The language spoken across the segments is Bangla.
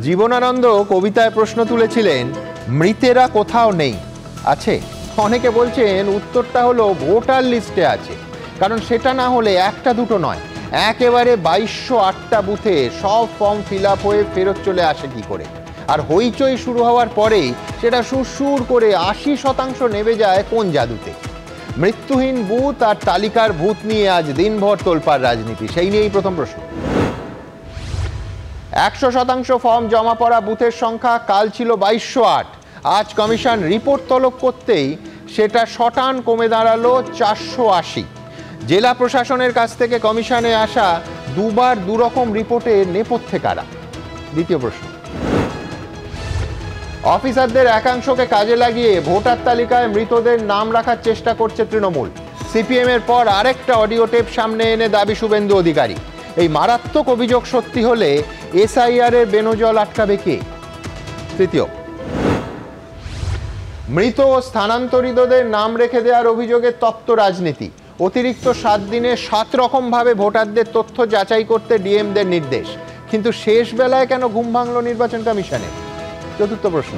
জীবনানন্দ কবিতায় প্রশ্ন তুলেছিলেন, মৃতেরা কোথাও নেই, আছে? অনেকে বলছেন উত্তরটা হলো ভোটার লিস্টে আছে, কারণ সেটা না হলে একটা দুটো নয়, একেবারে 2208টা বুথে সব ফর্ম ফিল আপ হয়ে ফেরত চলে আসে কি করে। আর হইচই শুরু হওয়ার পরেই সেটা সুরসুর করে 80% নেমে যায় কোন জাদুতে। মৃত্যুহীন বুথ আর তালিকার ভূত নিয়ে আজ দিনভর তোলপাড় রাজনীতি। সেই নিয়েই প্রথম প্রশ্ন। 100% ফর্ম জমা পড়া বুথের সংখ্যা কাল ছিল 2208। আজ কমিশন রিপোর্ট তলব করতেই সেটা শটান কমে দাঁড়ালো 480। জেলা প্রশাসনের কাছ থেকে কমিশনে আসা দুবার দুরকম রিপোর্টে নেপথ্যে কারা? দ্বিতীয় প্রশ্ন। অফিসারদের একাংশকে কাজে লাগিয়ে ভোটার তালিকায় মৃতদের নাম রাখার চেষ্টা করছে তৃণমূল। সিপিএম এর পর আরেকটা অডিও টেপ সামনে এনে দাবি শুভেন্দু অধিকারী। এই মারাত্মক অভিযোগ সত্যি হলে এসআইআর এর বেনজল আটকাবে কে? তৃতীয়। মৃত ও স্থানান্তরিতদের নাম রেখে দেওয়ার অভিযোগে তপ্ত রাজনীতি। অতিরিক্ত 7 দিনে 7 রকম ভাবে ভোটারদের তথ্য যাচাই করতে ডিএমদের নির্দেশ, কিন্তু শেষ বেলায় কেন ঘুম ভাঙল নির্বাচন কমিশনের? চতুর্থ প্রশ্ন।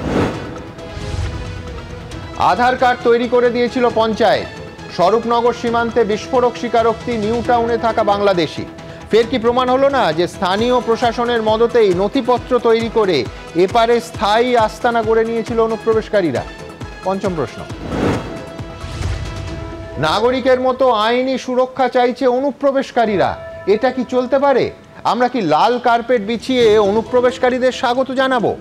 আধার কার্ড তৈরি করে দিয়েছিল পঞ্চায়েত। স্বরূপনগর সীমান্তে বিস্ফোরক স্বীকারোক্তি নিউ টাউনে থাকা বাংলাদেশি। ফের কি প্রমাণ হলো না যে স্থানীয় প্রশাসনের মদতেই নথিপত্র তৈরি করে এপারে স্থায়ী আস্তানা গড়ে নিয়েছিল অনুপ্রবেশকারীরা? পঞ্চম প্রশ্ন। নাগরিকের মতো আইনি সুরক্ষা চাইছে অনুপ্রবেশকারীরা, এটা কি চলতে পারে? আমরা কি লাল কার্পেট বিছিয়ে অনুপ্রবেশকারীদের স্বাগত জানাবো?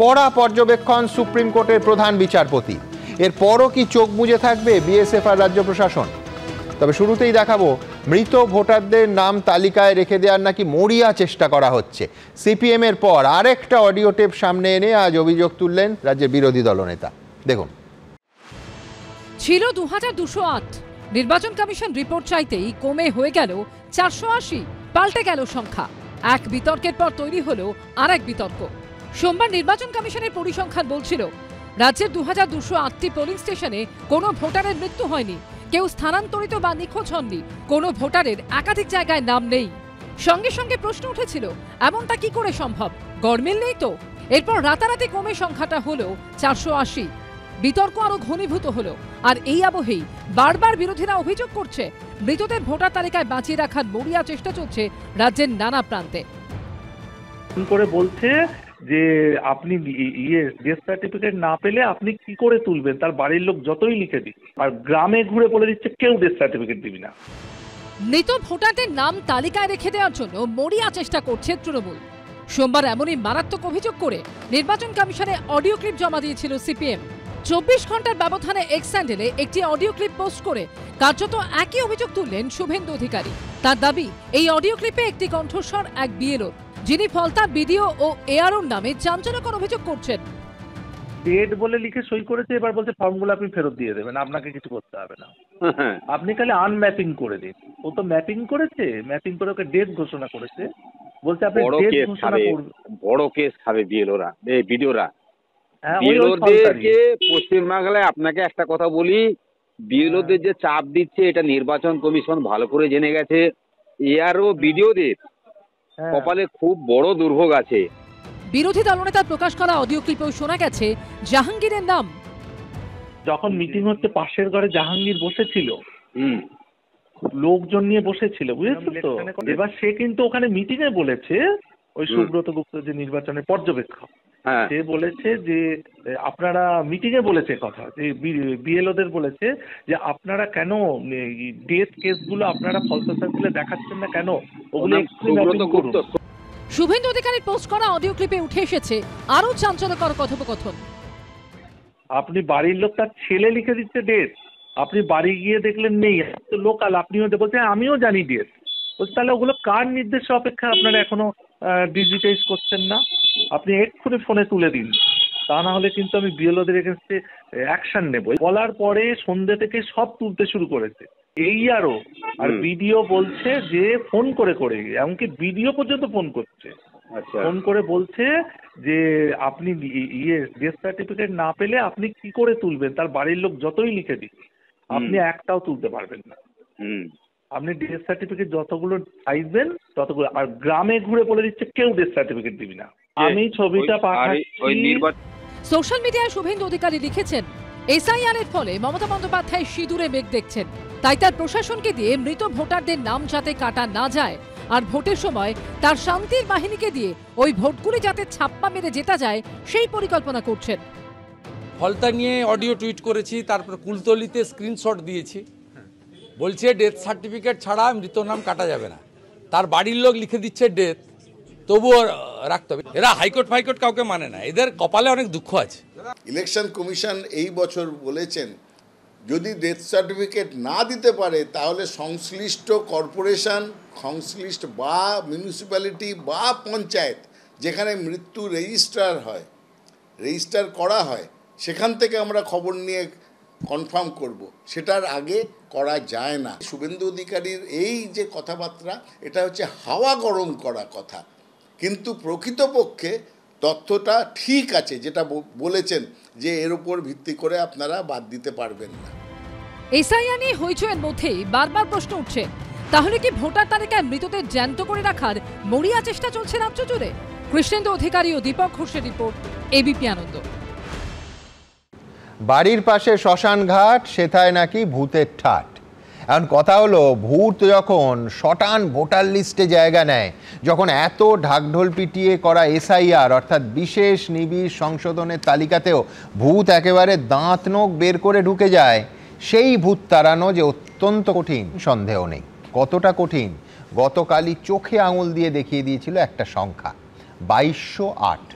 কড়া পর্যবেক্ষণ সুপ্রিম কোর্টের প্রধান বিচারপতি। এরপরও কি চোখ বুজে থাকবে বিএসএফ আর রাজ্য প্রশাসন? তবে শুরুতেই দেখাবো মৃত ভোটারদের নাম তালিকায় রেখে দেওয়ার নাকি মরিয়া চেষ্টা করা হচ্ছে। সিপিএম এর পর আরেকটা অডিও টেপ সামনে এনে আজ অভিযোগ তুললেন রাজ্যের বিরোধী দলনেতা। দেখুন। ছিল 2208, নির্বাচন কমিশন রিপোর্ট চাইতেই কমে হয়ে গেল 480। পাল্টে গেল সংখ্যা। এক বিতর্কের পর তৈরি হলো আর এক বিতর্ক। সোমবার নির্বাচন কমিশনের পরিসংখ্যান বলছিল রাজ্যের 2208টি পোলিং স্টেশনে কোনো ভোটারের মৃত্যু হয়নি, কেউ স্থানান্তরিত বা নিখোঁজ হননি, কোনো ভোটারের একাধিক জায়গায় নাম নেই। সঙ্গে সঙ্গে প্রশ্ন উঠেছিল, এমনটা কি করে সম্ভব? গড়মিল নেই তো? এরপর রাতারাতি কমে সংখ্যাটা হলো 480। বিতর্ক আরো ঘনীভূত হলো। আর এই আবহেই বারবার বিরোধীরা অভিযোগ করছে মৃতদের ভোটার তালিকায় বাঁচিয়ে রাখার মরিয়া চেষ্টা চলছে রাজ্যের নানা প্রান্তে। করে বলছে যে আপনি ডেথ সার্টিফিকেট না পেলে আপনি কি করে তুলবেন, তার বাড়ির লোক যতই লিখে দিক। আর গ্রামে ঘুরে বলে দিচ্ছে কেউ ডেথ সার্টিফিকেট দিবি না। মৃত ভোটারদের নাম তালিকায় রেখে দেওয়ার জন্য মরিয়া চেষ্টা করছে তৃণমূল। সোমবার এমনই মারাত্মক অভিযোগ করে নির্বাচন কমিশনে অডিও ক্লিপ জমা দিয়েছিল সিপিএম। 24 ঘন্টার ব্যবধানে এক্স হ্যান্ডেলে একটি অডিও ক্লিপ পোস্ট করে কার্যত একই অভিযোগ তুললেন শুভেন্দু অধিকারী। তার দাবি, এই অডিও ক্লিপে একটি কণ্ঠস্বর এক বিএলও, যিনি ফলতা বিডিও ও এআরওর নামে চাঞ্চল্যকর অভিযোগ করছেন। ডেট বলে লিখে সই করেছে, এবার বলছে ফর্মগুলো আপনি ফেরত দিয়ে দেবেন, আপনাকে কিছু করতে হবে না, আপনি খালি আনম্যাপিং করে দিন। ও তো ম্যাপিং করেছে, ম্যাপিং করে ওকে ডেট ঘোষণা করেছে, বলছে আপনি ডেট ঘোষণা করবেন। বড় কেস খাবে বিএলওরা, বিডিওরা। বিএলওদেরকে পশ্চিমবাংলায় আপনাকে একটা কথা বলি, বিএলওদের যে চাপ দিচ্ছে এটা নির্বাচন কমিশন ভালো করে জেনে গেছে। এআরও বিডিওদের কপালে খুব বড় দুর্ভোগ আছে। বিরোধী দলনেতার প্রকাশ করা অডিও ক্লিপেও শোনা গেছে জাহাঙ্গীরের নাম। যখন মিটিং হচ্ছে পাশের ঘরে জাহাঙ্গীর বসেছিল, লোকজন নিয়ে বসেছিল, বুঝেছো তো? এবার সে কিন্তু ওখানে মিটিং এ বলেছে, ওই সুব্রত গুপ্ত যে নির্বাচনের পর্যবেক্ষক, সে বলেছে যে আপনারা মিটিং এ বলেছে কথা, যে বিএলওদের বলেছে যে আপনারা কেন ডেথ কেসগুলো আপনারা ফলস সার্কুলে দেখাচ্ছেন না, কেন ওগুলো করুন। শুভেন্দু অধিকারীর পোস্ট করা অডিও ক্লিপে উঠে এসেছে আরো চাঞ্চল্যকর কথোপকথন। আপনি বাড়ির লোক, তার ছেলে লিখে দিচ্ছে ডেট, আপনি বাড়ি গিয়ে দেখলেন নেই, লোকাল, আপনিও বলছেন আমিও জানি ডেট। বলছে তাহলে ওগুলো কার নির্দেশে অপেক্ষা আপনারা এখনো ডিজিটাইজ করছেন না? আপনি এক্ষুনি ফোনে তুলে দিন, তা না হলে কিন্তু আমি বিএলওদের এগেন্স্টে অ্যাকশন নেব। বলার পরে সন্ধ্যে থেকে সব তুলতে শুরু করেছে এই আরও। আর বিডিও বলছে যে ফোন করে করে, এমনকি বিডিও পর্যন্ত ফোন করছে, ফোন করে বলছে যে আপনি ডেথ সার্টিফিকেট না পেলে আপনি কি করে তুলবেন, তার বাড়ির লোক যতই লিখে দিক, আপনি একটাও তুলতে পারবেন না। আপনি ডেথ সার্টিফিকেট যতগুলো চাইবেন ততগুলো। আর গ্রামে ঘুরে বলে দিচ্ছে কেউ ডেথ সার্টিফিকেট দিবি না। আমি ছবিটা পাঠাচ্ছি। সোশ্যাল মিডিয়ায় শুভেন্দু অধিকারী লিখেছেন, এসআইআর এর ফলে মমতা বন্দ্যোপাধ্যায় সিঁদুরে মেঘ দেখছেন, তাই তার প্রশাসনকে দিয়ে মৃত ভোটারদের নাম যাতে কাটা না যায় আর ভোটের সময় তার শান্তির বাহিনীকে দিয়ে ওই ভোটগুলি যাতে ছাপ্পা মেরে জেতা যায় সেই পরিকল্পনা করছেন। ফলতা নিয়ে অডিও টুইট করেছি, তারপর কুলতলিতে স্ক্রিনশট দিয়েছি, বলছে ডেথ সার্টিফিকেট ছাড়া মৃত নাম কাটা যাবে না। তার বাড়ির লোক লিখে দিচ্ছে ডেথ, তবুও রাখতে হবে। এরা হাইকোর্ট ফাইকোর্ট কাউকে মানে না, এদের কপালে অনেক দুঃখ আছে। ইলেকশন কমিশন এই বছর বলেছেন যদি ডেথ সার্টিফিকেট না দিতে পারে তাহলে সংশ্লিষ্ট কর্পোরেশন, সংশ্লিষ্ট বা মিউনিসিপ্যালিটি বা পঞ্চায়েত যেখানে মৃত্যু রেজিস্টার করা হয় সেখান থেকে আমরা খবর নিয়ে কনফার্ম করব, সেটার আগে করা যায় না। শুভেন্দু অধিকারীর এই যে কথাবার্তা, এটা হচ্ছে হাওয়া গরম করা কথা, কিন্তু প্রকৃতপক্ষে তথ্যটা ঠিক আছে যেটা বলেছেন যে এর উপর ভিত্তি করে আপনারা বাদ দিতে পারবেন না। এসআইআর নিয়ে হইচইয়ের মধ্যেই বারবার প্রশ্ন উঠছে, তাহলে কি ভোটার তালিকায় মৃতদের জ্যান্ত করে রাখার মরিয়া চেষ্টা চলছে রাজ্য জুড়ে? কৃষ্ণেন্দু অধিকারী ও দীপক ঘোষের রিপোর্ট, এবিপি আনন্দ। বাড়ির পাশে শ্মশান ঘাট, সেথায় নাকি ভূতের ঠাট। এখন কথা হলো, ভূত যখন শটান ভোটার লিস্টে জায়গা নেয়, যখন এত ঢাকঢোল পিটিয়ে করা এসআইআর অর্থাৎ বিশেষ নিবিড় সংশোধনের তালিকাতেও ভূত একেবারে দাঁত নখ বের করে ঢুকে যায়, সেই ভূত তাড়ানো যে অত্যন্ত কঠিন সন্দেহ নেই। কতটা কঠিন গতকালই চোখে আঙুল দিয়ে দেখিয়ে দিয়েছিল একটা সংখ্যা, 2208।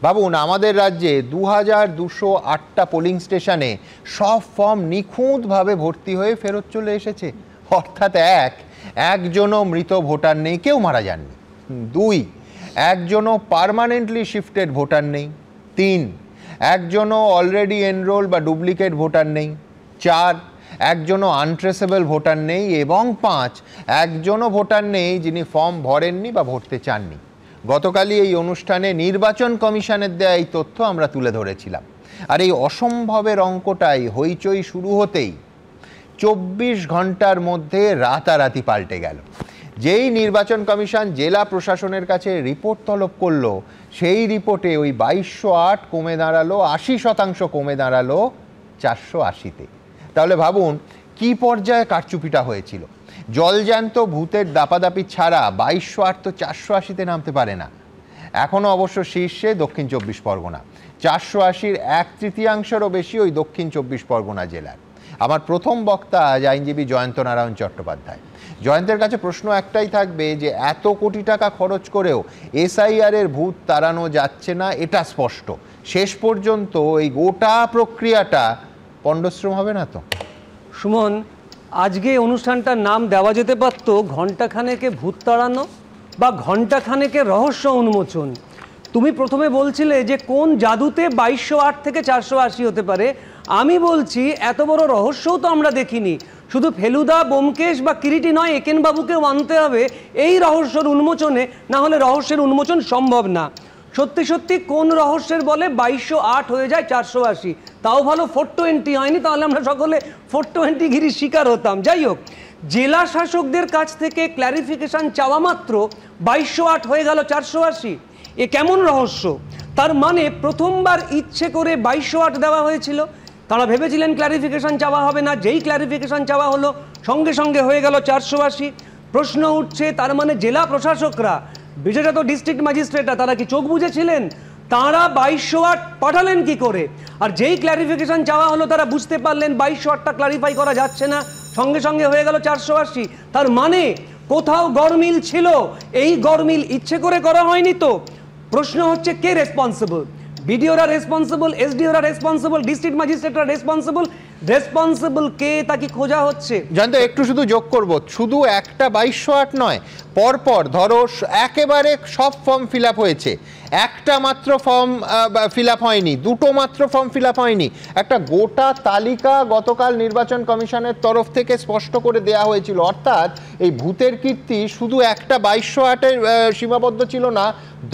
ভাবুন, আমাদের রাজ্যে 2208টা পোলিং স্টেশনে সব ফর্ম নিখুঁতভাবে ভর্তি হয়ে ফেরত চলে এসেছে। অর্থাৎ একজনও মৃত ভোটার নেই, কেউ মারা যাননি। 2, একজনও পার্মানেন্টলি শিফটেড ভোটার নেই। 3, একজনও অলরেডি এনরোল বা ডুপ্লিকেট ভোটার নেই। 4, একজনও আনট্রেসেবল ভোটার নেই। এবং 5, একজনও ভোটার নেই যিনি ফর্ম ভরেননি বা ভরতে চাননি। গতকালই এই অনুষ্ঠানে নির্বাচন কমিশনের দেয়া এই তথ্য আমরা তুলে ধরেছিলাম। আর এই অসম্ভবের অঙ্কটাই হইচই শুরু হতেই 24 ঘন্টার মধ্যে রাতারাতি পাল্টে গেল। যেই নির্বাচন কমিশন জেলা প্রশাসনের কাছে রিপোর্ট তলব করলো, সেই রিপোর্টে ওই 2208 কমে দাঁড়ালো 80% কমে দাঁড়ালো 480-তে। তাহলে ভাবুন কি পর্যায়ে কারচুপিটা হয়েছিল। জলজ্যান্ত ভূতের দাপাদাপি ছাড়া 2208 তো 480-তে নামতে পারে না। এখনও অবশ্য শীর্ষে দক্ষিণ 24 পরগনা, 480-র 1/3 বেশি ওই দক্ষিণ 24 পরগনা জেলার। আমার প্রথম বক্তা আজ আইনজীবী জয়ন্ত নারায়ণ চট্টোপাধ্যায়। জয়ন্তের কাছে প্রশ্ন একটাই থাকবে যে এত কোটি টাকা খরচ করেও এসআইআরের ভূত তাড়ানো যাচ্ছে না, এটা স্পষ্ট। শেষ পর্যন্ত এই গোটা প্রক্রিয়াটা পণ্ডশ্রম হবে না তো? সুমন, আজকে অনুষ্ঠানটার নাম দেওয়া যেতে পারত ঘণ্টাখানেকে ভূত তাড়ানো বা ঘণ্টাখানেকে রহস্য উন্মোচন। তুমি প্রথমে বলছিলে যে কোন জাদুতে 2208 থেকে 480 হতে পারে। আমি বলছি এত বড় রহস্যও তো আমরা দেখিনি। শুধু ফেলুদা, ব্যোমকেশ বা কিরিটি নয়, একেনবাবুকেও আনতে হবে এই রহস্যের উন্মোচনে, না হলে রহস্যের উন্মোচন সম্ভব না। সত্যি সত্যি কোন রহস্যের বলে 2208 হয়ে যায় 480? তাও ভালো 420 হয়নি, তাহলে আমরা সকলে 420 গিরির শিকার হতাম। যাই হোক, জেলা শাসকদের কাছ থেকে ক্ল্যারিফিকেশন চাওয়া মাত্র 2208 হয়ে গেল 480। এ কেমন রহস্য? তার মানে প্রথমবার ইচ্ছে করে 2208 দেওয়া হয়েছিল। তারা ভেবেছিলেন ক্ল্যারিফিকেশন চাওয়া হবে না, যেই ক্ল্যারিফিকেশন চাওয়া হলো সঙ্গে সঙ্গে হয়ে গেল 480। প্রশ্ন উঠছে, তার মানে জেলা প্রশাসকরা, বিশেষত ডিস্ট্রিক্ট ম্যাজিস্ট্রেটরা, তারা কি চোখ বুঝেছিলেন? তারা 2208 পাঠালেন কি করে? আর যেই ক্ল্যারিফিকেশন চাওয়া হলো তারা বুঝতে পারলেন 2208টা ক্লারিফাই করা যাচ্ছে না, সঙ্গে সঙ্গে হয়ে গেল 480। তার মানে কোথাও গরমিল ছিল। এই গরমিল ইচ্ছে করে করা হয়নি তো? প্রশ্ন হচ্ছে কে রেসপন্সিবল? বিডিওরা রেসপন্সিবল, এসডিওরা রেসপন্সিবল, ডিস্ট্রিক্ট ম্যাজিস্ট্রেটরা রেসপন্সিবল কে, তা কি খোঁজা হচ্ছে? জানতো একটু শুধু যোগ করব, শুধু একটা 2208 নয়, পরপর ধরো একেবারে সব ফর্ম ফিল আপ হয়েছে, একটা মাত্র ফর্ম ফিল আপ হয়নি, দুটো মাত্র ফর্ম ফিল আপ হয়নি। একটা গোটা তালিকা গতকাল নির্বাচন কমিশনের তরফ থেকে স্পষ্ট করে দেয়া হয়েছিল। অর্থাৎ এই ভূতের কীর্তি শুধু একটা 2208-এর সীমাবদ্ধ ছিল না,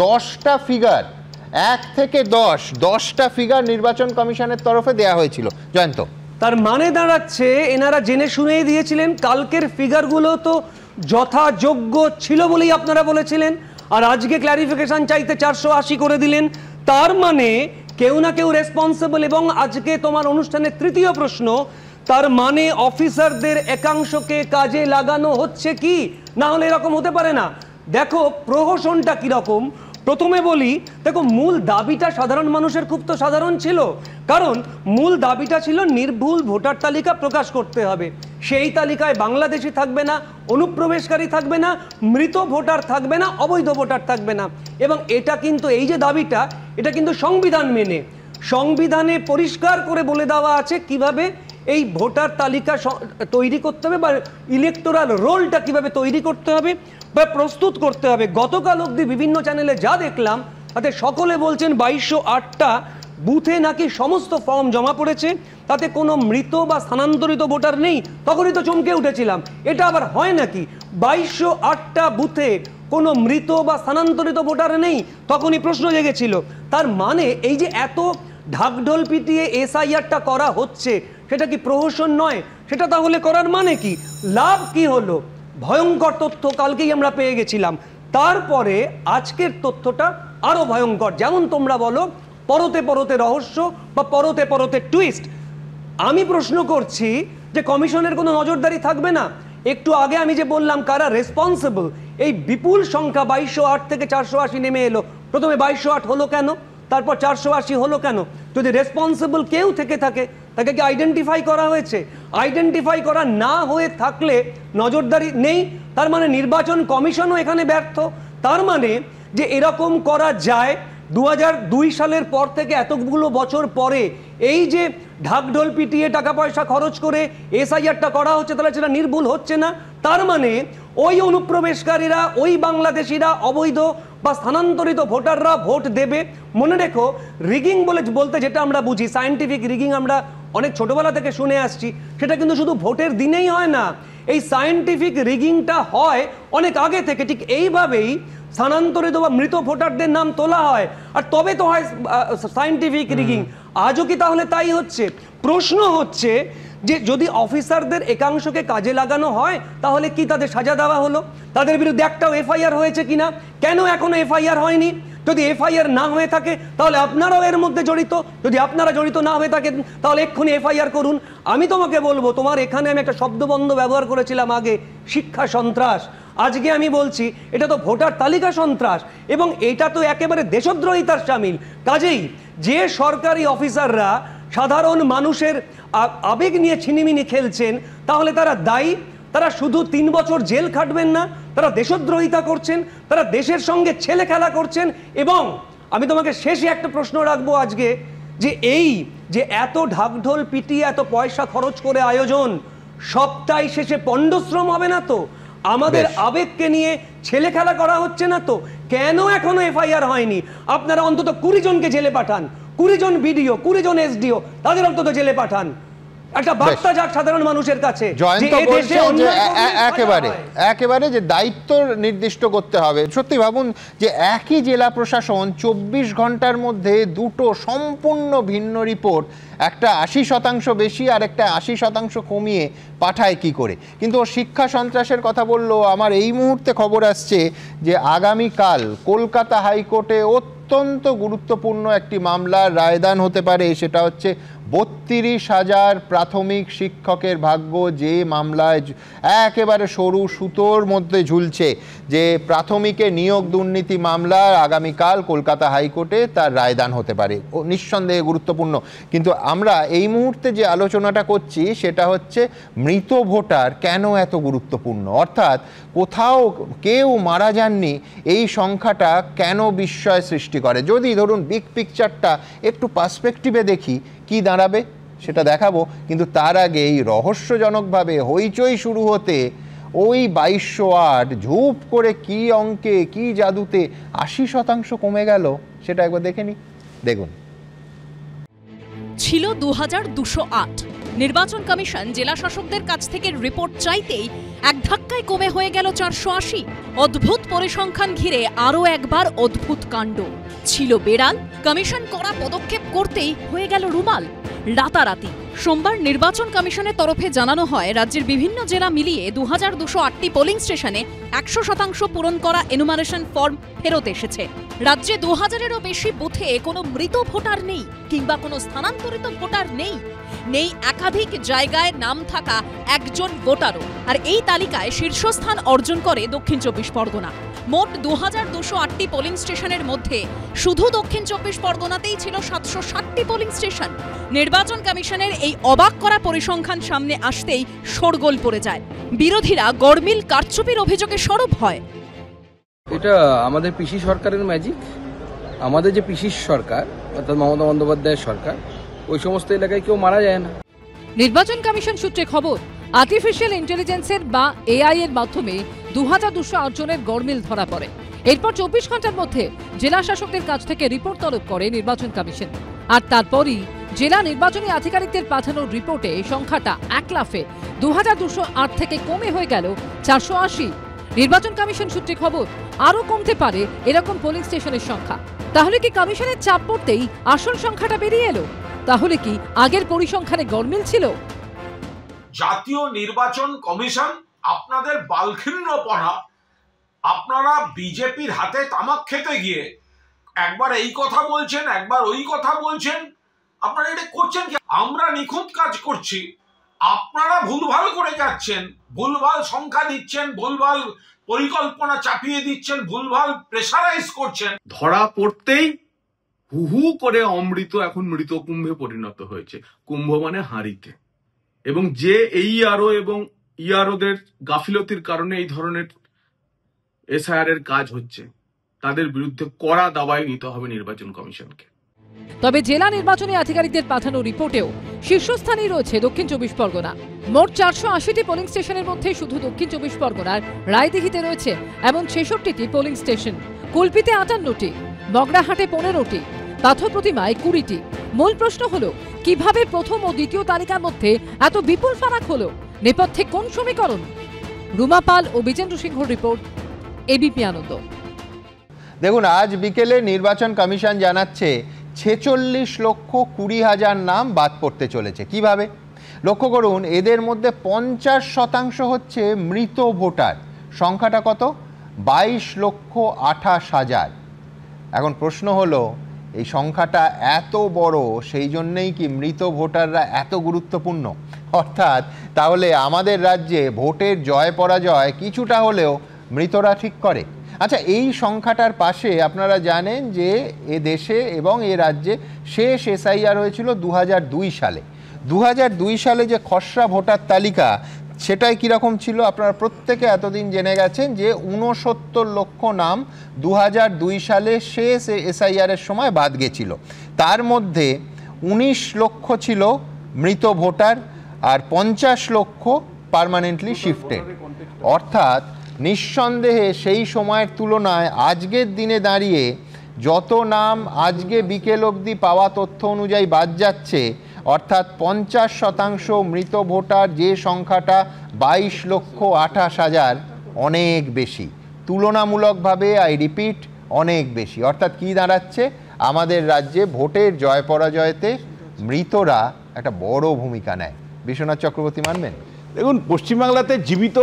10টা ফিগার, 1 থেকে 10টা ফিগার নির্বাচন কমিশনের তরফে দেয়া হয়েছিল। জয়ন্ত, তার মানে দাঁড়াচ্ছে এনারা জেনে শুনেই দিয়েছিলেন। কালকের ফিগারগুলো তো যথাযোগ্য ছিল বলেই আপনারা বলেছিলেন। আর আজকে ক্ল্যারিফিকেশন চাইতে 480 করে দিলেন। তার মানে কেউ না কেউ রেসপন্সিবল। এবং আজকে তোমার অনুষ্ঠানের তৃতীয় প্রশ্ন, তার মানে অফিসারদের একাংশকে কাজে লাগানো হচ্ছে কি? না হলে এরকম হতে পারে না। দেখো প্রহসনটা কিরকম। প্রথমে বলি, দেখো মূল দাবিটা সাধারণ মানুষের খুব তো সাধারণ ছিল, কারণ মূল দাবিটা ছিল নির্ভুল ভোটার তালিকা প্রকাশ করতে হবে। সেই তালিকায় বাংলাদেশি থাকবে না, অনুপ্রবেশকারী থাকবে না, মৃত ভোটার থাকবে না, অবৈধ ভোটার থাকবে না। এবং এটা কিন্তু এই যে দাবিটা, এটা কিন্তু সংবিধান মেনে, সংবিধানে পরিষ্কার করে বলে দেওয়া আছে কিভাবে এই ভোটার তালিকা তৈরি করতে হবে বা ইলেকটোরাল রোলটা কিভাবে তৈরি করতে হবে বা প্রস্তুত করতে হবে। গতকাল অবধি বিভিন্ন চ্যানেলে যা দেখলাম তাতে সকলে বলছেন 2208টা বুথে নাকি সমস্ত ফর্ম জমা পড়েছে, তাতে কোনো মৃত বা স্থানান্তরিত ভোটার নেই। তখনই তো চমকে উঠেছিলাম, এটা আবার হয় নাকি? 2208টা বুথে কোনো মৃত বা স্থানান্তরিত ভোটার নেই, তখনই প্রশ্ন জেগেছিল। তার মানে এই যে এত ঢাকঢোল পিটিয়ে এসআইআরটা করা হচ্ছে, সেটা কি প্রহসন নয়? সেটা তাহলে করার মানে কি? লাভ কি হলো? ভয়ঙ্কর তথ্য কালকেই আমরা পেয়ে গেছিলাম। তারপরে আজকের তথ্যটা আরো ভয়ঙ্কর। যেমন তোমরা বলো পরতে পরতে রহস্য বা পরতে পরতে টুইস্ট। আমি প্রশ্ন করছি যে কমিশনের কোনো নজরদারি থাকবে না? একটু আগে আমি যে বললাম কারা রেসপন্সিবল, এই বিপুল সংখ্যা 2208 থেকে 480 নেমে এলো। প্রথমে 2208 হলো কেন, তারপর 480 হলো কেন? যদি রেসপন্সিবল কেউ থেকে থাকে, তাকে কি আইডেন্টিফাই করা হয়েছে? আইডেন্টিফাই করা না হয়ে থাকলে নজরদারি নেই, তার মানে নির্বাচন কমিশনও এখানে ব্যর্থ। তার মানে যে এরকম করা যায় 2002 সালের পর থেকে এতগুলো বছর পরে এই যে ঢাকঢোল পিটিয়ে টাকা পয়সা খরচ করে এসআইআরটা করা হচ্ছে, তাহলে সেটা নির্ভুল হচ্ছে না। তার মানে ওই অনুপ্রবেশকারীরা, ওই বাংলাদেশিরা, অবৈধ বা স্থানান্তরিত ভোটাররা ভোট দেবে। মনে রেখো, রিগিং বলতে যেটা আমরা বুঝি, সায়েন্টিফিক রিগিং আমরা অনেক ছোটবেলা থেকে শুনে আসছি, সেটা কিন্তু শুধু ভোটের দিনেই হয় না। এই সায়েন্টিফিক রিগিংটা হয় অনেক আগে থেকে। ঠিক এইভাবেই স্থানান্তরিত বা মৃত ভোটারদের নাম তোলা হয়, আর তবে তো হয় সায়েন্টিফিক রিগিং। আজও কি তাহলে তাই হচ্ছে? প্রশ্ন হচ্ছে যে যদি অফিসারদের একাংশকে কাজে লাগানো হয়, তাহলে কি তাদের সাজা দেওয়া হলো? তাদের বিরুদ্ধে একটাও এফআইআর হয়েছে কিনা? কেন এখনো এফআইআর হয়নি? যদি এফআইআর না হয়ে থাকে তাহলে আপনারাও এর মধ্যে জড়িত। যদি আপনারা জড়িত না হয়ে থাকেন তাহলে এক্ষুনি এফআইআর করুন। আমি তোমাকে বলবো, তোমার এখানে আমি একটা শব্দবন্ধ ব্যবহার করেছিলাম আগে, শিক্ষা সন্ত্রাস। আজকে আমি বলছি এটা তো ভোটার তালিকা সন্ত্রাস, এবং এটা তো একেবারে দেশদ্রোহিতার শামিল। কাজেই যে সরকারি অফিসাররা সাধারণ মানুষের আবেগ নিয়ে ছিনিমিনি খেলছেন, তাহলে তারা দায়ী। তারা শুধু 3 বছর জেল খাটবেন না, তারা দেশদ্রোহিতা করছেন, তারা দেশের সঙ্গে ছেলে খেলা করছেন। এবং আমি তোমাকে শেষে একটা প্রশ্ন রাখবো আজকে, যে এই যে এত ঢাকঢোল পিটিয়ে এত পয়সা খরচ করে আয়োজন, সপ্তাহ শেষে পণ্ডশ্রম হবে না তো? আমাদের আবেগকে নিয়ে ছেলে খেলা করা হচ্ছে না তো? কেন এখনো এফআইআর হয়নি? আপনারা অন্তত 20 জনকে জেলে পাঠান, 20 জন বিডিও, 20 জন এসডিও, তাদের অন্তত জেলে পাঠান। একটা বার্তা যাক সাধারণ মানুষের কাছে। একেবারে যে দায়িত্ব নির্দিষ্ট করতে হবে। সত্যি ভাবুন যে একই জেলা প্রশাসন 24 ঘন্টার মধ্যে দুটো সম্পূর্ণ ভিন্ন রিপোর্ট, একটা 80% বেশি আর একটা 80% কমিয়ে পাঠায় কি করে। কিন্তু ও শিক্ষা সন্ত্রাসের কথা বললো। আমার এই মুহূর্তে খবর আসছে যে আগামীকাল কলকাতা হাইকোর্টে অত্যন্ত গুরুত্বপূর্ণ একটি মামলার রায়দান হতে পারে। সেটা হচ্ছে 32,000 প্রাথমিক শিক্ষকের ভাগ্য, যে মামলায় একেবারে সরু সুতোর মধ্যে ঝুলছে, যে প্রাথমিকে নিয়োগ দুর্নীতি মামলা আগামীকাল কলকাতা হাইকোর্টে তার রায়দান হতে পারে। ও নিঃসন্দেহে গুরুত্বপূর্ণ। কিন্তু আমরা এই মুহূর্তে যে আলোচনাটা করছি সেটা হচ্ছে মৃত ভোটার কেন এত গুরুত্বপূর্ণ, অর্থাৎ কোথাও কেউ মারা যাননি, এই সংখ্যাটা কেন বিস্ময় সৃষ্টি করে। যদি ধরুন বিগ পিকচারটা একটু পার্সপেক্টিভে দেখি, কি দাঁড়াবে সেটা দেখাবো। কিন্তু তার আগে এই রহস্যজনকভাবে হইচই শুরু হতে ওই 2208 ঝুপ করে কি অঙ্কে, কি জাদুতে 80% কমে গেল, সেটা একবার দেখে নি। দেখুন, ছিল 2208। নির্বাচন কমিশন জেলা শাসকদের কাছ থেকে রিপোর্ট চাইতেই এক ধাক্কায় কমে হয়ে গেল 480। অদ্ভুত পরিসংখ্যান ঘিরে আরও একবার অদ্ভুত কাণ্ড। ছিল বেড়াল, কমিশন করা পদক্ষেপ করতেই হয়ে গেল রুমাল। রাতারাতি সোমবার নির্বাচন কমিশনের তরফে জানানো হয়, রাজ্যের বিভিন্ন জেলা মিলিয়ে 2208টি পোলিং স্টেশনে 100% পূরণ করা এনুমারেশন ফর্ম ফেরত এসেছে। রাজ্যে 2000-এরও বেশি বুথে কোনো মৃত ভোটার নেই কিংবা কোনো স্থানান্তরিত ভোটার নেই। নেই একাধিক জায়গায় নাম থাকা একজন ভোটারও। আর এই তালিকায় শীর্ষস্থান অর্জন করে দক্ষিণ 24 পরগনা। মোট 2208টি পোলিং স্টেশনের মধ্যে শুধু দক্ষিণ 24 পরগনাতেই ছিল 760টি পোলিং স্টেশন। নির্বাচন কমিশনের এই অবাক করা পরিসংখ্যান সামনে আসতেই শোরগোল পড়ে যায়। বিরোধীরা গড়মিল কারচুপির অভিযোগে সরব হয়। এটা আমাদের পিসি সরকারের ম্যাজিক। আমাদের যে পিসি সরকার অর্থাৎ মমতা বন্দ্যোপাধ্যায়ের সরকার, ওই সমস্ত এলাকায় কেউ মারা যায় না। নির্বাচন কমিশন সূত্রে খবর, আর্টিফিশিয়াল ইন্টেলিজেন্সের বা এআই এর মাধ্যমে 2208 জনের গড়মিল ধরা পড়ে। এরপর 24 ঘন্টার মধ্যে জেলা শাসকদের কাছ থেকে রিপোর্ট তলব করে নির্বাচন কমিশন। আর তারপরই জেলা নির্বাচনী আধিকারিকদের পাঠানো রিপোর্টে সংখ্যাটা এক লাফে 2208 থেকে কমে হয়ে গেল 480। নির্বাচন কমিশন সূত্রে খবর, আরও কমতে পারে এরকম পোলিং স্টেশনের সংখ্যা। তাহলে কি কমিশনের চাপ পড়তেই আসল সংখ্যাটা বেরিয়ে এলো? তাহলে কি আগের পরিসংখ্যানে গড়মিল ছিল? জাতীয় নির্বাচন কমিশন আপনাদের বালখিন্নপনা, আপনারা বিজেপির হাতে তামাক খেতে গিয়ে একবার এই কথা বলছেন, একবার ওই কথা বলছেন। আপনারা এটা করছেন কি? আমরা নিখুঁত কাজ করছি, আপনারা ভুলভাল করে যাচ্ছেন, ভুলভাল সংখ্যা দিচ্ছেন, ভুলভাল পরিকল্পনা চাপিয়ে দিচ্ছেন, ভুলভাল প্রেসারাইজ করছেন। ধরা পড়তেই হু হু করে অমৃত এখন মৃত কুম্ভে পরিণত হয়েছে। কুম্ভ মানে হাঁড়িতে। এবং যে এইআরও এবং ইআরওদের গাফিলতির কারণে এই ধরনের এসআইআর এর কাজ হচ্ছে, তাদের বিরুদ্ধে কড়া দাবায় নিতে হবে নির্বাচন কমিশনকে। তবে জেলা নির্বাচনী আধিকারিকদের পাঠানো রিপোর্টেও শীর্ষস্থানেই রয়েছে দক্ষিণ 24 পরগনা। মোট 480টি পোলিং স্টেশনের মধ্যে শুধু দক্ষিণ 24 পরগনার রায়দিঘিতে রয়েছে এমন 66টি পোলিং স্টেশন, কুলপিতে 58টি, মগরাহাটে 15টি, পাথর প্রতিমায় 20টি। মূল প্রশ্ন হলো, কিভাবে প্রথম ও দ্বিতীয় তালিকার মধ্যে এত বিপুল ফারাক হলো? নেপথ্যে কোন সমীকরণ? রুমা পাল ও বিজেন্দ্র সিংহর রিপোর্ট, এবিপি আনন্দ। দেখুন, আজ বিকেলে নির্বাচন কমিশন জানাচ্ছে 46,20,000 নাম বাদ পড়তে চলেছে। কিভাবে? লক্ষ্য করুন, এদের মধ্যে 50% হচ্ছে মৃত ভোটার। সংখ্যাটা কত? 22,28,000। এখন প্রশ্ন হলো, এই সংখ্যাটা এত বড়, সেই জন্যেই কি মৃত ভোটাররা এত গুরুত্বপূর্ণ? অর্থাৎ তাহলে আমাদের রাজ্যে ভোটের জয় পরাজয় কিছুটা হলেও মৃতরা ঠিক করে। আচ্ছা, এই সংখ্যাটার পাশে আপনারা জানেন যে এ দেশে এবং এ রাজ্যে শেষ এসআইআর হয়েছিল 2002 সালে। 2002 সালে যে খসড়া ভোটার তালিকা, সেটাই কীরকম ছিল আপনারা প্রত্যেকে এতদিন জেনে গেছেন যে 69 লক্ষ নাম 2002 সালে শেষ এসআইআরের সময় বাদ গেছিল। তার মধ্যে 19 লক্ষ ছিল মৃত ভোটার আর 50 লক্ষ পার্মানেন্টলি শিফটেড। অর্থাৎ নিঃসন্দেহে সেই সময়ের তুলনায় আজকের দিনে দাঁড়িয়ে যত নাম আজকে বিকেল অবধি পাওয়া তথ্য অনুযায়ী বাদ যাচ্ছে, অর্থাৎ 50% মৃত ভোটার, যে সংখ্যাটা 22,28,000, অনেক বেশি। তুলনামূলকভাবে, আই রিপিট, অনেক বেশি। অর্থাৎ কি দাঁড়াচ্ছে? আমাদের রাজ্যে ভোটের জয় পরাজয়তে মৃতরা একটা বড় ভূমিকা নেয়। বিশ্বনাথ চক্রবর্তী, মানবেন? দেখুন, পশ্চিমবাংলাতে জীবিত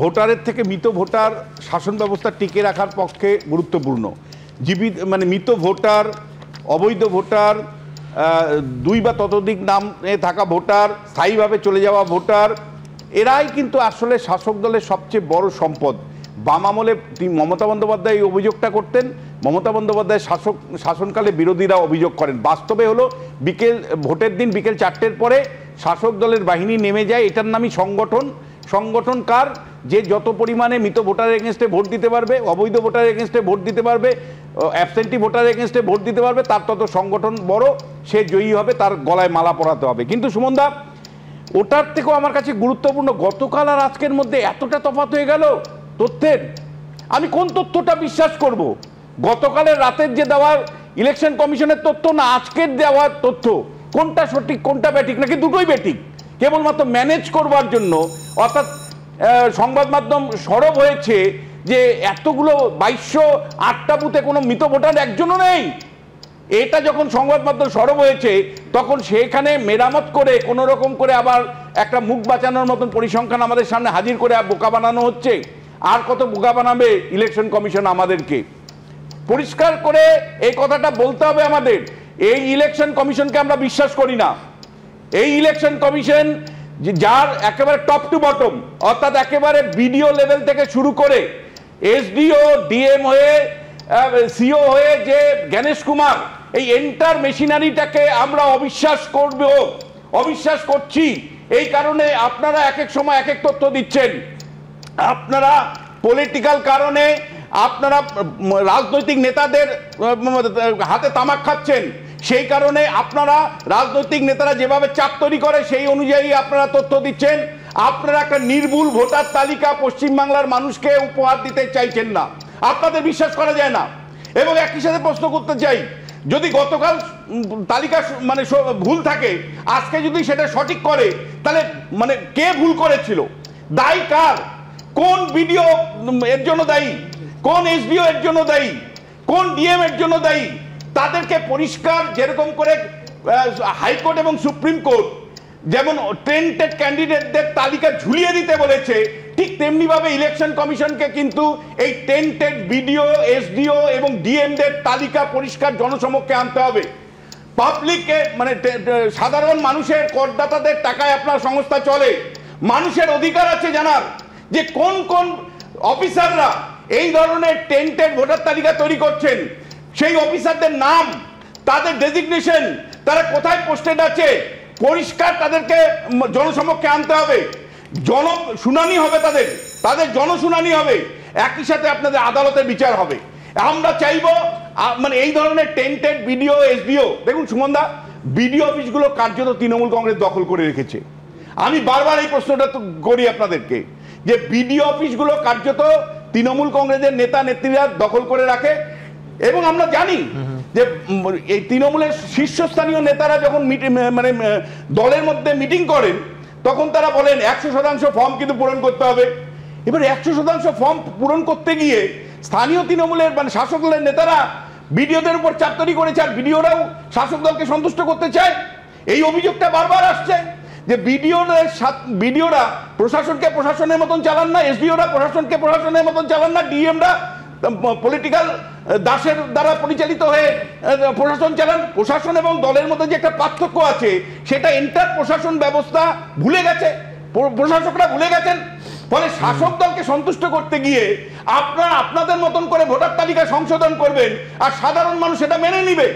ভোটারের থেকে মৃত ভোটার শাসন ব্যবস্থা টিকে রাখার পক্ষে গুরুত্বপূর্ণ। জীবিত মানে মৃত ভোটার, অবৈধ ভোটার, 2 বা ততোধিক নামে থাকা ভোটার, স্থায়ীভাবে চলে যাওয়া ভোটার, এরাই কিন্তু আসলে শাসক দলের সবচেয়ে বড় সম্পদ। বাম আমলে মমতা বন্দ্যোপাধ্যায় এই অভিযোগটা করতেন। মমতা বন্দ্যোপাধ্যায় শাসনকালে বিরোধীরা অভিযোগ করেন। বাস্তবে হলো ভোটের দিন বিকেল 4টের পরে শাসক দলের বাহিনী নেমে যায়। এটার নামই সংগঠন। সংগঠন কার? যে যত পরিমাণে মৃত ভোটারের এগেনস্টে ভোট দিতে পারবে, অবৈধ ভোটারের এগেনস্টে ভোট দিতে পারবে, অ্যাবসেন্টি ভোটারের এগেনস্টে ভোট দিতে পারবে, তার তত সংগঠন বড়, সে জয়ী হবে, তার গলায় মালা পরাতে হবে। কিন্তু সুমনদা, ওটার থেকেও আমার কাছে গুরুত্বপূর্ণ, গতকাল আর আজকের মধ্যে এতটা তফাৎ হয়ে গেল তথ্যের। আমি কোন তথ্যটা বিশ্বাস করব? গতকালের রাতের যে দেওয়ার ইলেকশন কমিশনের তথ্য, না আজকের দেওয়ার তথ্য? কোনটা সঠিক, কোনটা ব্যাঠিক, নাকি দুটোই ব্যাঠিক? কেবলমাত্র ম্যানেজ করবার জন্য, অর্থাৎ সংবাদ মাধ্যম সরব হয়েছে যে এতগুলো 2208টা বুথে কোনো মৃত ভোটার একজনও নেই। এটা যখন সংবাদ মাধ্যম সরব হয়েছে তখন সেখানে মেরামত করে কোনো রকম করে আবার একটা মুখ বাঁচানোর মতন পরিসংখ্যান আমাদের সামনে হাজির করে বোকা বানানো হচ্ছে। আর কত বোকা বানাবে ইলেকশন কমিশন আমাদেরকে? পরিষ্কার করে এই কথাটা বলতে হবে আমাদের। এই ইলেকশন কমিশনকে আমরা বিশ্বাস করি না। এই ইলেকশন কমিশন যার একেবারে টপ টু বটম, অর্থাৎ একেবারে বিডিও লেভেল থেকে শুরু করে এসডিও, ডিএম হয়ে, সিও হয়ে যে জ্ঞানেশ কুমার, এই এন্টার মেশিনারিটাকে আমরা অবিশ্বাস করছি। এই কারণে আপনারা এক এক সময় এক এক তথ্য দিচ্ছেন। আপনারা পলিটিক্যাল কারণে আপনারা রাজনৈতিক নেতাদের হাতে তামাক খাচ্ছেন, সেই কারণে আপনারা রাজনৈতিক নেতারা যেভাবে চাপ তৈরি করে সেই অনুযায়ী আপনারা তথ্য দিচ্ছেন। আপনারা একটা নির্ভুল ভোটার তালিকা পশ্চিমবাংলার মানুষকে উপহার দিতে চাইছেন না, আপনাদের বিশ্বাস করা যায় না। এবং একই সাথে প্রশ্ন করতে চাই, যদি গতকাল তালিকা মানে ভুল থাকে, আজকে যদি সেটা সঠিক করে, তাহলে মানে কে ভুল করেছিল, দায়ী কার? কোন বিডিও এর জন্য দায়ী, কোন এসডিও এর জন্য দায়ী, কোন ডিএম এর জন্য দায়ী? তাদেরকে পরিষ্কার, যেরকম করে হাইকোর্ট এবং সুপ্রিম কোর্ট যেমন টেন্টেড ক্যান্ডিডেটদের তালিকা ঝুলিয়ে দিতে বলেছে, ঠিক তেমনি ভাবে ইলেকশন কমিশনকে কিন্তু এই টেন্টেড বিডিও, এসডিও এবং ডিএমদের তালিকা পরিষ্কার জনসমক্ষে আনতে হবে। পাবলিককে মানে সাধারণ মানুষের করদাতাদের টাকায় আপনার সংস্থা চলে, মানুষের অধিকার আছে জানার যে কোন কোন অফিসাররা এই ধরনের টেন্টেড ভোটার তালিকা তৈরি করছেন, সেই অফিসারদের নাম, তাদের ডেজিগনেশন, তারা কোথায় পোস্টেড আছে, পরিষ্কার তাদেরকে জনসমক্ষে আনতে হবে। শুনানি হবে, তাদের জনশুনানি হবে, একই সাথে আপনাদের আদালতের বিচার হবে। আমরা চাইবো মানে এই ধরনের টেন্টেড বিডিও, এসডিও, দেখুন সুমনদা, বিডিও অফিসগুলো কার্যত তৃণমূল কংগ্রেস দখল করে রেখেছে। আমি বারবার এই প্রশ্নটা তো করি আপনাদেরকে, যে বিডিও অফিসগুলো কার্যত তৃণমূল কংগ্রেসের নেতা নেত্রীরা দখল করে রাখে। এবং আমরা জানি যে এই তৃণমূলের শীর্ষস্থানীয় নেতারা যখন মানে দলের মধ্যে মিটিং করেন, তখন তারা বলেন 100% ফর্ম কিন্তু পূরণ করতে হবে। এবার 100% ফর্ম পূরণ করতে গিয়ে স্থানীয় তৃণমূলের মানে শাসক দলের নেতারা বিডিওদের উপর চাপ তৈরি করেছে, আর বিডিওরাও শাসক দলকে সন্তুষ্ট করতে চায়। এই অভিযোগটা বারবার আসছে যে বিডিওরা প্রশাসনকে প্রশাসনের মতন চালান না, এসডিওরা প্রশাসনকে প্রশাসনের মতন চালান না, ডিএমরা পলিটিক্যাল দাসের দ্বারা পরিচালিত হয়ে প্রশাসন চালান। প্রশাসন এবং দলের মধ্যে যে একটা পার্থক্য আছে, সেটা এন্টার প্রশাসন ব্যবস্থা ভুলে গেছে, প্রশাসকরা ভুলে গেছেন। ফলে শাসক দলকে সন্তুষ্ট করতে গিয়ে আপনারা আপনাদের মতন করে ভোটার তালিকা সংশোধন করবেন, আর সাধারণ মানুষ সেটা মেনে নিবে।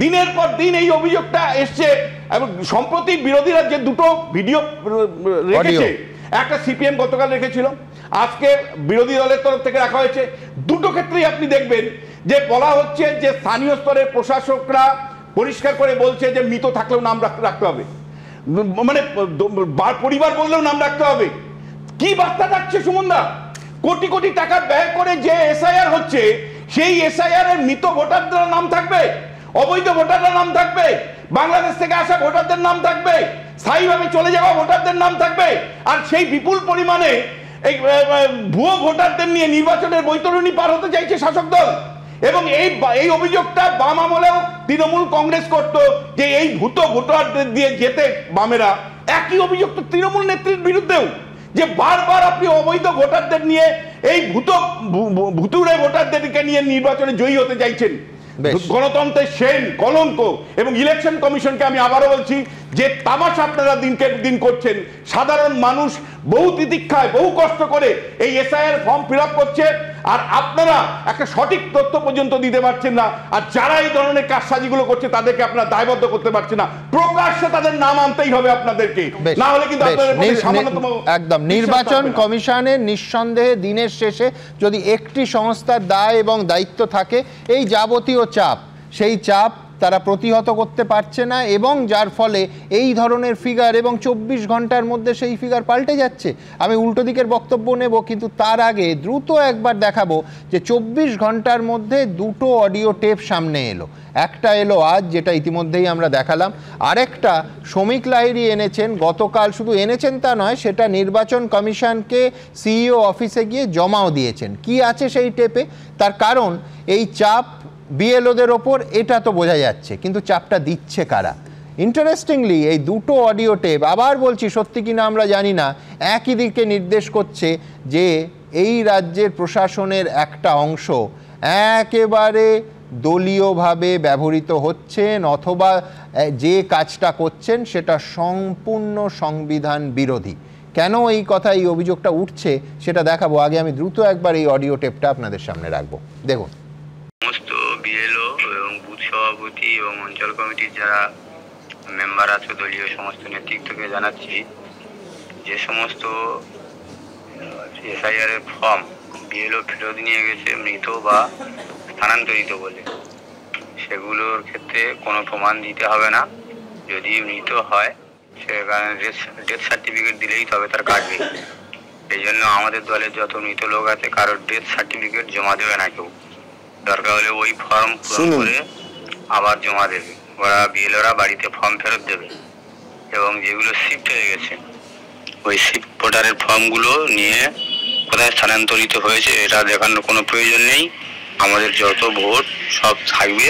দিনের পর দিন এই অভিযোগটা এসছে, এবং সম্প্রতি বিরোধীরা যে দুটো ভিডিও রেখেছে, একটা সিপিএম গতকাল রেখেছিল, আজকে বিরোধী দলের তরফ থেকে রাখা হয়েছে, দুটো ক্ষেত্রেই আপনি দেখবেন যে বলা হচ্ছে যে স্থানীয় স্তরের প্রশাসকরা পরিষ্কার করে বলছে যে মৃত থাকলেও নাম রাখতে হবে, মানে পরিবার বললেও নাম রাখতে হবে। কি বার্তা থাকছে সুমনদা? কোটি কোটি টাকা ব্যয় করে যে এসআইআর হচ্ছে, সেই এসআইআর এর মৃত ভোটারদের নাম থাকবে, অবৈধ ভোটারদের নাম থাকবে, বাংলাদেশ থেকে আসা ভোটারদের নাম থাকবে, স্থায়ীভাবে চলে যাওয়া ভোটারদের নাম থাকবে। আর সেই বিপুল পরিমাণে এই ভুয়ো ভোটারদের নিয়ে নির্বাচনের বৈতরণী পার হতে চাইছে শাসক দল। এবং এই অভিযোগটা বাম আমলেও তৃণমূল কংগ্রেস করত, যে এই ভূত ভোটারদের দিয়ে যেতে বামেরা। একই অভিযোগ তো তৃণমূল নেত্রীর বিরুদ্ধেও, যে বারবার আপনি অবৈধ ভোটারদের নিয়ে, এই ভুতুড়ে ভোটারদেরকে নিয়ে নির্বাচনে জয়ী হতে চাইছেন। গণতন্ত্রের শেন কলঙ্ক। এবং ইলেকশন কমিশনকে আমি আবারও বলছি যে তামাশা আপনারা দিনকে দিন করছেন। সাধারণ মানুষ বহু তিতিক্ষায়, বহু কষ্ট করে এই এসআইআর ফর্ম ফিল আপ করছে, আর আপনারা একটা সঠিক তথ্য পর্যন্ত দিতে পারছেন না। আর যারা এই ধরনের কারসাজিগুলো করছে তাদেরকে আপনারা দায়বদ্ধ করতে পারছেন না। প্রকাশ্যে তাদের নাম আনতেই হবে আপনাদেরকে, না হলে কিন্তু একদম নির্বাচন কমিশনের নিঃসন্দেহে দিনের শেষে যদি একটি সংস্থার দায় এবং দায়িত্ব থাকে, এই যাবতীয় চাপ, সেই চাপ তারা প্রতিহত করতে পারছে না, এবং যার ফলে এই ধরনের ফিগার, এবং 24 ঘন্টার মধ্যে সেই ফিগার পাল্টে যাচ্ছে। আমি উল্টো দিকের বক্তব্য নেব, কিন্তু তার আগে দ্রুত একবার দেখাবো যে 24 ঘন্টার মধ্যে দুটো অডিও টেপ সামনে এলো। একটা এলো আজ, যেটা ইতিমধ্যেই আমরা দেখালাম, আরেকটা শ্রমিক লাহিড়ী এনেছেন গতকাল। শুধু এনেছেন তা নয়, সেটা নির্বাচন কমিশনকে সিইও অফিসে গিয়ে জমাও দিয়েছেন। কি আছে সেই টেপে? তার কারণ এই চাপ বিএলওদের ওপর, এটা তো বোঝা যাচ্ছে, কিন্তু চাপটা দিচ্ছে কারা? ইন্টারেস্টিংলি এই দুটো অডিও টেপ, আবার বলছি সত্যি কিনা আমরা জানি না, একই দিকে নির্দেশ করছে যে এই রাজ্যের প্রশাসনের একটা অংশ একেবারে দলীয়ভাবে ব্যবহৃত হচ্ছেন, অথবা যে কাজটা করছেন সেটা সম্পূর্ণ সংবিধান বিরোধী। কেন এই কথা, এই অভিযোগটা উঠছে সেটা দেখাবো। আগে আমি দ্রুত একবার এই অডিও টেপটা আপনাদের সামনে রাখবো, দেখুন। সমস্ত বিএলও এবং বুথ সভাপতি এবং অঞ্চল কমিটির যারা মেম্বার আছে, দলীয় সমস্ত নেতৃত্বকে জানাচ্ছি, যে সমস্ত এসআইআর এর ফর্ম বিএলও ফেরত নিয়ে গেছে মৃত বা স্থানান্তরিত বলে, সেগুলোর ক্ষেত্রে কোনো প্রমাণ দিতে হবে না। যদি মৃত হয় সেখানে ডেথ সার্টিফিকেট দিলেই তবে তার কাটবে। এই জন্য আমাদের দলের যত মৃত লোক আছে কারোর ডেথ সার্টিফিকেট জমা দেবে না কেউ, দরকার হলে ওই ফর্ম পূরণ করে আবার জমা দেবে। ওরা বিএলওরা বাড়িতে ফর্ম ফেরত দেবে, এবং যেগুলো শিফট হয়ে গেছে ওই শিফট ভোটারের ফর্মগুলো নিয়ে কোথায় স্থানান্তরিত হয়েছে এটা দেখানোর কোনো প্রয়োজন নেই। আমাদের যত ভোট সব থাকবে,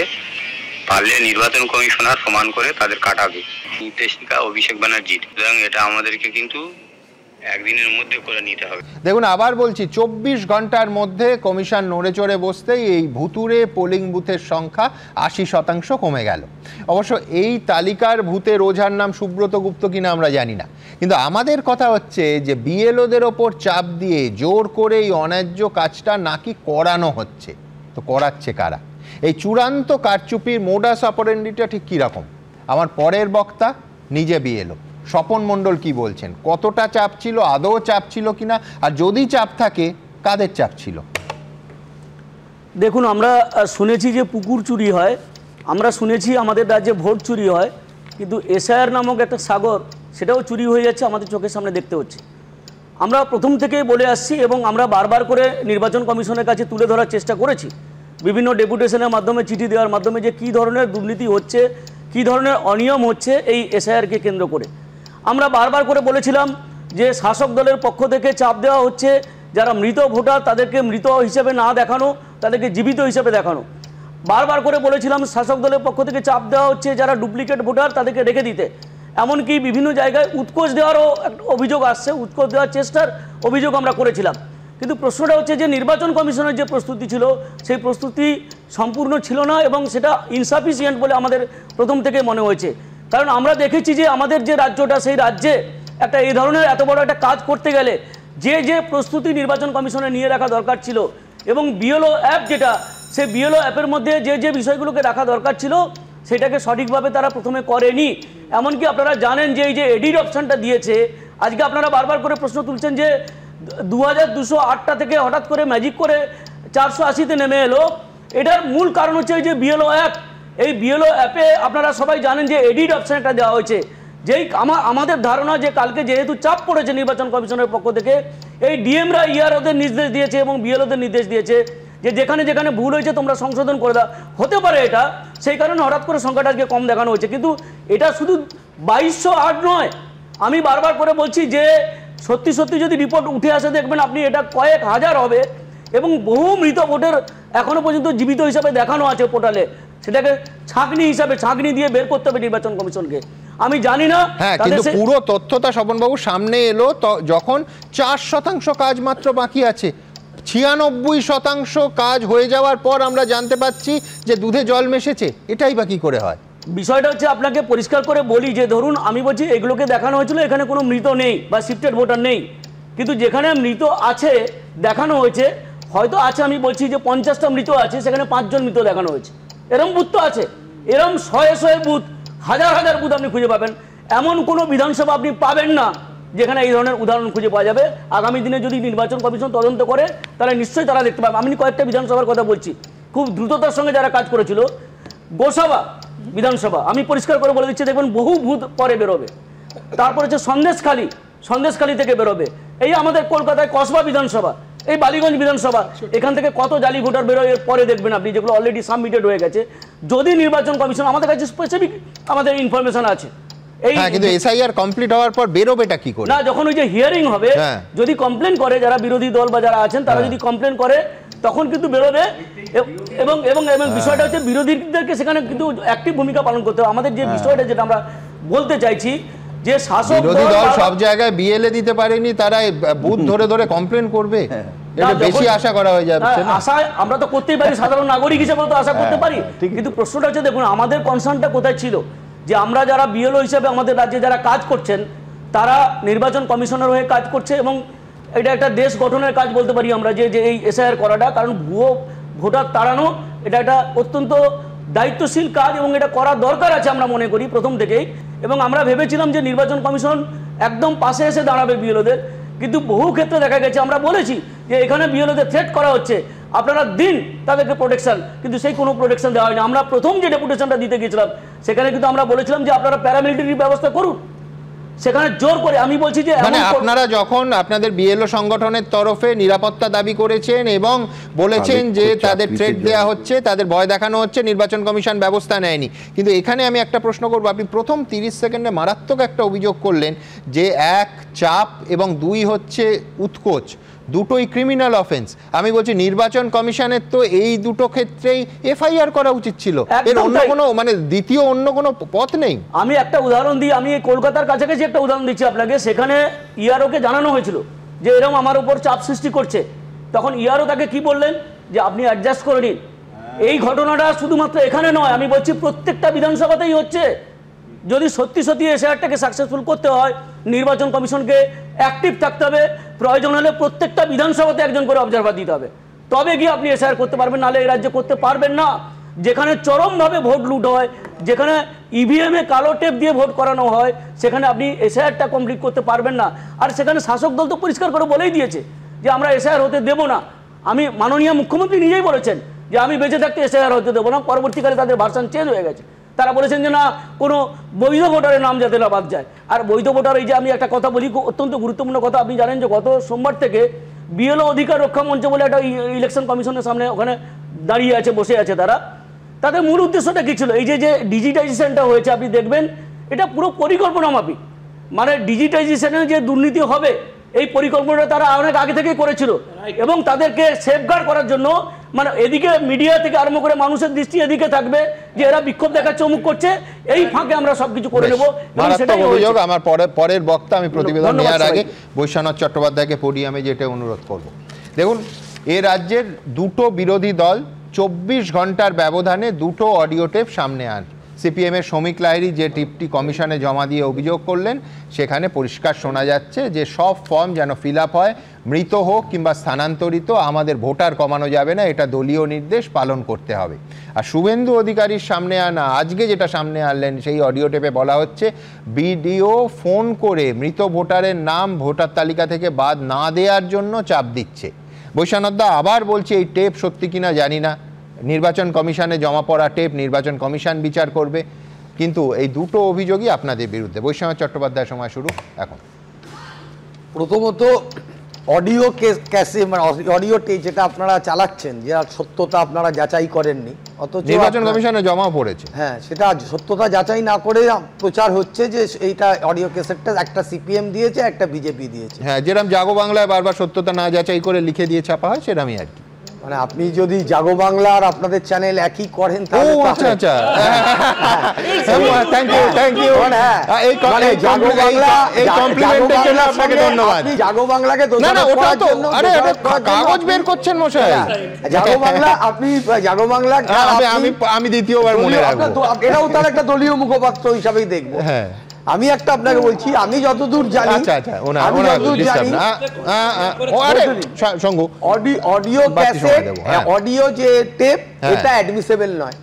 পারলে নির্বাচন কমিশনার সমান করে তাদের কাটাবে। নির্দেশিকা অভিষেক ব্যানার্জির, সুতরাং এটা আমাদেরকে কিন্তু একদিনের মধ্যে করে নিতে হবে। দেখুন, আবার বলছি, 24 ঘন্টার মধ্যে কমিশন নড়ে চড়ে বসতেই এই ভুতুরে পোলিং বুথের সংখ্যা 80% কমে গেল। অবশ্য এই তালিকার ভূতের ওঝার নাম সুব্রত গুপ্ত কিনা আমরা জানি না, কিন্তু আমাদের কথা হচ্ছে যে বিএলওদের ওপর চাপ দিয়ে জোর করে এই অন্যায্য কাজটা নাকি করানো হচ্ছে। তো করাচ্ছে কারা? এই চূড়ান্ত কারচুপির মোডাস অপারেন্ডিটা ঠিক কীরকম? আমার পরের বক্তা নিজে বিএলও স্বপন মণ্ডল কি বলছেন, কতটা চাপ ছিল, আদৌ চাপ ছিল কিনা, আর যদি চাপ থাকে কাদের চাপ ছিল? দেখুন, আমরা শুনেছি যে পুকুর চুরি হয়, আমরা শুনেছি আমাদের রাজ্যে ভোট চুরি হয়, কিন্তু এসআইআর নামক একটা সাগর সেটাও চুরি হয়ে যাচ্ছে, আমাদের চোখের সামনে দেখতে হচ্ছে। আমরা প্রথম থেকেই বলে আসছি এবং আমরা বারবার করে নির্বাচন কমিশনের কাছে তুলে ধরার চেষ্টা করেছি, বিভিন্ন ডেপুটেশনের মাধ্যমে, চিঠি দেওয়ার মাধ্যমে, যে কী ধরনের দুর্নীতি হচ্ছে, কী ধরনের অনিয়ম হচ্ছে এই এসআইআরকে কেন্দ্র করে। আমরা বারবার করে বলেছিলাম যে শাসক দলের পক্ষ থেকে চাপ দেওয়া হচ্ছে, যারা মৃত ভোটার তাদেরকে মৃত হিসেবে না দেখানো, তাদেরকে জীবিত হিসেবে দেখানো। বারবার করে বলেছিলাম শাসক দলের পক্ষ থেকে চাপ দেওয়া হচ্ছে যারা ডুপ্লিকেট ভোটার তাদেরকে রেখে দিতে। এমনকি বিভিন্ন জায়গায় উৎকোচ দেওয়ারও একটা অভিযোগ আসছে, উৎকোচ দেওয়ার চেষ্টার অভিযোগ আমরা করেছিলাম। কিন্তু প্রশ্নটা হচ্ছে যে নির্বাচন কমিশনের যে প্রস্তুতি ছিল সেই প্রস্তুতি সম্পূর্ণ ছিল না, এবং সেটা ইনসাফিসিয়েন্ট বলে আমাদের প্রথম থেকে মনে হয়েছে। কারণ আমরা দেখেছি যে আমাদের যে রাজ্যটা, সেই রাজ্যে একটা এই ধরনের এত বড় একটা কাজ করতে গেলে যে প্রস্তুতি নির্বাচন কমিশনে নিয়ে রাখা দরকার ছিল, এবং বিএলও অ্যাপ যেটা, সেই বিএলও অ্যাপের মধ্যে যে বিষয়গুলোকে রাখা দরকার ছিল সেটাকে সঠিকভাবে তারা প্রথমে করেনি। এমনকি আপনারা জানেন যে এই যে এডিট অপশানটা দিয়েছে, আজকে আপনারা বারবার করে প্রশ্ন তুলছেন যে 2208টা থেকে হঠাৎ করে ম্যাজিক করে 480-তে নেমে এলো। এটার মূল কারণ হচ্ছে এই যে বিএলও অ্যাপ। এই বিএলও অ্যাপে আপনারা সবাই জানেন যে এডিট অপশান একটা দেওয়া হয়েছে। যেই আমাদের ধারণা যে কালকে যেহেতু চাপ পড়েছে নির্বাচন কমিশনের পক্ষ থেকে, এই ডিএমরা ইআরওদের নির্দেশ দিয়েছে এবং বিএলওদের নির্দেশ দিয়েছে যে যেখানে যেখানে ভুল হয়েছে তোমরা সংশোধন করে দাও। হতে পারে এটা, সেই কারণে হঠাৎ করে সংখ্যাটা আজকে কম দেখানো হয়েছে, কিন্তু এটা শুধু 2208 নয়। আমি বারবার করে বলছি যে সত্যি সত্যি যদি রিপোর্ট উঠে আসে দেখবেন আপনি এটা কয়েক হাজার হবে, এবং বহু মৃত ভোটের এখনো পর্যন্ত জীবিত হিসাবে দেখানো আছে পোর্টালে। সেটাকে ছাঁকনি দিয়ে বের করতে হবে নির্বাচন কমিশনকে। আমি জানি না, হ্যাঁ, কিন্তু পুরো তথ্যটা স্বপনবাবু সামনে এলো যখন 4% কাজ মাত্র বাকি আছে। 96% কাজ হয়ে যাওয়ার পর আমরা জানতে পাচ্ছি যে দুধে জল মেশেছে। এটাই বা কি করে হয়? বিষয়টা হচ্ছে, আপনাকে পরিষ্কার করে বলি যে ধরুন আমি বলছি এগুলোকে দেখানো হয়েছিল এখানে কোনো মৃত নেই বা শিফটেড ভোটার নেই, কিন্তু যেখানে মৃত আছে দেখানো হয়েছে, হয়তো আছে, আমি বলছি যে 50টা মৃত আছে, সেখানে 5 জন মৃত দেখানো হয়েছে। এরম বুথ তো আছে, এরম শয়ে বুথ, হাজার বুথ আপনি খুঁজে পাবেন। এমন কোনো বিধানসভা আপনি পাবেন না যেখানে এই ধরনের উদাহরণ খুঁজে পাওয়া যাবে। আগামী দিনে যদি নির্বাচন কমিশন তদন্ত করে তাহলে নিশ্চয়ই তারা দেখতে পাবে। আমি কয়েকটা বিধানসভার কথা বলছি খুব দ্রুততার সঙ্গে যারা কাজ করেছিল। গোসাবা বিধানসভা আমি পরিষ্কার করে বলে দিচ্ছি, দেখবেন বহু বুথ পরে বেরোবে। তারপর হচ্ছে সন্দেশখালী থেকে বেরোবে। এই আমাদের কলকাতায় কসবা বিধানসভা, এই বালিগঞ্জ বিধানসভা, এখান থেকে কত জালি ভোটার বেরোয় এর পরে দেখবেন আপনি, যেগুলো অলরেডি সাবমিটেড হয়ে গেছে। যদি নির্বাচন কমিশন, আমাদের কাছে স্পেসিফিক আমাদের ইনফরমেশন আছে। কিন্তু এসআইআর কমপ্লিট হওয়ার পর বেরোবেটা কি করে? না, যখন ওই যে হিয়ারিং হবে, যদি কমপ্লেন করে যারা বিরোধী দল বা যারা আছেন তারা যদি কমপ্লেন করে, তখন কিন্তু বেরোবে এবং এবং এবং বিষয়টা হচ্ছে বিরোধীদেরকে সেখানে কিন্তু অ্যাক্টিভ ভূমিকা পালন করতে হবে। আমাদের যে বিষয়টা যেটা আমরা বলতে চাইছি যে শাসক বিরোধী দল সব জায়গায় বিএলএ দিতে পারেনি, তারা বুথ ধরে ধরে কমপ্লেন করবে, এটা বেশি আশা করা হয়ে যাচ্ছে না। আশা আমরা তো করতেই পারি, সাধারণ নাগরিক হিসেবে তো আশা করতে পারি, কিন্তু প্রশ্নটা হচ্ছে দেখুন আমাদের কনসার্নটা কোথায় ছিল, যে আমরা যারা বিএলও হিসেবে আমাদের রাজ্যে যারা কাজ করছেন তারা নির্বাচন কমিশনের হয়ে কাজ করছে এবং এটা একটা দেশ গঠনের কাজ বলতে পারি আমরা, যে এই এসআইআর করাটা, কারণ ভুয়ো ভোটার তাড়ানো এটা একটা অত্যন্ত দায়িত্বশীল কাজ এবং এটা করা দরকার আছে আমরা মনে করি প্রথম থেকেই। এবং আমরা ভেবেছিলাম যে নির্বাচন কমিশন একদম পাশে এসে দাঁড়াবে বিএলওদের, কিন্তু বহু ক্ষেত্রে দেখা গেছে আমরা বলেছি যে এখানে বিএলওদের থ্রেট করা হচ্ছে, আপনারা দিন তাদেরকে প্রোটেকশন, কিন্তু সেই কোনো প্রোটেকশন দেওয়া হয়নি। আমরা প্রথম যে ডেপুটেশনটা দিতে গিয়েছিলাম সেখানে কিন্তু আমরা বলেছিলাম যে আপনারা প্যারামিলিটারি ব্যবস্থা করুন, সেখানে জোর করে আমি বলছি যে মানে আপনারা যখন আপনাদের বিএলও সংগঠনের তরফে নিরাপত্তা দাবি করেছেন এবং বলেছেন যে তাদের থ্রেট দেওয়া হচ্ছে, তাদের ভয় দেখানো হচ্ছে, নির্বাচন কমিশন ব্যবস্থা নেয়নি, কিন্তু এখানে আমি একটা প্রশ্ন করব, আপনি প্রথম 30 সেকেন্ডে মারাত্মক একটা অভিযোগ করলেন যে 1 চাপ এবং 2 হচ্ছে উৎকোচ, দুটোই ক্রিমিনাল অফেন্স। আমি বলছি নির্বাচন কমিশনের তো এই দুটো ক্ষেত্রেই এফআইআর করা উচিত ছিল, এর অন্য কোনো মানে দ্বিতীয় অন্য কোনো পথ নেই। আমি একটা উদাহরণ দিই, আমি কলকাতার কাছাকাছি একটা উদাহরণ দিচ্ছি আপনাকে, সেখানে ইআরওকে জানানো হয়েছিল যে এরকম আমার উপর চাপ সৃষ্টি করছে, তখন ইআরও তাকে কি বললেন যে আপনি অ্যাডজাস্ট করে নিন। এই ঘটনাটা শুধুমাত্র এখানে নয়, আমি বলছি প্রত্যেকটা বিধানসভাতেই হচ্ছে। যদি সত্যি সত্যি এসআইআরটাকে সাকসেসফুল করতে হয় নির্বাচন কমিশনকে অ্যাক্টিভ থাকতে হবে, প্রয়োজন হলে প্রত্যেকটা বিধানসভাতে একজন করে অবজারভার দিতে হবে, তবে গিয়ে আপনি এসআইআর করতে পারবেন, নাহলে এই রাজ্যে করতে পারবেন না। যেখানে চরমভাবে ভোট লুট হয়, যেখানে ইভিএমে কালো টেপ দিয়ে ভোট করানো হয়, সেখানে আপনি এসআইআরটা কমপ্লিট করতে পারবেন না। আর সেখানে শাসক দল তো পরিষ্কার করে বলেই দিয়েছে যে আমরা এসআইআর হতে দেব না। আমি মাননীয় মুখ্যমন্ত্রী নিজেই বলেছেন যে আমি বেঁচে থাকতে এসআইআর হতে দেবো না, পরবর্তীকালে তাদের ভার্সন চেঞ্জ হয়ে গেছে, তারা বলেছেন যে না কোনো বৈধ ভোটারের নাম যাতে না বাদ যায়। আর বৈধ ভোটার, এই যে আমি একটা কথা বলি অত্যন্ত গুরুত্বপূর্ণ কথা, আপনি জানেন যে গত সোমবার থেকে বিএলও অধিকার রক্ষা মঞ্চ বলে একটা ইলেকশন কমিশনের সামনে ওখানে দাঁড়িয়ে আছে, বসে আছে তারা। তাদের মূল উদ্দেশ্যটা কী ছিল? এই যে ডিজিটাইজেশনটা হয়েছে আপনি দেখবেন এটা পুরো পরিকল্পনা মাফিক, মানে ডিজিটাইজেশনের যে দুর্নীতি হবে এই পরিকল্পনাটা তারা অনেক আগে থেকেই করেছিল এবং তাদেরকে সেফগার্ড করার জন্য মানে এদিকে মিডিয়া থেকে আরম্ভ করে মানুষের দৃষ্টি এদিকে থাকবে যে এরা বিক্ষোভ দেখাচ্ছে, অমুক করছে, এই ফাঁকে আমরা সবকিছু করে নেব। অভিযোগ আমার পরের বক্তা আমি প্রতিবেদন নেওয়ার আগে বৈশ্বনাথ চট্টোপাধ্যায়কে পোডিয়ামে যেটা অনুরোধ করব। দেখুন এ রাজ্যের দুটো বিরোধী দল 24 ঘন্টার ব্যবধানে দুটো অডিও টেপ সামনে আন। সিপিএমের শ্রমিক লাহিড়ী যে টিপটি কমিশনে জমা দিয়ে অভিযোগ করলেন সেখানে পরিষ্কার শোনা যাচ্ছে যে সব ফর্ম যেন ফিল আপ হয়, মৃত হোক কিংবা স্থানান্তরিত, আমাদের ভোটার কমানো যাবে না, এটা দলীয় নির্দেশ পালন করতে হবে। আর শুভেন্দু অধিকারীর সামনে আনা আজকে যেটা সামনে আনলেন সেই অডিও টেপে বলা হচ্ছে বিডিও ফোন করে মৃত ভোটারের নাম ভোটার তালিকা থেকে বাদ না দেওয়ার জন্য চাপ দিচ্ছে। বৈশ্বনাথদা আবার বলছি এই টেপ সত্যি কিনা জানি না, নির্বাচন কমিশনে জমা পড়া টেপ নির্বাচন কমিশন বিচার করবে, কিন্তু এই দুটো অভিযোগই আপনাদের বিরুদ্ধে। বৈশ্বনাথ চট্টোপাধ্যায় সময় শুরু এখন। প্রথমত অডিও ক্যাসে মানে অডিও টেপ যেটা আপনারা চালাচ্ছেন, যার সত্যতা আপনারা যাচাই করেননি, অথচ নির্বাচন কমিশনে জমা পড়েছে, হ্যাঁ সেটা সত্যতা যাচাই না করে প্রচার হচ্ছে যে এইটা অডিও ক্যাসেটটা একটা সিপিএম দিয়েছে, একটা বিজেপি দিয়েছে। হ্যাঁ, যেরকম জাগো বাংলায় বারবার সত্যতা না যাচাই করে লিখে দিয়ে ছাপা হয় সেরকমই আর কি। মানে আপনি যদি জাগো বাংলা আর আপনাদের চ্যানেল একই করেন তাহলে আচ্ছা আচ্ছা, থ্যাংক ইউ থ্যাংক ইউ, এই কমপ্লিমেন্টের জন্য আপনাকে ধন্যবাদ। আপনি জাগো বাংলাকে না না ওটা তো আরে কাগজ বের করছেন মশাই, জাগো বাংলা আপনি জাগো বাংলা আমি দ্বিতীয়বার মনে রাখবো, এটাও তার একটা দলীয় মুখপাত্র হিসাবেই দেখবো। হ্যাঁ আমি একটা আপনাকে বলছি, আমি যতদূর জানি, অডিও ক্যাসেট অডিও যে টেপ এটা অ্যাডমিসেবল নয়,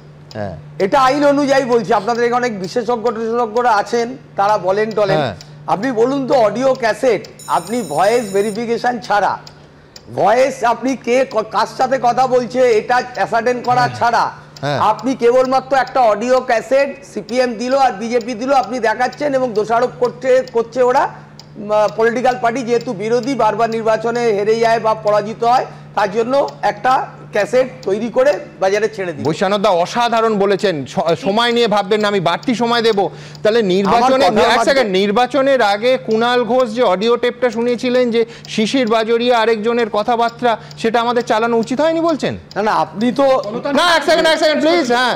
এটা আইন অনুযায়ী বলছি। আপনাদের এখানে অনেক বিশেষজ্ঞরা আছেন, তারা বলেন টলেন, আপনি বলুন তো অডিও ক্যাসেট আপনি ভয়েস ভেরিফিকেশন ছাড়া, ভয়েস আপনি কে কার সাথে কথা বলছে এটা অ্যাসার্টেন করা ছাড়া আপনি কেবলমাত্র একটা অডিও ক্যাসেট সিপিএম দিল আর বিজেপি দিল আপনি দেখাচ্ছেন এবং দোষারোপ করছে ওরা পলিটিক্যাল পার্টি যেহেতু বিরোধী বারবার নির্বাচনে হেরে যায় বা পরাজিত হয়, তার জন্য একটা ক্যাসেট তৈরি করে বাজারে ছেড়ে দিই। বৈশানদা অসাধারণ বলেছেন, সময় নিয়ে ভাববেন না, আমি বাড়তি সময় দেব। তাহলে নির্বাচনের আগে কুণাল ঘোষ যে অডিও টেপটা শুনিয়েছিলেন যে শিশির বাজরিয়া আরেকজনের কথাবার্তা, সেটা আমাদের চালানো উচিত হয়নি বলছেন? না আপনি তো না, এক সেকেন্ড প্লিজ। হ্যাঁ,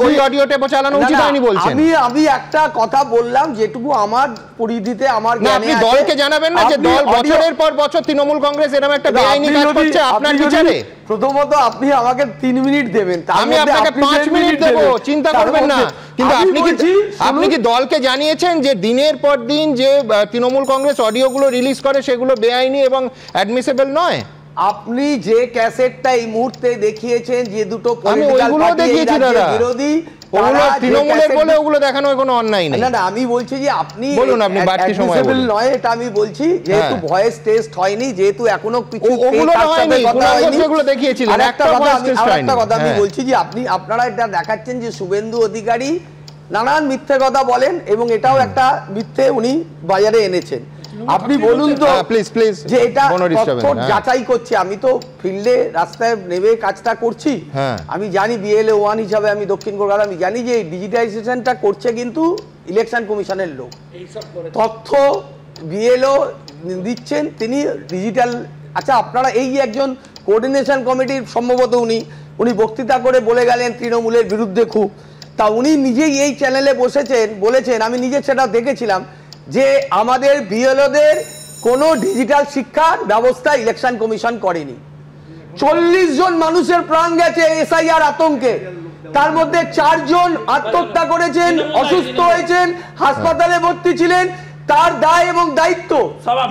ওই অডিও টেপ চালানো উচিত হয়নি বলছেন। আমি একটা কথা বললাম যেটুকু আমার পরিধিতে আমার জ্ঞানে আছে। দলকে জানাবেন না যে দল বছরের পর বছর তৃণমূল কংগ্রেস এরকম একটা বেআইনি কাজ করছে আপনার বিচারে? প্রথমত আপনি আমাকে 3 মিনিট দেবেন, আমি আপনাকে 5 মিনিট দেব, চিন্তা করবেন না। কিন্তু আপনি কি দলকে জানিয়েছেন যে দিনের পর দিন যে তৃণমূল কংগ্রেস অডিওগুলো রিলিজ করে সেগুলো বেআইনি এবং অ্যাডমিসেবল নয়? আপনি যে ক্যাসেটটা এই মুহূর্তে দেখিয়েছেন, যে দুটো বিরোধী তৃণমূলের বলে ওগুলো দেখানো কোনো অন্যায় নেই। না, আমি বলছি যে আপনি বলুন, আপনি বাড়তি সময় নয়, এটা আমি বলছি যেহেতু ভয়েস টেস্ট হয়নি, যেহেতু এখনো কিছু দেখিয়েছিলেন। আরেকটা কথা আমি বলছি যে আপনারা এটা দেখাচ্ছেন যে শুভেন্দু অধিকারী নানান মিথ্যে কথা বলেন এবং এটাও একটা মিথ্যে উনি বাজারে এনেছেন। আপনি বলুন তো প্লিজ যে এটা যাচাই করছি, আমি তো ফিল্ডে রাস্তায় নেমে কাজটা করছি, আমি জানি BLA 1 হিসাবে আমি দক্ষিণ কলকাতা, আমি জানি যে ডিজিটাইজেশনটা করছে কিন্তু ইলেকশন কমিশনের লোক, তথ্য BLO দিচ্ছেন তিনি ডিজিটাল। আচ্ছা, আপনারা এই যে একজন কোঅর্ডিনেশন কমিটির সম্ভবত উনি বক্তৃতা করে বলে গেলেন তৃণমূলের বিরুদ্ধে খুব, তা উনি নিজেই এই চ্যানেলে বলেছেন, আমি নিজে সেটা দেখেছিলাম যে আমাদের BLOদের কোনো ডিজিটাল শিক্ষার ব্যবস্থা ইলেকশন কমিশন করেনি। 40 জন মানুষের প্রাণ গেছে SIR আতঙ্কে, তার মধ্যে 4 জন আত্মহত্যা করেছেন, অসুস্থ হয়েছেন, হাসপাতালে ভর্তি ছিলেন। তার দায় এবং দায়িত্ব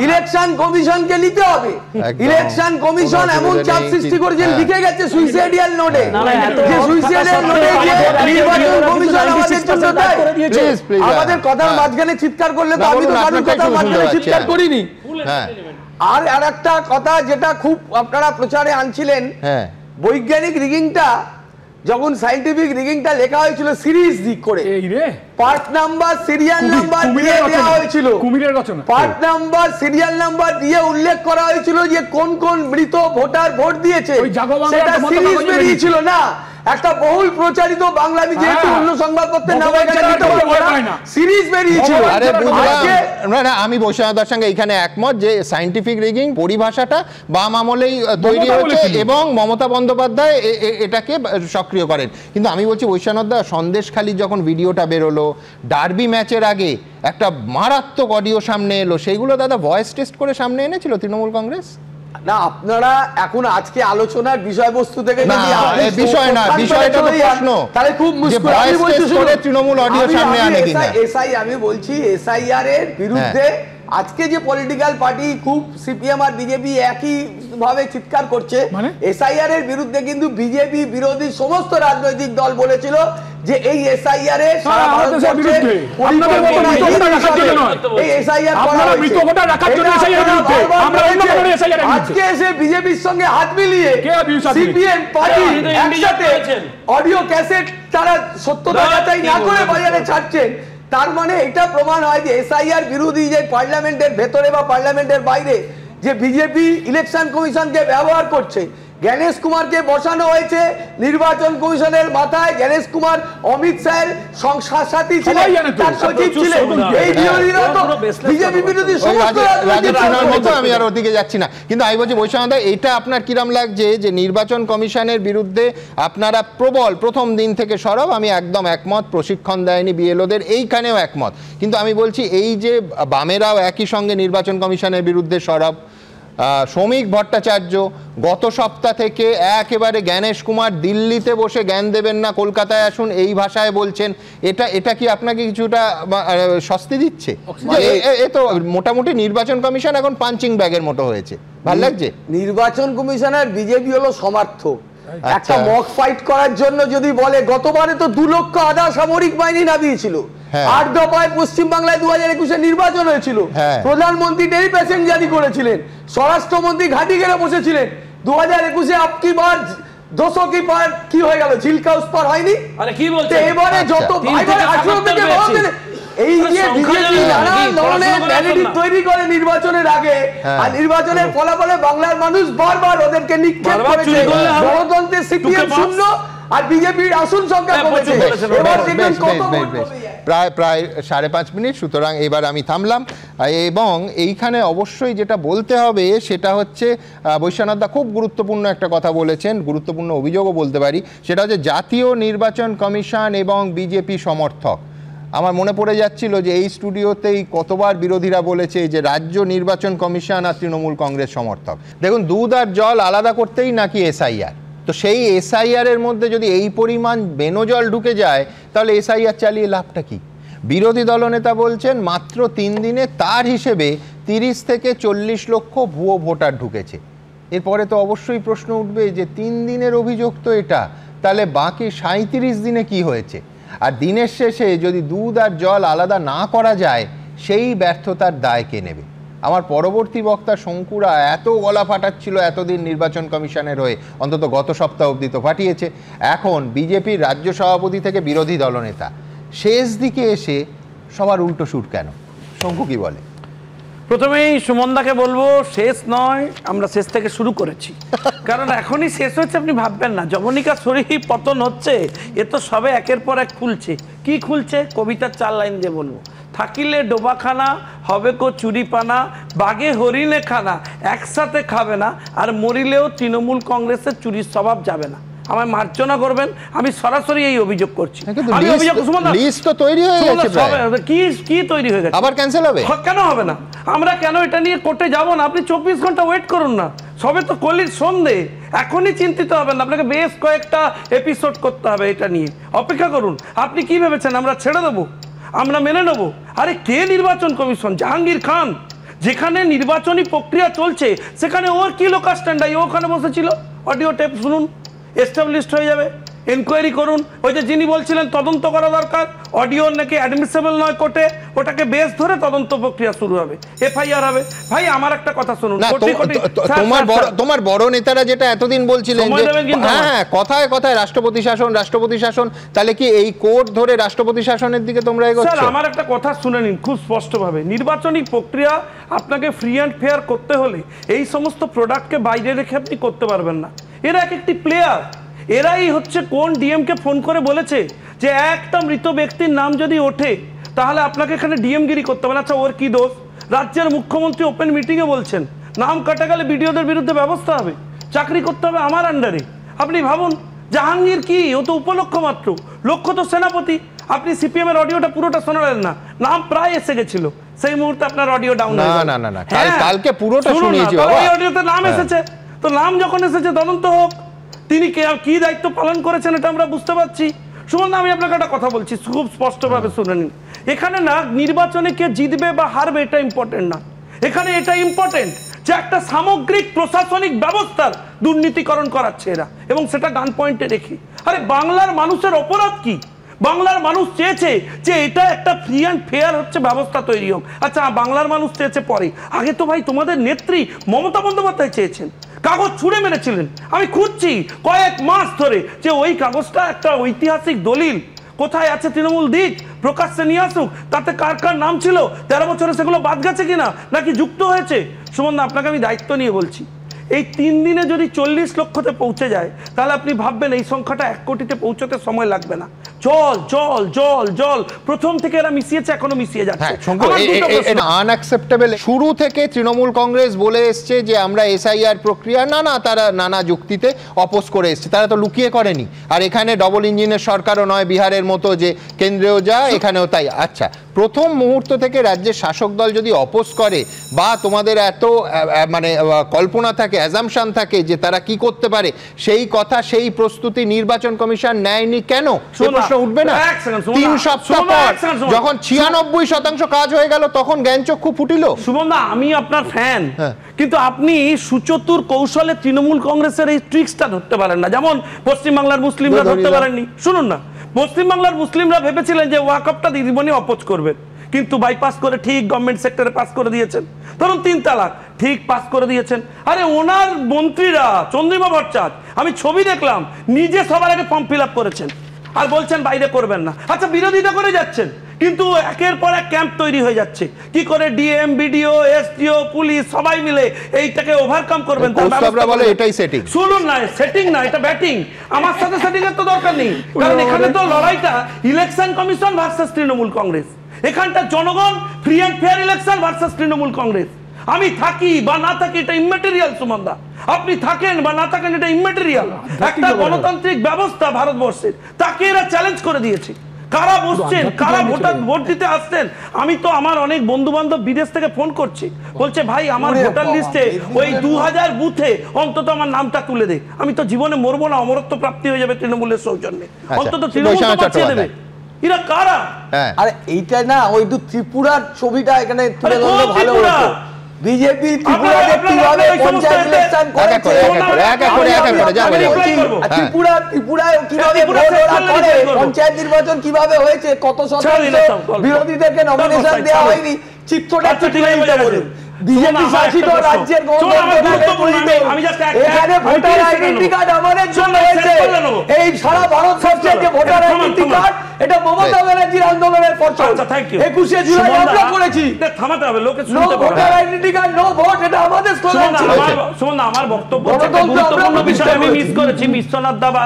ইলেকশন কমিশনকে নিতে হবে। ইলেকশন কমিশন এমন চাপ সৃষ্টি করেছেন, লিখে গেছে সুইসাইডিয়াল নোটে, যে সুইসাইডিয়াল নোটে নির্বাচন কমিশন আমাদের জন্য দেয়। আমাদের কথার মাঝখানে চিৎকার করলে তো আমি তো কারোর কথার মাঝখানে চিৎকার করিনি। আর একটা কথা যেটা খুব আপনারা প্রচারে আনছিলেন, বৈজ্ঞানিক রিগিংটা যখন সায়েন্টিফিক রিগিংটা লেখা হয়েছিল সিরিজ দিক করে, পার্ট নাম্বার সিরিয়াল নাম্বার দিয়ে দেওয়া হয়েছিল, পার্ট নাম্বার সিরিয়াল নাম্বার দিয়ে উল্লেখ করা হয়েছিল যে কোন কোন মৃত ভোটার ভোট দিয়েছে, সেটা সিরিজ বেরিয়েছিল না। একটা বহুল প্রচারিত বাংলা যেহেতু অন্য সংবাদপত্রের নামে সিরিজ বেরিয়েছিল। না, আমি বৈশাখদার সঙ্গে এখানে একমত যে সায়েন্টিফিক রিগিং পরিভাষাটা বাম আমলেই তৈরি হয়েছে এবং মমতা বন্দ্যোপাধ্যায় এটাকে সক্রিয় করেন। কিন্তু আমি বলছি বৈশাখদা, সন্দেশখালী যখন ভিডিওটা বেরোলো, ডার্বি ম্যাচের আগে একটা মারাত্মক অডিও সামনে এলো, সেইগুলো দাদা ভয়েস টেস্ট করে সামনে এনেছিল তৃণমূল কংগ্রেস? না, আপনারা এখন আজকে আলোচনার বিষয়বস্তু থেকে বিষয় না, বিষয়টা তো প্রশ্ন, তাহলে খুব মুশকিল। আমি বলছি তৃণমূল অডিও সামনে আনে কিনা আমি বলছি SIR এর বিরুদ্ধে আজকে যে পলিটিক্যাল পার্টি খুব CPM আর BJP একই ভাবে চিৎকার করছে, SIR এর বিরুদ্ধে কিন্তু BJP বিরোধী সমস্ত রাজনৈতিক দল বলেছিল যে এই SIR এ সারা ভারতবর্ষে আজকে এসে বিজেপির সঙ্গে হাত মিলিয়ে CPM পার্টি একসাথে অডিও ক্যাসেট তারা সত্যতা যাচাই না করে বাজারে ছাড়ছেন। তার মানে এটা প্রমাণ হয় যে SIR বিরোধী যে পার্লামেন্টের ভেতরে বা পার্লামেন্টের বাইরে যে বিজেপি ইলেকশন কমিশনকে ব্যবহার করছে। জ্ঞানেশ কুমারকে বসানো হয়েছে নির্বাচন কমিশনের মাথায়। জ্ঞানেশ কুমার অমিত শাহের সাথী ছিলেন, তার সচিব ছিলেন। এই বিরোধীরা তো বিজেপি বিরোধী সমস্ত মতো, আমি আর ওদিকে যাচ্ছি না। কিন্তু আমি বলছি বৈশাখদা, এটা আপনার কিরম লাগছে যে নির্বাচন কমিশনের বিরুদ্ধে আপনারা প্রবল প্রথম দিন থেকে সরব? আমি একদম একমত, প্রশিক্ষণ দেয়নি BLOদের, এইখানেও একমত। কিন্তু আমি বলছি এই যে বামেরাও একই সঙ্গে নির্বাচন কমিশনের বিরুদ্ধে সরব, শ্রমিক ভট্টাচার্য গত সপ্তাহ থেকে একেবারে জ্ঞানেশ কুমার দিল্লিতে বসে জ্ঞান দেবেন না, কলকাতায় আসুন, এই ভাষায় বলছেন। এটা কি আপনাকে কিছুটা স্বস্তি দিচ্ছে? এ তো মোটামুটি নির্বাচন কমিশন এখন পাঞ্চিং ব্যাগের মতো হয়েছে, ভাল লাগছে? নির্বাচন কমিশনের বিজেপি হলো সমর্থক। একটা মক ফাইট করার জন্য যদি বলে, গতবারে তো 2 লক্ষ আধা সামরিক বাহিনী নামিয়েছিল, 8 দফায় পশ্চিমবাংলায় 2021 নির্বাচন হয়েছিল, প্রধানমন্ত্রী টেলিপ্যাসেঞ্জ জারি করেছিলেন, স্বরাষ্ট্রমন্ত্রী ঘাঁটি ঘেরে বসেছিলেন। 2021 আপকি বার 200 কি পার কি হয়ে গেল, ঝিলকা উস পার হয়নি। এবারে যত এই যে বিজেপি নানান ধরনের ন্যারেটিভ তৈরি করে নির্বাচনের আগে, আর নির্বাচনের ফলাফলে বাংলার মানুষ বারবার ওদেরকে নিক্ষেপ করেছে গণতন্ত্রের সিপিএম শূন্য আর বিজেপির আসন সংখ্যা কমেছে। এবার দেখুন কত প্রায় 5.5 মিনিট, সুতরাং এবার আমি থামলাম। এবং এইখানে অবশ্যই যেটা বলতে হবে সেটা হচ্ছে বৈশ্বনাথদা খুব গুরুত্বপূর্ণ একটা কথা বলেছেন, গুরুত্বপূর্ণ অভিযোগও বলতে পারি, সেটা হচ্ছে জাতীয় নির্বাচন কমিশন এবং বিজেপি সমর্থক। আমার মনে পড়ে যাচ্ছিল যে এই স্টুডিওতেই কতবার বিরোধীরা বলেছে যে রাজ্য নির্বাচন কমিশন আর তৃণমূল কংগ্রেস সমর্থক। দেখুন, দুধ আর জল আলাদা করতেই নাকি এসআইআর, তো সেই এসআইআর এর মধ্যে যদি এই পরিমাণ বেনজল ঢুকে যায় তাহলে এসআইআর চালিয়ে লাভটা কি? বিরোধী দলনেতা বলছেন মাত্র 3 দিনে তার হিসেবে 30 থেকে 40 লক্ষ ভুয়ো ভোটার ঢুকেছে। এরপরে তো অবশ্যই প্রশ্ন উঠবে যে 3 দিনের অভিযোগ তো এটা, তাহলে বাকি 37 দিনে কি হয়েছে? আর দিনের শেষে যদি দুধ আর জল আলাদা না করা যায় সেই ব্যর্থতার দায় কে নেবে? আমার পরবর্তী বক্তা শঙ্কুরা এত গলা ফাটাচ্ছিল এতদিন নির্বাচন কমিশনের হয়ে, অন্তত গত সপ্তাহ অবধি তো ফাটিয়েছে, এখন বিজেপির রাজ্য সভাপতি থেকে বিরোধী দলনেতা, শেষ দিকে এসে সবার উল্টো সুর কেন? শঙ্কু কি বলে? প্রথমেই সুমনদাকে বলবো, শেষ নয়, আমরা শেষ থেকে শুরু করেছি। কারণ এখনই শেষ হচ্ছে আপনি ভাববেন না, যবনিকা শরীর পতন হচ্ছে, এ তো সবে একের পর এক খুলছে। কি খুলছে? কবিতার 4 লাইন দিয়ে বলবো। থাকিলে ডোবাখানা, হবে কো চুরিপানা, বাঘে হরিণে খানা, একসাথে খাবে না, আর মরিলেও তৃণমূল কংগ্রেসের চুরির স্বভাব যাবে না। আমায় মার্জনা করবেন, আমি সরাসরি এই অভিযোগ করছি। আমি অভিযোগ লিস্ট তো তৈরি হয়ে গেছে, কি তৈরি হয়ে গেছে, আবার ক্যান্সেল হবে? কেন হবে না? আমরা কেন এটা নিয়ে কোর্টে যাব না? আপনি 24 ঘন্টা ওয়েট করুন না, সবে তো কলির সন্ধে, এখনই চিন্তিত হবেন না, আপনাকে বেশ কয়েকটা এপিসোড করতে হবে এটা নিয়ে। অপেক্ষা করুন। আপনি কি ভেবেছেন আমরা ছেড়ে দেবো? আমরা মেনে নেব? আরে কে নির্বাচন কমিশন? জাহাঙ্গীর খান। যেখানে নির্বাচনী প্রক্রিয়া চলছে সেখানে ওর কি লোকাল স্ট্যান্ডাই, ওখানে বসেছিল, অডিও টেপ শুনুন, এস্টাবলিশড হয়ে যাবে। এনকোয়ারি করুন। ওই যে যিনি বলছিলেন তদন্ত করা দরকার, অডিও নাকি অ্যাডমিসেবল নয় কোর্টে, ওটাকে বেস ধরে তদন্ত প্রক্রিয়া শুরু হবে, এফআইআর হবে। ভাই আমার একটা কথা শুনুন, তোমার বড় নেতারা যেটা এতদিন বলছিলেন যে হ্যাঁ কথায় কথায় রাষ্ট্রপতি শাসন, রাষ্ট্রপতি শাসন, তাহলে কি এই কোর্ট ধরে রাষ্ট্রপতি শাসনের দিকে তোমরা এগোচ্ছ? স্যার আমার একটা কথা শুনে নিন খুব স্পষ্টভাবে, নির্বাচনী প্রক্রিয়া আপনাকে ফ্রি অ্যান্ড ফেয়ার করতে হলে এই সমস্ত প্রোডাক্টকে বাইরে রেখে আপনি করতে পারবেন না। এরা এক একটি প্লেয়ার, এরাই হচ্ছে কোন ডিএমকে ফোন করে বলেছে যে একটা মৃত ব্যক্তির নাম যদি ওঠে তাহলে আপনাকে এখানে ডিএমগিরি করতে হবে না। আচ্ছা ওর কি দোষ? রাজ্যের মুখ্যমন্ত্রী ওপেন মিটিংয়ে বলছেন নাম কাটা গেলে বিডিওদের বিরুদ্ধে ব্যবস্থা হবে, চাকরি করতে হবে আমার আন্ডারে। আপনি ভাবুন জাহাঙ্গীর কি, ও তো উপলক্ষ মাত্র, লক্ষ্য তো সেনাপতি। আপনি সিপিএম এর অডিওটা পুরোটা শোনালেন না, নাম প্রায় এসে গেছিল, সেই মুহূর্তে আপনার অডিও ডাউন হয়ে গেল। না না না, কালকে পুরোটা শুনিয়েছি বাবা। ওই অডিওতে নাম এসেছে, তো নাম যখন এসেছে তদন্ত হোক, তিনি কি দায়িত্ব পালন করেছেন এটা আমরা বুঝতে পারছি। সুমন আমি আপনাকে একটা কথা বলছি, খুব স্পষ্টভাবে শুনে নিন। এখানে না নির্বাচনে কে জিতবে বা হারবে এটা ইম্পর্টেন্ট না, এখানে এটা ইম্পর্টেন্ট যে একটা সামগ্রিক প্রশাসনিক ব্যবস্থার দুর্নীতিকরণ করাচ্ছে এরা, এবং সেটা গান পয়েন্টে রেখে। আরে বাংলার মানুষের অপরাধ কি? বাংলার মানুষ চেয়েছে যে এটা একটা ফ্রি অ্যান্ড ফেয়ার হচ্ছে ব্যবস্থা তৈরি হোক। আচ্ছা বাংলার মানুষ চেয়েছে পরে, আগে তো ভাই তোমাদের নেত্রী মমতা বন্দ্যোপাধ্যায় চেয়েছেন, কাগজ ছুঁড়ে মেরেছিলেন। আমি খুঁজছি কয়েক মাস ধরে যে ওই কাগজটা একটা ঐতিহাসিক দলিল কোথায় আছে, তৃণমূল দিক প্রকাশ্যে নিয়ে আসুক, তাতে কার কার নাম ছিল 13 বছরে সেগুলো বাদ গেছে কিনা নাকি যুক্ত হয়েছে। সুমন আপনাকে আমি দায়িত্ব নিয়ে বলছি, এই 3 দিনে যদি 40 লক্ষতে পৌঁছে যায় তাহলে আপনি ভাববেন এই সংখ্যাটা 1 কোটিতে পৌঁছতে সময় লাগবে না। জল জল জল জল প্রথম থেকে এরা মিশিয়েছে, এখনো মিশিয়ে যাচ্ছে। আনঅ্যাকসেপ্টেবল। শুরু থেকে তৃণমূল কংগ্রেস বলে এসছে যে আমরা এসআইআর প্রক্রিয়া তারা নানা যুক্তিতে অপোজ করে এসছে, তারা তো লুকিয়ে করেনি। আর এখানে ডবল ইঞ্জিনের সরকারও নয় বিহারের মতো যে কেন্দ্রেও যা এখানেও তাই। আচ্ছা প্রথম মুহূর্ত থেকে রাজ্যের শাসক দল যদি অপোজ করে বা তোমাদের এত মানে কল্পনা থাকে, অ্যাজাম্পশন থাকে যে তারা কি করতে পারে, সেই কথা সেই প্রস্তুতি নির্বাচন কমিশন নেয়নি কেন? প্রশ্ন উঠবে না? 3 সপ্তাহ পর যখন 96% কাজ হয়ে গেল তখন জ্ঞানচক্ষু ফুটিল। সুমনদা আমি আপনার ফ্যান, কিন্তু আপনি সুচতুর কৌশলে তৃণমূল কংগ্রেসের এই ট্রিক্সটা ধরতে পারেন না, যেমন পশ্চিমবাংলার মুসলিমরা ধরতে পারেননি। শুনুন না, পশ্চিমবাংলার মুসলিমরা ভেবেছিলেন যে ওয়াকফটা দিদিমণি অপোজ করবেন, কিন্তু বাইপাস করে ঠিক গভর্নমেন্ট সেক্টরে পাস করে দিয়েছেন। ধরুন 3 তালাক ঠিক পাস করে দিয়েছেন। আরে ওনার মন্ত্রীরা চন্দ্রিমা ভট্টাচার্য, আমি ছবি দেখলাম, নিজে সবার আগে ফর্ম ফিল আপ করেছেন আর বলছেন বাইরে করবেন না। আচ্ছা বিরোধিতা করে যাচ্ছেন, কিন্তু একের পর এক ক্যাম্প তৈরি হয়ে যাচ্ছে। কি করে ডিএম, বিডিও, এসডিও, পুলিশ সবাই মিলে এইটাকে ওভারকাম করবেন। এটাই সেটিং। শুনুন না, সেটিং না, এটা ব্যাটিং। আমার সাথে সেটিং এর তো দরকার নেই, কারণ এখানে তো লড়াইটা election commission versus Trinamool Congress. এখানটা জনগণ free and fair election versus Trinamool Congress. আমি থাকি বা না থাকি এটা ইম্যাটেরিয়াল সুমনদা, আপনি থাকেন বা না থাকেন এটা ইম্যাটেরিয়াল। একটা গণতান্ত্রিক ব্যবস্থা ভারতবর্ষের, তাকে এরা চ্যালেঞ্জ করে দিয়েছে। কারা বসছেন, কারা ভোট দিতে আসছেন। আমি তো আমার অনেক বন্ধু বান্ধব বিদেশ থেকে ফোন করছি, বলছে ভাই আমার ভোটার লিস্টে ওই 2000 বুথে অন্তত আমার নামটা তুলে দে। আমি তো জীবনে মরবো না, অমরত্ব প্রাপ্তি হয়ে যাবে তৃণমূলের সৌজন্যে, অন্তত তৃণমূল বাঁচিয়ে দেবে। এরা কারা? আরে এইটা না, ওই ত্রিপুরার ছবিটা এখানে তুলে ধরলে ভালো হতো। বিজেপি ত্রিপুরাতে কিভাবে পঞ্চায়েত ইলেকশন করেছে, ত্রিপুরায় কিভাবে ভোট ওরা করে, পঞ্চায়েত নির্বাচন কিভাবে হয়েছে, কত শতাংশ বিরোধীদেরকে নমিনেশন দেওয়া হয়নি, চিত্রটা বলুন। বিজেপি শাসিত রাজ্যের এখানে ভোটার আইডেন্টি কার্ড আমাদের জন্য হয়েছে। এই সারা ভারতবর্ষের যে ভোটার আইডেন্টি কার্ড, এটা মমতা ব্যানার্জির আন্দোলনের ফসল। 21শে জুলাই আমরা করেছি। থামাতে হবে, লোকে শুনতে পাবে। Voter identity card no vote, এটা আমাদের স্লোগান ছিল। শুনুন, আমার বক্তব্য গুরুত্বপূর্ণ বিষয় আমি মিস করেছি। বিশ্বনাথ দা বা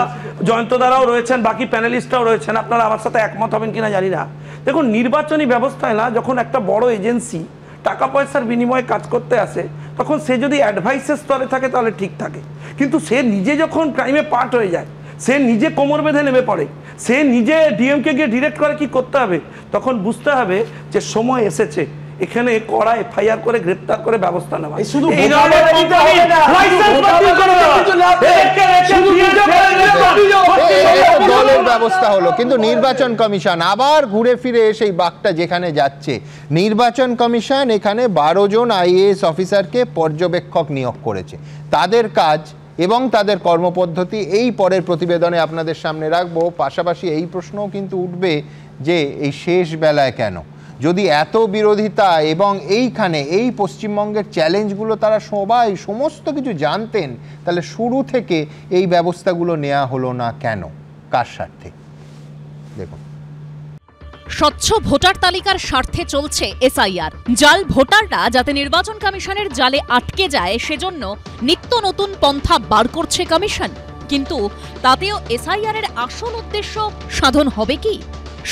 জয়ন্ত দারাও রয়েছেন, বাকি প্যানেলিস্টরাও রয়েছেন, আপনারা আমার সাথে একমত হবেন কিনা জানি না। দেখুন, নির্বাচনী ব্যবস্থায় না, যখন একটা বড় এজেন্সি টাকা পয়সার বিনিময়ে কাজ করতে আসে, তখন সে যদি অ্যাডভাইসের স্তরে থাকে তাহলে ঠিক থাকে, কিন্তু সে নিজে যখন ক্রাইমে পার্ট হয়ে যায়, সে নিজে কোমর বেঁধে নেমে পড়ে, সে নিজে ডিএমকে গিয়ে ডিরেক্ট করে কি করতে হবে, তখন বুঝতে হবে যে সময় এসেছে এখানে কড়া এফআইআর করে গ্রেপ্তার করে ব্যবস্থা নেওয়া। দলের ব্যবস্থা হলো, কিন্তু নির্বাচন কমিশন আবার ঘুরে ফিরে সেই বাঘটা যেখানে যাচ্ছে। নির্বাচন কমিশন এখানে 12 জন আইএএস অফিসারকে পর্যবেক্ষক নিয়োগ করেছে। তাদের কাজ এবং তাদের কর্মপদ্ধতি এই পরের প্রতিবেদনে আপনাদের সামনে রাখবো। পাশাপাশি এই প্রশ্নও কিন্তু উঠবে যে এই শেষ বেলায় কেন, যদি এত বিরোধিতা এবং এইখানে এই পশ্চিমবঙ্গের চ্যালেঞ্জগুলো তারা সবাই সমস্ত কিছু জানতেন, তাহলে শুরু থেকে এই ব্যবস্থাগুলো নেওয়া হলো না কেন, কার স্বার্থে? দেখুন, স্বচ্ছ ভোটার তালিকার স্বার্থে চলছে এসআইআর। জাল ভোটাররা যাতে নির্বাচন কমিশনের জালে আটকে যায় সেজন্য নিত্য নতুন পন্থা বার করছে কমিশন। কিন্তু তাতেও এসআইআর এর আসল উদ্দেশ্য সাধন হবে কি?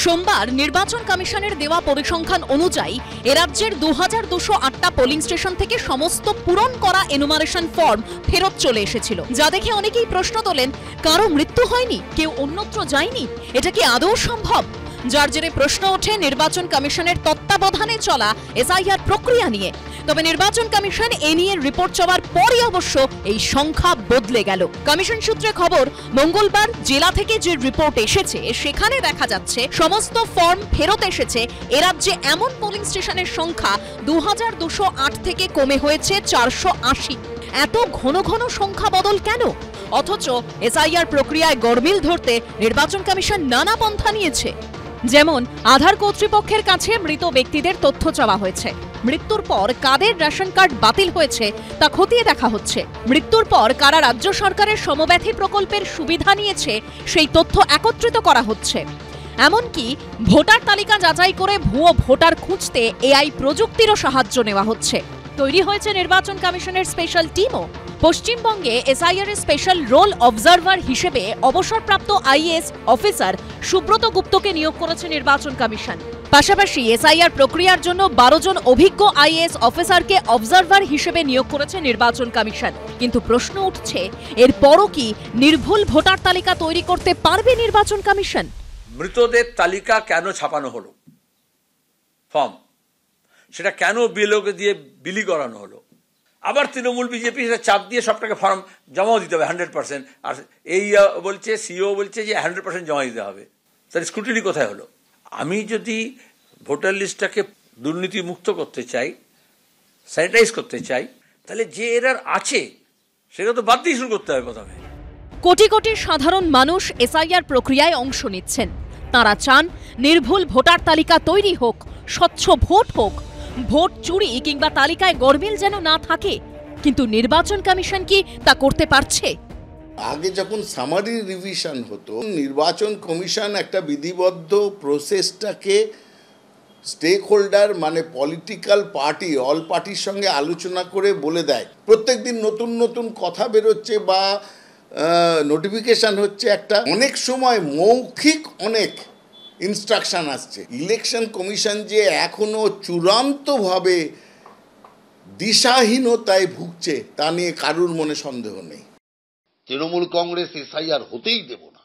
সোমবার নির্বাচন কমিশনের দেওয়া পরিসংখ্যান অনুযায়ী এরাজ্যের 2208টা পোলিং স্টেশন থেকে সমস্ত পূরণ করা এনুমারেশন ফর্ম ফেরত চলে এসেছিল, যা দেখে অনেকেই প্রশ্ন তোলেন, কারো মৃত্যু হয়নি, কেউ অন্যত্র যায়নি, এটা কি আদৌ সম্ভব? যার জেরে প্রশ্ন ওঠে নির্বাচন কমিশনের তত্ত্বাবধানে চলা এসআইআর প্রক্রিয়া নিয়ে। তবে নির্বাচন কমিশন এ নিয়ে রিপোর্ট চাওয়ার পরই অবশ্য এই সংখ্যা বদলে গেল। কমিশন সূত্রে খবর, মঙ্গলবার জেলা থেকে যে রিপোর্ট এসেছে সেখানে দেখা যাচ্ছে সমস্ত ফর্ম ফেরত এসেছে এ রাজ্যে এমন পোলিং স্টেশনের সংখ্যা 2208 থেকে কমে হয়েছে 480। এত ঘন ঘন সংখ্যা বদল কেন? অথচ এসআইআর প্রক্রিয়ায় গরমিল ধরতে নির্বাচন কমিশন নানা পন্থা নিয়েছে। যেমন আধার কর্তৃপক্ষের কাছে মৃত ব্যক্তিদের তথ্য চাওয়া হয়েছে, মৃত্যুর পর কাদের রেশন কার্ড বাতিল হয়েছে তা খতিয়ে দেখা হচ্ছে, মৃত্যুর পর কারা রাজ্য সরকারের সমব্যথী প্রকল্পের সুবিধা নিয়েছে সেই তথ্য একত্রিত করা হচ্ছে। এমনকি ভোটার তালিকা যাচাই করে ভুয়ো ভোটার খুঁজতে এআই প্রযুক্তিরও সাহায্য নেওয়া হচ্ছে। তৈরি হয়েছে নির্বাচন কমিশনের স্পেশাল টিমও। পশ্চিমবঙ্গে এসআইআর এর স্পেশাল রোল অবজারভার হিসেবে অবসরপ্রাপ্ত আইএএস অফিসার সুব্রত গুপ্তকে নিয়োগ করেছে নির্বাচন কমিশন। পাশাপাশি এসআইআর প্রক্রিয়ার জন্য 12 জন অভিজ্ঞ আইএএস অফিসারকে অবজারভার হিসেবে নিয়োগ করেছে নির্বাচন কমিশন। কিন্তু প্রশ্ন উঠছে, এরপরও কি নির্ভুল ভোটার তালিকা তৈরি করতে পারবে নির্বাচন কমিশন? মৃতদের তালিকা কেন ছাপানো হলো, ফর্ম সেটা কেন বিএলওকে দিয়ে বিলি করানো হলো, আবার তৃণমূল বিজেপি সেটা চাপ দিয়ে সবটাকে ফর্ম জমাও দিতে হবে 100%, আর এই বলছে সিও বলছে যে 100% জমা দিতে হবে, তার স্ক্রুটিনি কোথায় হলো? আমি যদি ভোটার লিস্টটাকে দুর্নীতি মুক্ত করতে চাই, স্যানিটাইজ করতে চাই, তাহলে যে এরার আছে সেটা তো বাদ দিয়ে শুরু করতে হবে প্রথমে। কোটি কোটি সাধারণ মানুষ এসআইআর প্রক্রিয়ায় অংশ নিচ্ছেন। তারা চান নির্ভুল ভোটার তালিকা তৈরি হোক, স্বচ্ছ ভোট হোক, ভোট চুরি কিংবা তালিকায় গরমিল যেন না থাকে। কিন্তু নির্বাচন কমিশন কি তা করতে পারছে? আগে যখন সামারি রিভিশন হতো, নির্বাচন কমিশন একটা বিধিবদ্ধ প্রসেসটাকে স্টেক হোল্ডার মানে পলিটিক্যাল পার্টি, অল পার্টির সঙ্গে আলোচনা করে বলে দেয়। প্রত্যেক দিন নতুন নতুন কথা বেরোচ্ছে বা নোটিফিকেশান হচ্ছে একটা, অনেক সময় মৌখিক অনেক ইনস্ট্রাকশান আসছে। ইলেকশন কমিশন যে এখনও চূড়ান্তভাবে দিশাহীনতায় ভুগছে তা নিয়ে কারুর মনে সন্দেহ নেই। তৃণমূল কংগ্রেস এসআইআর হতেই দেব না,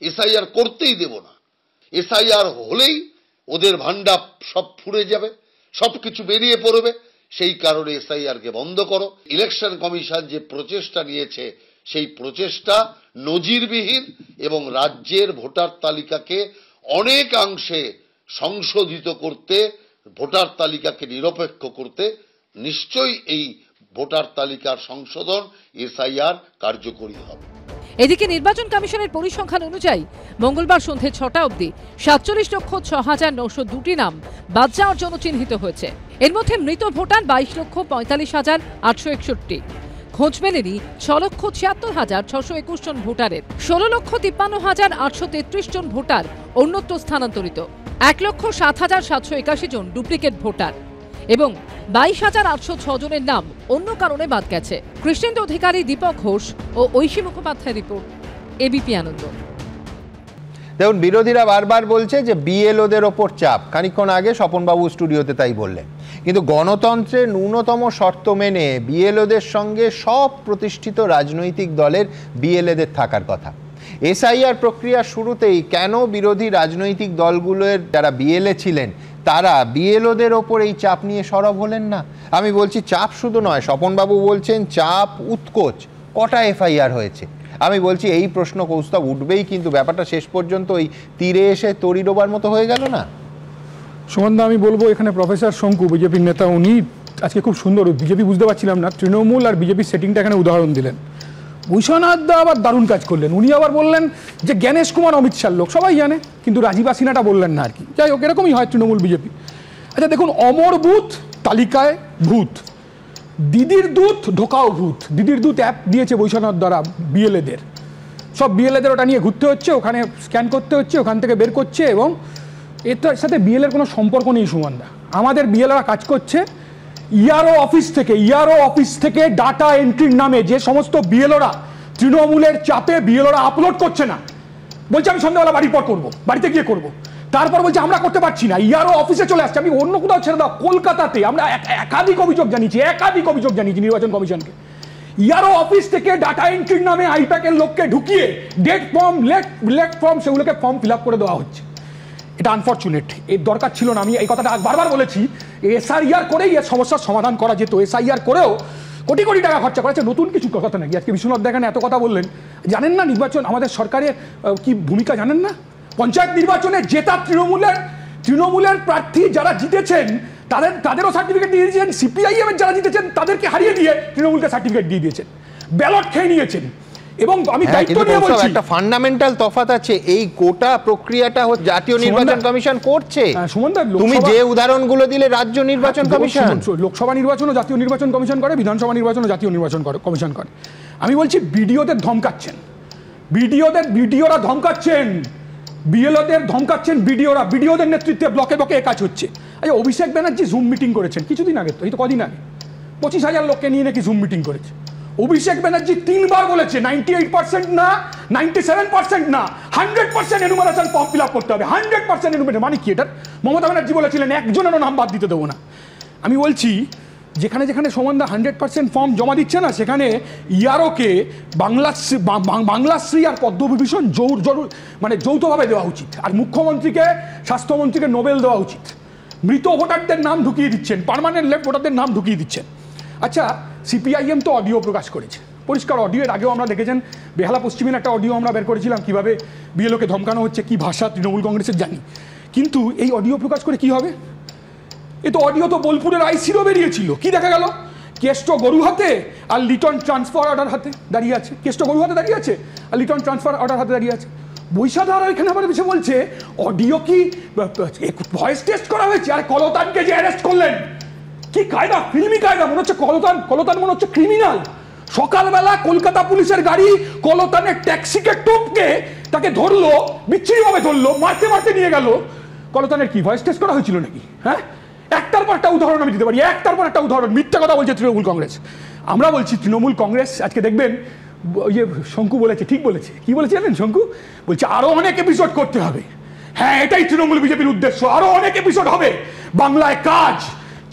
এসআইআর করতেই দেব না। এসআইআর হলেই ওদের ভান্ডা সব ফুরে যাবে, সব কিছু বেরিয়ে পড়বে। সেই কারণে এসআইআরকে বন্ধ করো। ইলেকশন কমিশন যে প্রচেষ্টা নিয়েছে সেই প্রচেষ্টা নজিরবিহীন এবং রাজ্যের ভোটার তালিকাকে অনেকাংশে সংশোধিত করতে, ভোটার তালিকাকে নিরপেক্ষ করতে নিশ্চয়ই এই ভোটার তালিকার সংশোধন এসআইআর কার্যকরী হবে। এদিকে নির্বাচন কমিশনের পরিসংখ্যান অনুযায়ী মঙ্গলবার সন্ধে ৬টা অবধি ৪৭,৬,৯০২টি নাম বাদ যাওয়ার জন্য চিহ্নিত হয়েছে। এর মধ্যে মৃত ভোটার ২২,৪৫,৮৬১। খোঁজ মেলেনি ৬,৭৬,৬২১ জন ভোটারের। ১৬,৫৩,৮৩৩ জন ভোটার অন্যত্র স্থানান্তরিত, ১,০৭,৭৮১ জন ডুপ্লিকেট ভোটার এবং ২২,৮০৬ জনের নাম অন্য কারণে বাদ গেছে। কৃষ্ণেন্দু অধিকারী, দীপক ঘোষ ও ঐশী মুখোপাধ্যায় রিপোর্ট, এবিপি আনন্দ। দেখুন, বিরোধীরা বারবার বলছে যে বিএলওদের ওপর চাপ। খানিকক্ষণ আগে স্বপনবাবু স্টুডিওতে তাই বললেন। কিন্তু গণতন্ত্রের ন্যূনতম শর্ত মেনে বিএলওদের সঙ্গে সব প্রতিষ্ঠিত রাজনৈতিক দলের বিএলএদের থাকার কথা। এসআইআর প্রক্রিয়ার শুরুতেই কেন বিরোধী রাজনৈতিক দলগুলোর যারা বিএলএ ছিলেন তারা বিএলওদের ওপর এই চাপ নিয়ে সরব হলেন না? আমি বলছি চাপ শুধু নয়, স্বপনবাবু বলছেন চাপ উৎকোচ। কটা এফআইআর হয়েছে? আমি বলছি এই প্রশ্ন কৌস্তব উঠবেই, কিন্তু ব্যাপারটা শেষ পর্যন্ত ওই তীরে এসে তরি ডোবার মতো হয়ে গেল না? সুমনদা, আমি বলবো এখানে প্রফেসর শঙ্কু বিজেপির নেতা, উনি আজকে খুব সুন্দর, বিজেপি বুঝতে পারছিলাম না, তৃণমূল আর বিজেপির সেটিংটা এখানে উদাহরণ দিলেন। ভূষণাথ দা আবার দারুণ কাজ করলেন। উনি আবার বললেন যে জ্ঞানেশ কুমার অমিত শাহর লোক, সবাই জানে, কিন্তু রাজীব হাসিনাটা বললেন না আর কি। যাই হোক, এরকমই হয় তৃণমূল বিজেপি। আচ্ছা দেখুন, অমর বুথ তালিকায় ভূত, দিদির দুধ ঢোকাও ভূত। দিদির দুধ অ্যাপ দিয়েছে বৈশ্বনাথ দ্বারা বিএলএদের, সব বিএলএদের ওটা নিয়ে ঘুরতে হচ্ছে, ওখানে স্ক্যান করতে হচ্ছে, ওখান থেকে বের করছে, এবং এটার সাথে বিএলএর কোনো সম্পর্ক নেই সুমনদা। আমাদের বিএলএরা কাজ করছে ইআরও অফিস থেকে ডাটা এন্ট্রির নামে যে সমস্ত বিএলওরা তৃণমূলের চাপে বিএলওরা আপলোড করছে না, বলছে আমি সন্ধ্যাবেলা বাড়ির পর করবো, বাড়িতে গিয়ে করবো, তারপর বলছে আমরা করতে পারছি না, ইআরও অফিসে চলে আসছে। আমি অন্য কোথাও ছেড়ে দাও, কলকাতাতে আমরা একাধিক অভিযোগ জানিয়েছি নির্বাচন কমিশনকে। ইআরও অফিস থেকে ডাটা এন্ট্রির নামে আইপ্যাকের লোককে ঢুকিয়ে ডেট ফর্ম, লেট ফর্ম, সেগুলোকে ফর্ম ফিল আপ করে দেওয়া হচ্ছে। এটা আনফর্চুনেট, এর দরকার ছিল না। আমি এই কথাটা বারবার বলেছি, এসআইআর করেই এর সমস্যার সমাধান করা যেত। এসআইআর করেও কোটি কোটি টাকা খরচা করেছে, নতুন কিছু কথা নাকি। আজকে বিশ্বনাথ দেখানে এত কথা বললেন, জানেন না নির্বাচন আমাদের সরকারের কি ভূমিকা জানেন না? পঞ্চায়েত নির্বাচনে জেতা তৃণমূলের প্রার্থী যারা জিতেছেন তাদেরও সার্টিফিকেট দিয়ে দিয়েছেন, সিপিআইএম এর যারা জিতেছেন তাদেরকে হারিয়ে দিয়ে তৃণমূলকে সার্টিফিকেট দিয়ে দিয়েছেন, ব্যালট খেয়ে নিয়েছেন। এবং আমি দায়িত্ব নিয়ে বলছি, একটা ফান্ডামেন্টাল তফাৎ আছে। এই কোটা প্রক্রিয়াটা জাতীয় নির্বাচন কমিশন করছে। তুমি যে উদাহরণগুলো দিলে রাজ্য নির্বাচন কমিশন, লোকসভা নির্বাচনও জাতীয় নির্বাচন কমিশন করে, বিধানসভা নির্বাচনও জাতীয় নির্বাচন কমিশন করে। আমি বলছি বিডিওদের ধমকাচ্ছেন, বিডিওরা ধমকাচ্ছেন, বিএলওদের ধমকাচ্ছেন বিডিওদের নেতৃত্বে ব্লকে ব্লকে কাজ হচ্ছে। আচ্ছা, অভিষেক ব্যানার্জি জুম মিটিং করেছেন কিছুদিন আগে, তো এই তো কদিন আগে 25,000 লোককে নিয়ে নাকি জুম মিটিং করেছে। অভিষেক ব্যানার্জি 3 বার বলেছে 98% না, 97% না, 100% এনুমারেশন ফর্ম ফিল আপ করতে হবে। 100% এনুমারেশন মানে কি? এটা মমতা ব্যানার্জি বলেছিলেন একজনেরও নাম বাদ দিতে দেবো না। আমি বলছি যেখানে যেখানে সমানদা 100% ফর্ম জমা দিচ্ছে না, সেখানে ইআরওকে বাংলাশ্রী আর পদ্মবিভূষণ মানে যৌথভাবে দেওয়া উচিত, আর মুখ্যমন্ত্রীকে, স্বাস্থ্যমন্ত্রীকে নোবেল দেওয়া উচিত। মৃত ভোটারদের নাম ঢুকিয়ে দিচ্ছেন, পার্মানেন্ট লেফট ভোটারদের নাম ঢুকিয়ে দিচ্ছেন। আচ্ছা, সিপিআইএম তো অডিও প্রকাশ করেছে, পরিষ্কার অডিও। এর আগেও আমরা দেখেছেন, বেহালা পশ্চিমের একটা অডিও আমরা বের করেছিলাম, কীভাবে বিএলওকে ধমকানো হচ্ছে, কি ভাষা তৃণমূল কংগ্রেসের জানি। কিন্তু এই অডিও প্রকাশ করে কি হবে? এ তো অডিও তো বোলপুরের আইসিরও বেরিয়েছিল। কি দেখা গেল? কেষ্ট গরু হাতে আর লিটন ট্রান্সফার অর্ডার হাতে দাঁড়িয়ে আছে। কেষ্ট গরু হাতে দাঁড়িয়ে আছে আর লিটন ট্রান্সফার অর্ডার হাতে দাঁড়িয়ে আছে। বৈশাধারা এখানে আবার বিষয় বলছে অডিও কি ভয়েস টেস্ট করা হয়েছে। আর কলতানকে যে অ্যারেস্ট করলেন, কি কায়দা, ফিল্মি কায়দা। মনে হচ্ছে কলতান মনে হচ্ছে ক্রিমিনাল। সকালবেলা কলকাতা পুলিশের গাড়ি কলতানের ট্যাক্সিকে টপকে তাকে ধরলো, বিচ্ছিরিভাবে ধরলো, মারতে মারতে নিয়ে গেল। কলতানের কি ভয়েস টেস্ট করা হয়েছিল নাকি? হ্যাঁ, একটার পর একটা উদাহরণ আমি দিতে পারি, একটার পর একটা উদাহরণ। মিথ্যা কথা বলছে তৃণমূল কংগ্রেস। আমরা বলছি তৃণমূল কংগ্রেস আজকে দেখবেন, ওই যে শঙ্কু বলেছে, ঠিক বলেছে, কি বলেছে জানেন শঙ্কু? বলছে আরো অনেক এপিসোড করতে হবে। হ্যাঁ, এটাই তৃণমূল বিজেপির উদ্দেশ্য, আরো অনেক এপিসোড হবে। বাংলায় কাজ,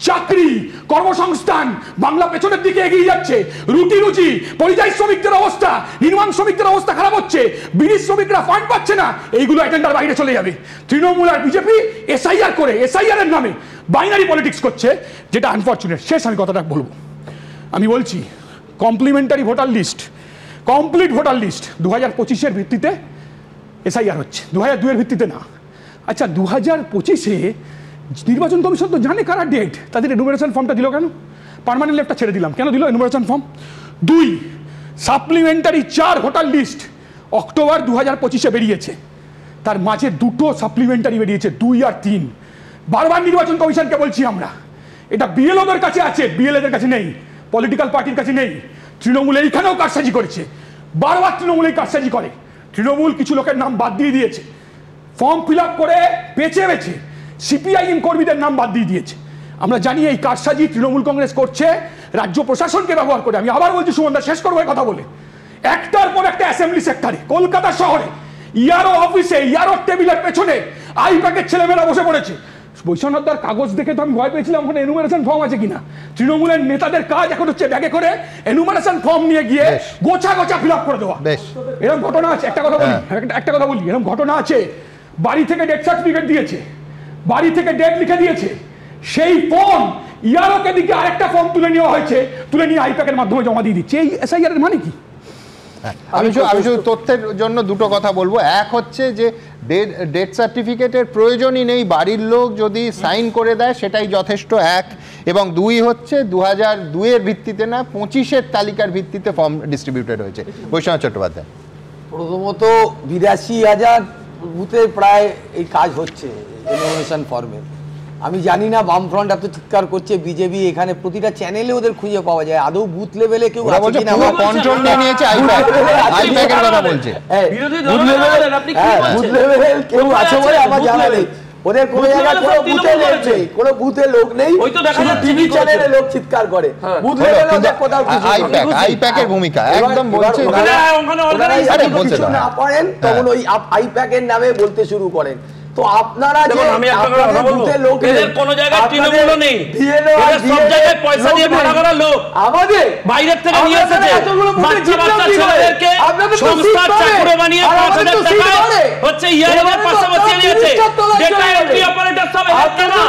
চাকরি, কর্মসংস্থান, বাংলা পেছনের দিকে এগিয়ে যাচ্ছে। রুটি রুচি, পরিযায়ী শ্রমিকদের অবস্থা, নির্মাণ শ্রমিকদের অবস্থা খারাপ হচ্ছে, বিড়ি শ্রমিকরা ফান্ড পাচ্ছে না, এইগুলো এজেন্ডার বাইরে চলে যাবে। তৃণমূল আর বিজেপি এসআইআর করে, এসআইআর এর নামে বাইনারি পলিটিক্স করছে, যেটা আনফরচুনেট। শেষ আমি কথাটা বলবো, আমি বলছি complementary voter list, complete voter list 2025-এর ভিত্তিতে এসআইআর হচ্ছে, 2002-এর ভিত্তিতে না। আচ্ছা, 2025-এ নির্বাচন কমিশন তো জানে কারা ডেট, তাদের এনুমারেশন ফর্মটা দিল কেন? পার্মানেন্ট লেফটটা ছেড়ে দিলাম, কেন দিল enumeration form? 2, supplementary 4 voter list October 2025-এ বেরিয়েছে, তার মাঝে 2টো সাপ্লিমেন্টারি বেরিয়েছে, 2 আর 3। বারবার নির্বাচন কমিশনকে বলছি আমরা, এটা বিএলওদের কাছে আছে, বিএলএদের কাছে নেই, পলিটিক্যাল পার্টির কাছে নেই। তৃণমূল এইখানেও কারসাজি করেছে, বারবার তৃণমূল এই কারসাজি করে। তৃণমূল কিছু লোকের নাম বাদ দিয়ে দিয়েছে, ফর্ম ফিল আপ করে বেছে বেছে সিপিআইএম কর্মীদের নাম বাদ দিয়ে দিয়েছে। আমরা জানি এই কারসাজি তৃণমূল কংগ্রেস করছে রাজ্য প্রশাসনকে ব্যবহার করে। আমি আবার বলছি সুমনদা, শেষ করবো কথা বলে, একটার পর একটা অ্যাসেম্বলি সেক্টরে, কলকাতা শহরে, ইয়ারও অফিসে, ইয়ারও টেবিলের পেছনে আইপ্যাকের ছেলেমেয়েরা বসে পড়েছে। বৈশ্বনাথদার কাগজ দেখে তো আমি ভয় পেয়েছিলাম ওখানে এনুমারেশন ফর্ম আছে কিনা। তৃণমূলের নেতাদের কাজ এখন হচ্ছে ব্যাগে করে এনুমারেশন ফর্ম নিয়ে গিয়ে গোছা গোছা ফিল আপ করে দেওয়া। এরকম ঘটনা আছে, একটা কথা বলি, এরকম ঘটনা আছে, বাড়ি থেকে ডেথ সার্টিফিকেট দিয়েছে, বাড়ি থেকে ডেট লিখে দিয়েছে, সেই ফর্ম ইয়ারোকে দিকে আরেকটা ফর্ম তুলে নেওয়া হয়েছে, তুলে নিয়ে আইপ্যাকের মাধ্যমে জমা দিয়ে দিচ্ছে। এই এসআইআর এর মানে কি? আমি শুধু তথ্যের জন্য দুটো কথা বলবো। এক হচ্ছে যে ডেথ সার্টিফিকেটের প্রয়োজনই নেই, বাড়ির লোক যদি সাইন করে দেয় সেটাই যথেষ্ট, এক। এবং 2 হচ্ছে 2002-এর ভিত্তিতে না, 25-এর তালিকার ভিত্তিতে ফর্ম ডিস্ট্রিবিউটেড হয়েছে। বৈশ্বনাথ চট্টোপাধ্যায়, প্রথমত 82,000 বুথে প্রায় এই কাজ হচ্ছে এনুমারেশন ফর্মের। আমি জানি না বামফ্রন্ট এত চিৎকার করছে, বিজেপি এখানে প্রতিটা চ্যানেলে ওদের খুঁজে পাওয়া যায়, আদৌ বুথ লেভেলে কেউ আছে কিনা কন্ট্রোল নিয়ে নিয়েছে, আইপ্যাকের কথা বলছে, বুথ লেভেলে কেউ আছে বলে আমার জানা নেই। ওদের কোনো জায়গায় কোনো বুথে লোক নেই, কোনো বুথে লোক নেই, শুধু টিভি চ্যানেলে লোক চিৎকার করে। বুথ লেভেলে ওদের কোথাও আইপ্যাকের ভূমিকা একদম বলছে, কিছু না পারেন তখন ওই আইপ্যাকের নামে বলতে শুরু করেন। তো আপনারা যে কোনো জায়গায় তৃণমূলও নেই, সব জায়গায় পয়সা দিয়ে ভাড়া করা লোক আমাদের বাইরের থেকে নিয়ে এসেছে, বাচ্চা বাচ্চা ছেলেদেরকে সংস্থার চাকরি বানিয়ে 5,000 টাকা হচ্ছে ইয়ারের পাশে বসিয়ে নিয়েছে। ডেটা এন্ট্রি অপারেটর সব হচ্ছে না।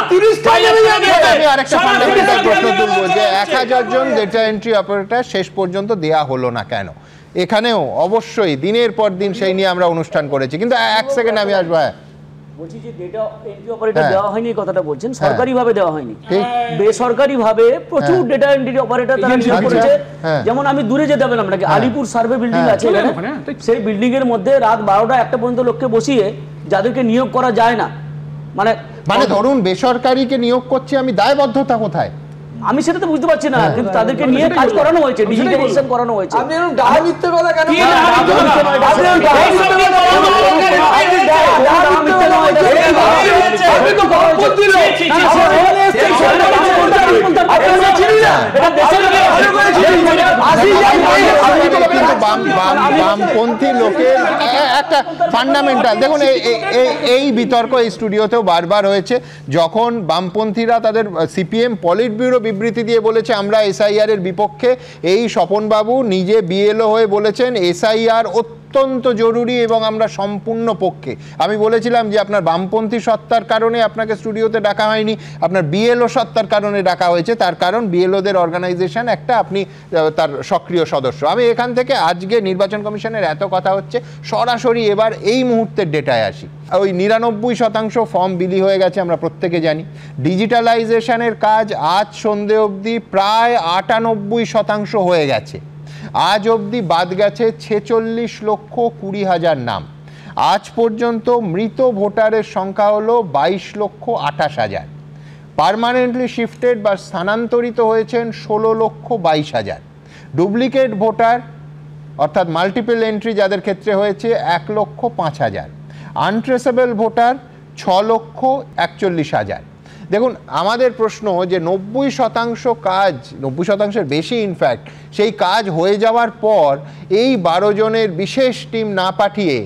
আমি আরেকটা ফান্ডামেন্টাল প্রশ্ন তুলবো যে 1000 জন ডেটা এন্ট্রি অপারেটর শেষ পর্যন্ত দেয়া হলো না কেন? এখানেও অবশ্যই দিনের পর দিন সেই নিয়ে আমরা অনুষ্ঠান করেছি, কিন্তু 1 সেকেন্ড আমি আসবো। বলছি যে ডেটা এন্ট্রি অপারেটর দেওয়া হয়নি, কথাটা বলছেন সরকারিভাবে দেওয়া হয়নি, বেসরকারিভাবে প্রচুর ডেটা এন্ট্রি অপারেটর তারা নিয়োগ করেছে। যেমন আমি দূরে যেতে হবে না, আপনাকে আলিপুর সার্ভে বিল্ডিং আছে এখানে, সেই বিল্ডিং এর মধ্যে রাত 12টা 1টা পর্যন্ত লোককে বসিয়ে যাদেরকে নিয়োগ করা যায় না, মানে ধরুন বেসরকারিকে নিয়োগ করছে, আমি দায়বদ্ধতা কোথায়? আমি সেটা তো বুঝতে পারছি না, কিন্তু তাদেরকে নিয়ে কাজ করানো হয়েছে, ডিজিটালাইজেশন করানো হয়েছে। আপনি এরকম মিথ্যে কথা কেন? বামপন্থী লোকের একটা ফান্ডামেন্টাল দেখুন, এই বিতর্ক এই স্টুডিওতেও বারবার হয়েছে, যখন বামপন্থীরা তাদের সিপিএম পলিট ব্যুরো বিবৃতি দিয়ে বলেছে আমরা এসআইআর এর বিপক্ষে, এই স্বপনবাবু নিজে বিএলও হয়ে বলেছেন এসআইআর অত্যন্ত জরুরি এবং আমরা সম্পূর্ণ পক্ষে। আমি বলেছিলাম যে আপনার বামপন্থী সত্তার কারণে আপনাকে স্টুডিওতে ডাকা হয়নি, আপনার বিএলও সত্তার কারণে ডাকা হয়েছে, তার কারণ বিএলওদের অর্গানাইজেশন একটা, আপনি তার সক্রিয় সদস্য। আমি এখান থেকে আজকে নির্বাচন কমিশনের এত কথা হচ্ছে, সরাসরি এবার এই মুহূর্তের ডেটায় আসি। ওই 99% ফর্ম বিলি হয়ে গেছে, আমরা প্রত্যেকে জানি। ডিজিটালাইজেশনের কাজ আজ সন্ধে অবধি প্রায় 98% হয়ে গেছে। আজ অবধি বাদ গেছে 46,20,000 নাম। আজ পর্যন্ত মৃত ভোটারের সংখ্যা হলো 22,28,000। পার্মানেন্টলি শিফটেড বা স্থানান্তরিত হয়েছেন 16,22,000। ডুপ্লিকেট ভোটার অর্থাৎ মাল্টিপল এন্ট্রি যাদের ক্ষেত্রে হয়েছে 1,05,000। Untraceable voter 6,41,000। দেখুন, আমাদের প্রশ্ন যে 90% কাজ, 90%-এর বেশি ইনফ্যাক্ট, সেই কাজ হয়ে যাওয়ার পর এই 12 জনের বিশেষ টিম না পাঠিয়ে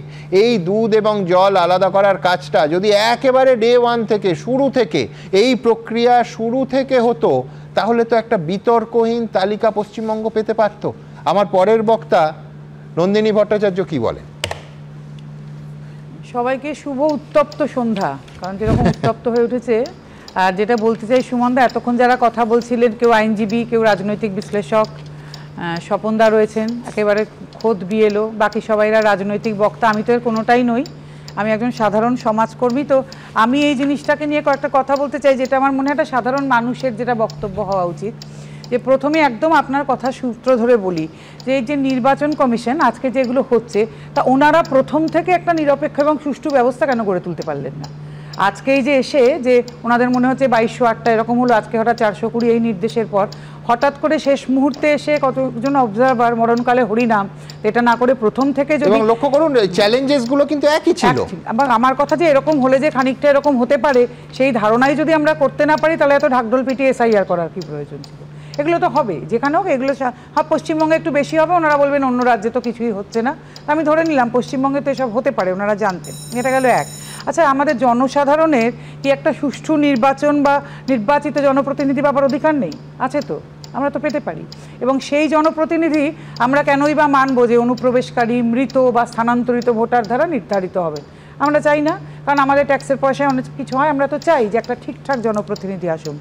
এই দুধ এবং জল আলাদা করার কাজটা যদি একেবারে ডে 1 থেকে, শুরু থেকে, এই প্রক্রিয়া শুরু থেকে হতো, তাহলে তো একটা বিতর্কহীন তালিকা পশ্চিমবঙ্গ পেতে পারত। আমার পরের বক্তা নন্দিনী ভট্টাচার্য কি বলেন? সবাইকে শুভ উত্তপ্ত সন্ধ্যা। কারণ যেরকম উত্তপ্ত হয়ে উঠেছে, আর যেটা বলতে চাই সুমনদা, এতক্ষণ যারা কথা বলছিলেন, কেউ আইনজীবী, কেউ রাজনৈতিক বিশ্লেষক, স্বপনদা রয়েছেন একেবারে খোদ বিএলও, বাকি সবাইরা রাজনৈতিক বক্তা। আমি তো এর কোনোটাই নই, আমি একজন সাধারণ সমাজকর্মী। তো আমি এই জিনিসটাকে নিয়ে কয়েকটা কথা বলতে চাই, যেটা আমার মনে হয় একটা সাধারণ মানুষের যেটা বক্তব্য হওয়া উচিত। যে প্রথমে একদম আপনার কথা সূত্র ধরে বলি যে এই যে নির্বাচন কমিশন আজকে যেগুলো হচ্ছে, তা ওনারা প্রথম থেকে একটা নিরপেক্ষ এবং সুষ্ঠু ব্যবস্থা কেন গড়ে তুলতে পারলেন না? আজকেই যে এসে যে ওনাদের মনে হচ্ছে 2208টা এরকম হলো, আজকে হঠাৎ 420 এই নির্দেশের পর হঠাৎ করে শেষ মুহূর্তে এসে কতজন অবজারভার মরণকালে হরিনাম, এটা না করে প্রথম থেকে যদি লক্ষ্য করুন চ্যালেঞ্জেসগুলো কিন্তু একই ছিল। এবং আমার কথা যে এরকম হলে যে খানিকটা এরকম হতে পারে, সেই ধারণাই যদি আমরা করতে না পারি, তাহলে এত ঢাকঢোল পিটিয়ে এসআইআর করার কি প্রয়োজন ছিল? এগুলো তো হবে যেখানে হোক, এগুলো পশ্চিমবঙ্গে একটু বেশি হবে। ওনারা বলবেন অন্য রাজ্যে তো কিছুই হচ্ছে না, আমি ধরে নিলাম পশ্চিমবঙ্গে তো এসব হতে পারে, ওনারা জানতেন। এটা গেল এক। আচ্ছা, আমাদের জনসাধারণের কি একটা সুষ্ঠু নির্বাচন বা নির্বাচিত জনপ্রতিনিধি পাবার অধিকার নেই? আছে তো, আমরা তো পেতে পারি। এবং সেই জনপ্রতিনিধি আমরা কেনই বা মানবো যে অনুপ্রবেশকারী, মৃত বা স্থানান্তরিত ভোটার দ্বারা নির্ধারিত হবে? আমরা চাই না, কারণ আমাদের ট্যাক্সের পয়সায় অনেক কিছু হয়। আমরা তো চাই যে একটা ঠিকঠাক জনপ্রতিনিধি আসুন।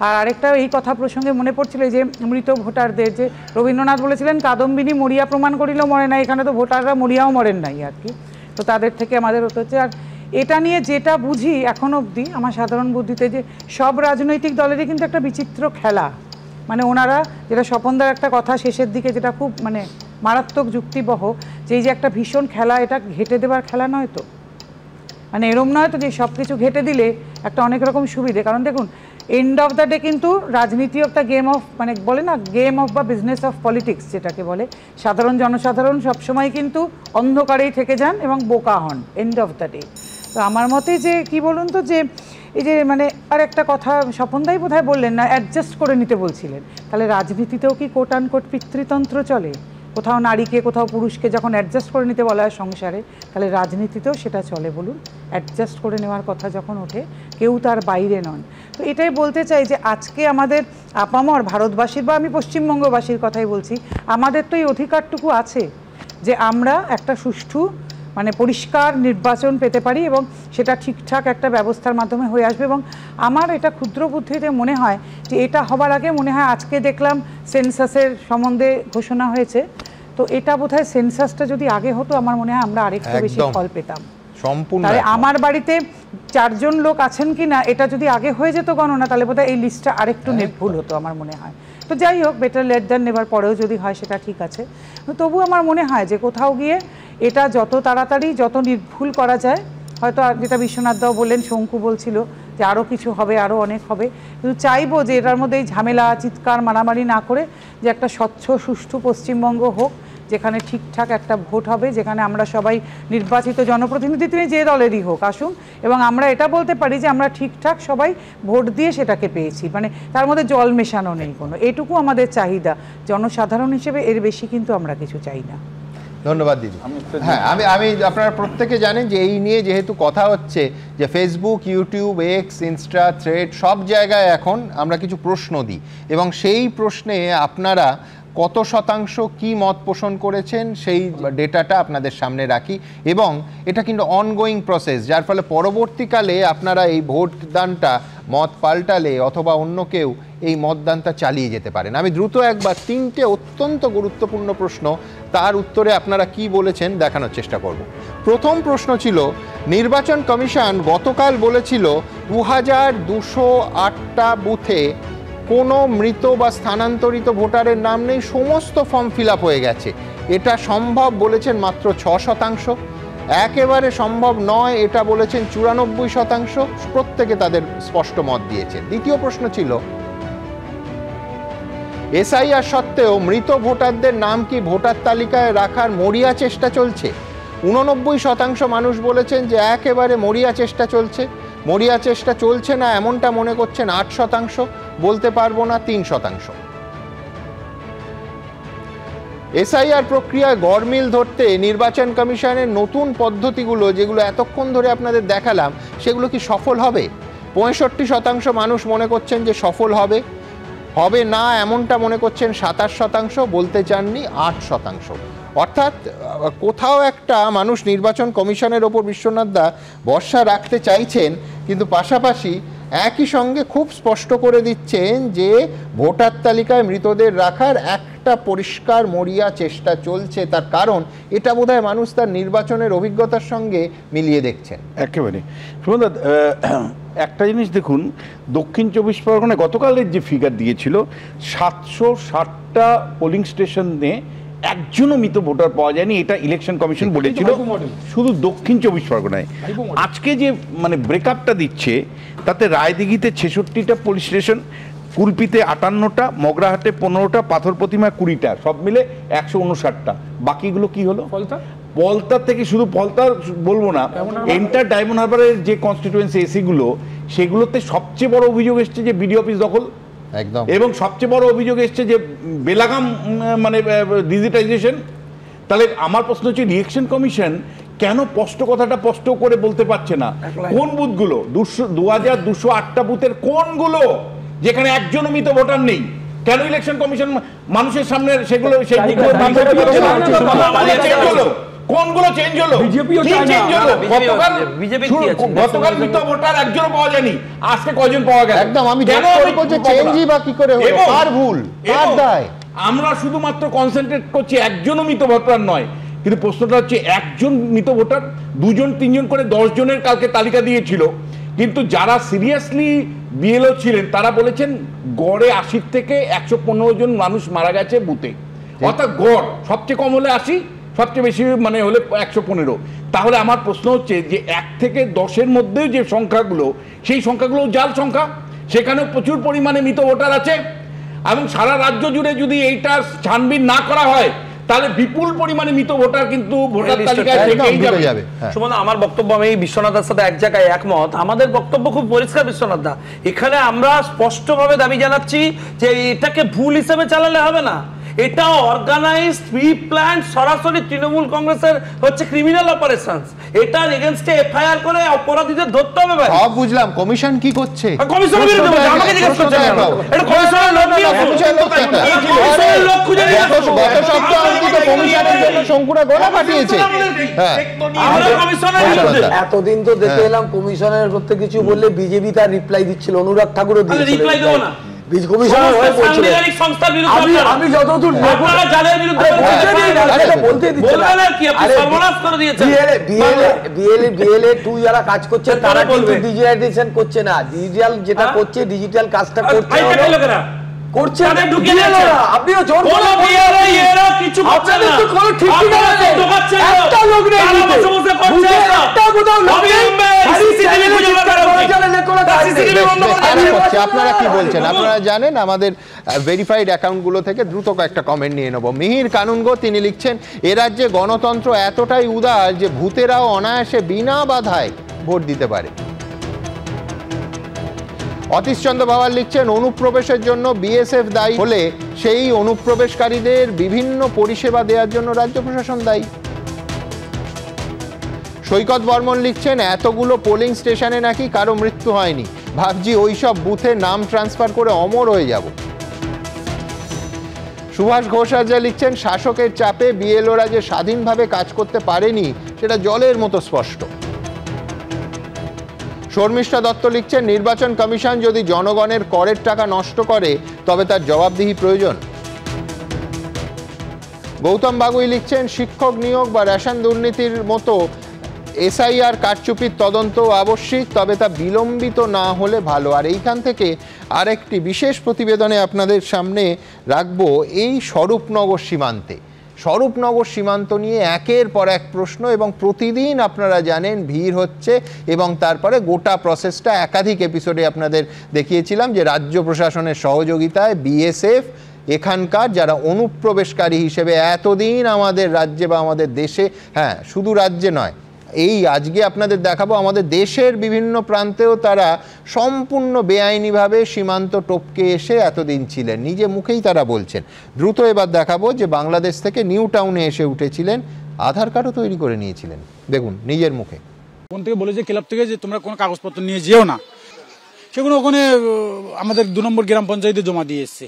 আর আরেকটা এই কথা প্রসঙ্গে মনে পড়ছিল যে মৃত ভোটারদের, যে রবীন্দ্রনাথ বলেছিলেন কাদম্বিনী মরিয়া প্রমাণ করিলেও মরে নাই, এখানে তো ভোটাররা মরিয়াও মরেন নাই আর কি। তো তাদের থেকে আমাদের হতে হচ্ছে। আর এটা নিয়ে যেটা বুঝি এখন অবধি আমার সাধারণ বুদ্ধিতে, যে সব রাজনৈতিক দলেরই কিন্তু একটা বিচিত্র খেলা। মানে ওনারা যেটা স্বপনদার একটা কথা শেষের দিকে, যেটা খুব মানে মারাত্মক যুক্তিবহ, যে এই যে একটা ভীষণ খেলা, এটা ঘেঁটে দেবার খেলা নয় তো, মানে এরম নয় তো যে সব কিছু ঘেঁটে দিলে একটা অনেক রকম সুবিধে। কারণ দেখুন, এন্ড অফ দ্য ডে কিন্তু রাজনীতি একটা গেম অফ, মানে বলে না গেম অফ বা বিজনেস অফ পলিটিক্স যেটাকে বলে, সাধারণ জনসাধারণ সবসময় কিন্তু অন্ধকারেই থেকে যান এবং বোকা হন এন্ড অফ দ্য ডে। তো আমার মতে যে কি বলুন তো, যে এই যে মানে আর একটা কথা স্বপনদাই বোধহয় বললেন না, অ্যাডজাস্ট করে নিতে বলছিলেন। তাহলে রাজনীতিতেও কি কোট আনকোট পিতৃতন্ত্র চলে? কোথাও নারীকে কোথাও পুরুষকে যখন অ্যাডজাস্ট করে নিতে বলা হয় সংসারে, তাহলে রাজনীতিতেও সেটা চলে বলুন? অ্যাডজাস্ট করে নেওয়ার কথা যখন ওঠে, কেউ তার বাইরে নন। তো এটাই বলতে চাই যে আজকে আমাদের আপামর ভারতবাসীর বা আমি পশ্চিমবঙ্গবাসীর কথাই বলছি, আমাদের তো এই অধিকারটুকু আছে যে আমরা একটা সুষ্ঠু মানে পরিষ্কার নির্বাচন পেতে পারি এবং সেটা ঠিকঠাক একটা ব্যবস্থার মাধ্যমে হয়ে আসবে। এবং আমার এটা ক্ষুদ্র বুদ্ধিতে মনে হয় যে এটা হবার আগে মনে হয়, আজকে দেখলাম সেন্সাসের সম্বন্ধে ঘোষণা হয়েছে, তো এটা বোধহয় সেন্সাসটা যদি আগে হতো, আমার মনে হয় আমরা আরেকটু বেশি ফল পেতাম সম্পূর্ণ। তাহলে আমার বাড়িতে 4 জন লোক আছেন কি না, এটা যদি আগে হয়ে যেত গণনা, তাহলে বোধহয় এই লিস্টটা আরেকটু নির্ভুল হতো আমার মনে হয়। তো যাই হোক, বেটার লেট দ্যান নেভার, পরেও যদি হয় সেটা ঠিক আছে। তবু আমার মনে হয় যে কোথাও গিয়ে এটা যত তাড়াতাড়ি যত নির্ভুল করা যায়, হয়তো যেটা বিশ্বনাথ দাও বললেন, শঙ্কু বলছিল যে আরও কিছু হবে, আরও অনেক হবে, কিন্তু চাইবো যে এটার মধ্যে এই ঝামেলা চিৎকার মারামারি না করে যে একটা স্বচ্ছ সুষ্ঠু পশ্চিমবঙ্গ হোক, যেখানে ঠিকঠাক একটা ভোট হবে, যেখানে আমরা সবাই নির্বাচিত জনপ্রতিনিধি, তিনি যে দলেরই হোক আসুন, এবং আমরা এটা বলতে পারি যে আমরা ঠিকঠাক সবাই ভোট দিয়ে সেটাকে পেয়েছি, মানে তার মধ্যে জল মেশানো নেই কোনো। এটুকু আমাদের চাহিদা জনসাধারণ হিসেবে, এর বেশি কিন্তু আমরা কিছু চাই না। ধন্যবাদ দিদি। হ্যাঁ, আমি আপনারা প্রত্যেকে জানেন যে এই নিয়ে যেহেতু কথা হচ্ছে, যে Facebook, YouTube, x, Insta, thread সব জায়গায় এখন আমরা কিছু প্রশ্ন দিই, এবং সেই প্রশ্নে আপনারা কত শতাংশ কি মত পোষণ করেছেন সেই ডেটাটা আপনাদের সামনে রাখি। এবং এটা কিন্তু অনগোয়িং প্রসেস, যার ফলে পরবর্তীকালে আপনারা এই ভোটদানটা মত পাল্টালে অথবা অন্য কেউ এই মতদানটা চালিয়ে যেতে পারেন। আমি দ্রুত একবার 3টে অত্যন্ত গুরুত্বপূর্ণ প্রশ্ন, তার উত্তরে আপনারা কি বলেছেন দেখানোর চেষ্টা করব। প্রথম প্রশ্ন ছিল, নির্বাচন কমিশন গতকাল বলেছিল 2208টা বুথে কোনো মৃত বা স্থানান্তরিত ভোটারের নাম নেই, সমস্ত ফর্ম ফিল আপ হয়ে গেছে। এটা সম্ভব বলেছেন মাত্র 6%, একেবারে সম্ভব নয় এটা বলেছেন 94%, প্রত্যেকে তাদের স্পষ্ট মত দিয়েছেন। দ্বিতীয় প্রশ্ন ছিল, এসআইআর সত্ত্বেও মৃত ভোটারদের নাম কি ভোটার তালিকায় রাখার মরিয়া চেষ্টা চলছে? 89% মানুষ বলেছেন যে একেবারে মরিয়া চেষ্টা চলছে। মরিয়া চেষ্টা চলছে না এমনটা মনে করছেন 8%, বলতে পারবো না 3%। এসআইআর প্রক্রিয়ায় গরমিল ধরতে নির্বাচন কমিশনের নতুন পদ্ধতিগুলো যেগুলো এতক্ষণ ধরে আপনাদের দেখালাম সেগুলো কি সফল হবে? 65% মানুষ মনে করছেন যে সফল হবে। হবে না এমনটা মনে করছেন 27%, বলতে চাননি 8%। অর্থাৎ কোথাও একটা মানুষ নির্বাচন কমিশনের ওপর বিশ্বনাথ দা ভরসা রাখতে চাইছেন, কিন্তু পাশাপাশি একই সঙ্গে খুব স্পষ্ট করে দিচ্ছেন যে ভোটার তালিকায় মৃতদের রাখার একটা পরিষ্কার মরিয়া চেষ্টা চলছে। তার কারণ এটা বোধহয় মানুষ তার নির্বাচনের অভিজ্ঞতার সঙ্গে মিলিয়ে দেখছেন। একেবারে সুমনদা, একটা জিনিস দেখুন, দক্ষিণ 24 পরগনায় গতকালের যে ফিগার দিয়েছিল 760টা পোলিং স্টেশনে একজনও মৃত ভোটার পাওয়া যায়নি, এটা ইলেকশন কমিশন বলেছিল শুধু দক্ষিণ 24 পরগনায়। আজকে যে মানে ব্রেকআপটা দিচ্ছে তাতে রায়দিঘিতে 66টা পুলিশ স্টেশন, কুলপিতে 58টা, মগরাহাটে 15টা, পাথর প্রতিমা 20টা, সব মিলে 159টা। বাকিগুলো কি হলো? পলতার থেকে, শুধু পলতার বলবো না, এন্টার ডায়মন্ড হারবারের যে কনস্টিটিউয়েন্সি এসিগুলো সেগুলোতে সবচেয়ে বড় অভিযোগ এসছে যে বিডিও অফিস দখল, একদম, এবং সবচেয়ে বড় অভিযোগ এসছে যে বেলাগাম মানে ডিজিটাইজেশন। তাহলে আমার প্রশ্ন হচ্ছে ইলেকশন কমিশন কেন স্পষ্ট কথাটা স্পষ্ট করে বলতে পারছে না? কোন বুথগুলো 2208টা বুথের কোনগুলো যেখানে একজনও মৃত ভোটার নেই? কেন ইলেকশন কমিশন মানুষের সামনে সেগুলো কোনগুলো চেঞ্জ হলো? গতকাল মৃত ভোটার একজনও পাওয়া যায়নি, আজকে কয়জন পাওয়া গেল? একদম, আমি চেঞ্জই বা কি করে হলো? কার ভুল, কার দায়? আমরা শুধুমাত্র কনসেন্ট্রেট করছি একজনও মৃত ভোটার নয়, কিন্তু প্রশ্নটা হচ্ছে একজন মৃত ভোটার 2জন 3জন করে 10 জনের কালকে তালিকা দিয়েছিল, কিন্তু যারা সিরিয়াসলি বিএলও ছিলেন তারা বলেছেন গড়ে 80 থেকে 115 জন মানুষ মারা গেছে বুথে। অর্থাৎ গড় সবচেয়ে কম হলে 80, সবচেয়ে বেশি মানে হলে 115। তাহলে আমার প্রশ্ন হচ্ছে যে 1 থেকে 10-এর মধ্যে যে সংখ্যাগুলো, সেই সংখ্যাগুলো জাল সংখ্যা, সেখানেও প্রচুর পরিমাণে মৃত ভোটার আছে, এবং সারা রাজ্য জুড়ে যদি এইটা ছানবিন না করা হয় তাহলে বিপুল পরিমাণে মৃত ভোটার কিন্তু ভোটার তালিকায় থেকেই যাবে। সুমন, আমার বক্তব্য, আমি বিশ্বনাথের সাথে এক জায়গায় একমত। আমাদের বক্তব্য খুব পরিষ্কার বিশ্বনাথ দা, এখানে আমরা স্পষ্টভাবে দাবি জানাচ্ছি যে এটাকে ভুল হিসেবে চালালে হবে না। এটা অর্গানাইজড প্রি প্ল্যান, সরাসরি তৃণমূল কংগ্রেসের হচ্ছে ক্রিমিনাল অপারেশনস। এটার এগেইনস্টে এফআইআর করে অপরাধীদের ধরতে হবে ভাই। সব বুঝলাম, কমিশন কি করছে? কমিশনের বিরুদ্ধে আমাকে জিজ্ঞেস করছেন কেন? এটা কমিশনের লোক নিয়ে কমিশনের লোক খুঁজে নিয়ে গত সপ্তাহে অন্তত কমিশনের জন্য শঙ্কুরা গোলা পাঠিয়েছে। আমরা কমিশনের বিরুদ্ধে এতদিন তো দেখে এলাম কমিশনের করতে কিছু বললে বিজেপি তার রিপ্লাই দিচ্ছিল, অনুরাগ ঠাকুরও দিয়েছিল। রিপ্লাই দেব না, আমি যতদূর যারা কাজ করছে তারা কিন্তু ডিজিটাইজেশন করছে না, ডিজিটাল যেটা করছে, ডিজিটাল কাজটা করছে করছে আপনিও জোর কিছু করছে না, একটা লোক নেই, আপনারা কি বলছেন? আপনারা জানেন আমাদের ভেরিফাইড অ্যাকাউন্টগুলো থেকে দ্রুত কয়েকটা কমেন্ট নিয়ে নেব। মিহির কানুনগো তিনি লিখছেন, এ রাজ্যে গণতন্ত্র এতটাই উদার যে ভূতেরাও অনায়াসে বিনা বাধায় ভোট দিতে পারে। অতীশচন্দ্র বাবার লিখছেন, অনুপ্রবেশের জন্য বিএসএফ দায়ী হলে সেই অনুপ্রবেশকারীদের বিভিন্ন পরিষেবা দেওয়ার জন্য রাজ্য প্রশাসন দায়ী। সৈকত বর্মন লিখছেন, এতগুলো পোলিং স্টেশনে নাকি কারো মৃত্যু হয়নি, ভাবছি ওইসব বুথে নাম ট্রান্সফার করে অমর হয়ে যাব। সুভাষ ঘোষ রাজা লিখছেন, শাসকের চাপে বিএলওরা যে স্বাধীনভাবে কাজ করতে পারেনি সেটা জলের মতো স্পষ্ট। শর্মিষ্ঠা দত্ত লিখছেন, নির্বাচন কমিশন যদি জনগণের করের টাকা নষ্ট করে তবে তার জবাবদিহি প্রয়োজন। গৌতম বাগুই লিখছেন, শিক্ষক নিয়োগ বা রেশন দুর্নীতির মতো এসআইআর কারচুপির তদন্ত আবশ্যিক, তবে তা বিলম্বিত না হলে ভালো। আর এইখান থেকে আরেকটি বিশেষ প্রতিবেদনে আপনাদের সামনে রাখবো এই স্বরূপনগর সীমান্তে। স্বরূপনগর সীমান্ত নিয়ে একের পর এক প্রশ্ন, এবং প্রতিদিন আপনারা জানেন ভিড় হচ্ছে, এবং তারপরে গোটা প্রসেসটা একাধিক এপিসোডে আপনাদের দেখিয়েছিলাম যে রাজ্য প্রশাসনের সহযোগিতায় বিএসএফ এখানকার যারা অনুপ্রবেশকারী হিসেবে এতদিন আমাদের রাজ্যে বা আমাদের দেশে, হ্যাঁ শুধু রাজ্যে নয়, এই আজকে আপনাদের দেখাবো আমাদের দেশের বিভিন্ন প্রান্তেও তারা সম্পূর্ণ বেআইনিভাবে সীমান্ত টপকে এসে এতদিন ছিলেন, নিজে মুখেই তারা বলছেন। দ্রুত এবার দেখাবো যে বাংলাদেশ থেকে নিউ টাউনে এসে উঠেছিলেন, আধার কার্ডও তৈরি করে নিয়েছিলেন, দেখুন নিজের মুখে। কোন থেকে বলেছে ক্লাব থেকে যে তোমরা কোনো কাগজপত্র নিয়ে যেও না, সেগুলো ওখানে আমাদের 2 নম্বর গ্রাম পঞ্চায়েতে জমা দিয়ে এসছে।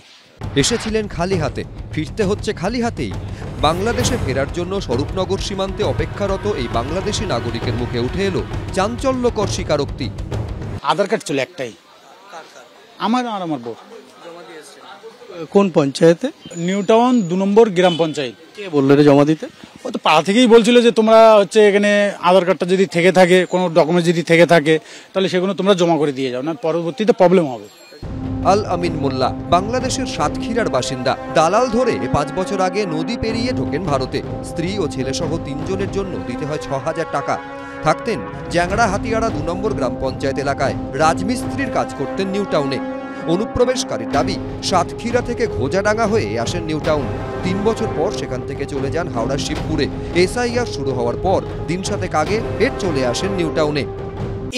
এসেছিলেন খালি হাতে, ফিরতে হচ্ছে খালি হাতেই। বাংলাদেশে ফেরার জন্য স্বরূপনগর সীমান্তে অপেক্ষারত এই বাংলাদেশি নাগরিকের মুখে উঠে এলো চাঞ্চল্যকর স্বীকারোক্তি। আধার কার্ড ছিল একটাই, আমার আর আমার বউ। কোন পঞ্চায়েতে? নিউ টাউন 2 নম্বর গ্রাম পঞ্চায়েত। কে বললো এটা জমা দিতে? ও তো পাড়া থেকেই বলছিল যে তোমরা হচ্ছে এখানে আধার কার্ডটা যদি থেকে থাকে, কোনো ডকুমেন্ট যদি থেকে থাকে, তাহলে সেগুলো তোমরা জমা করে দিয়ে যাও, না পরবর্তীতে প্রবলেম হবে। আল আমিন মোল্লা বাংলাদেশের সাতক্ষীরার বাসিন্দা। দালাল ধরে 5 বছর আগে নদী পেরিয়ে ঢোকেন ভারতে। স্ত্রী ও ছেলেসহ 3 জনের জন্য দিতে হয় 6000 টাকা। থাকতেন জ্যাংড়া হাতিয়াড়া 2 নম্বর গ্রাম পঞ্চায়েত এলাকায়, রাজমিস্ত্রির কাজ করতেন নিউ টাউনে। অনুপ্রবেশকারীর দাবি সাতক্ষীরা থেকে ঘোজাডাঙ্গা হয়ে আসেন নিউ টাউন। 3 বছর পর সেখান থেকে চলে যান হাওড়ার শিবপুরে। এসআইআর শুরু হওয়ার পর দিন 7 আগে ফের চলে আসেন নিউ টাউনে।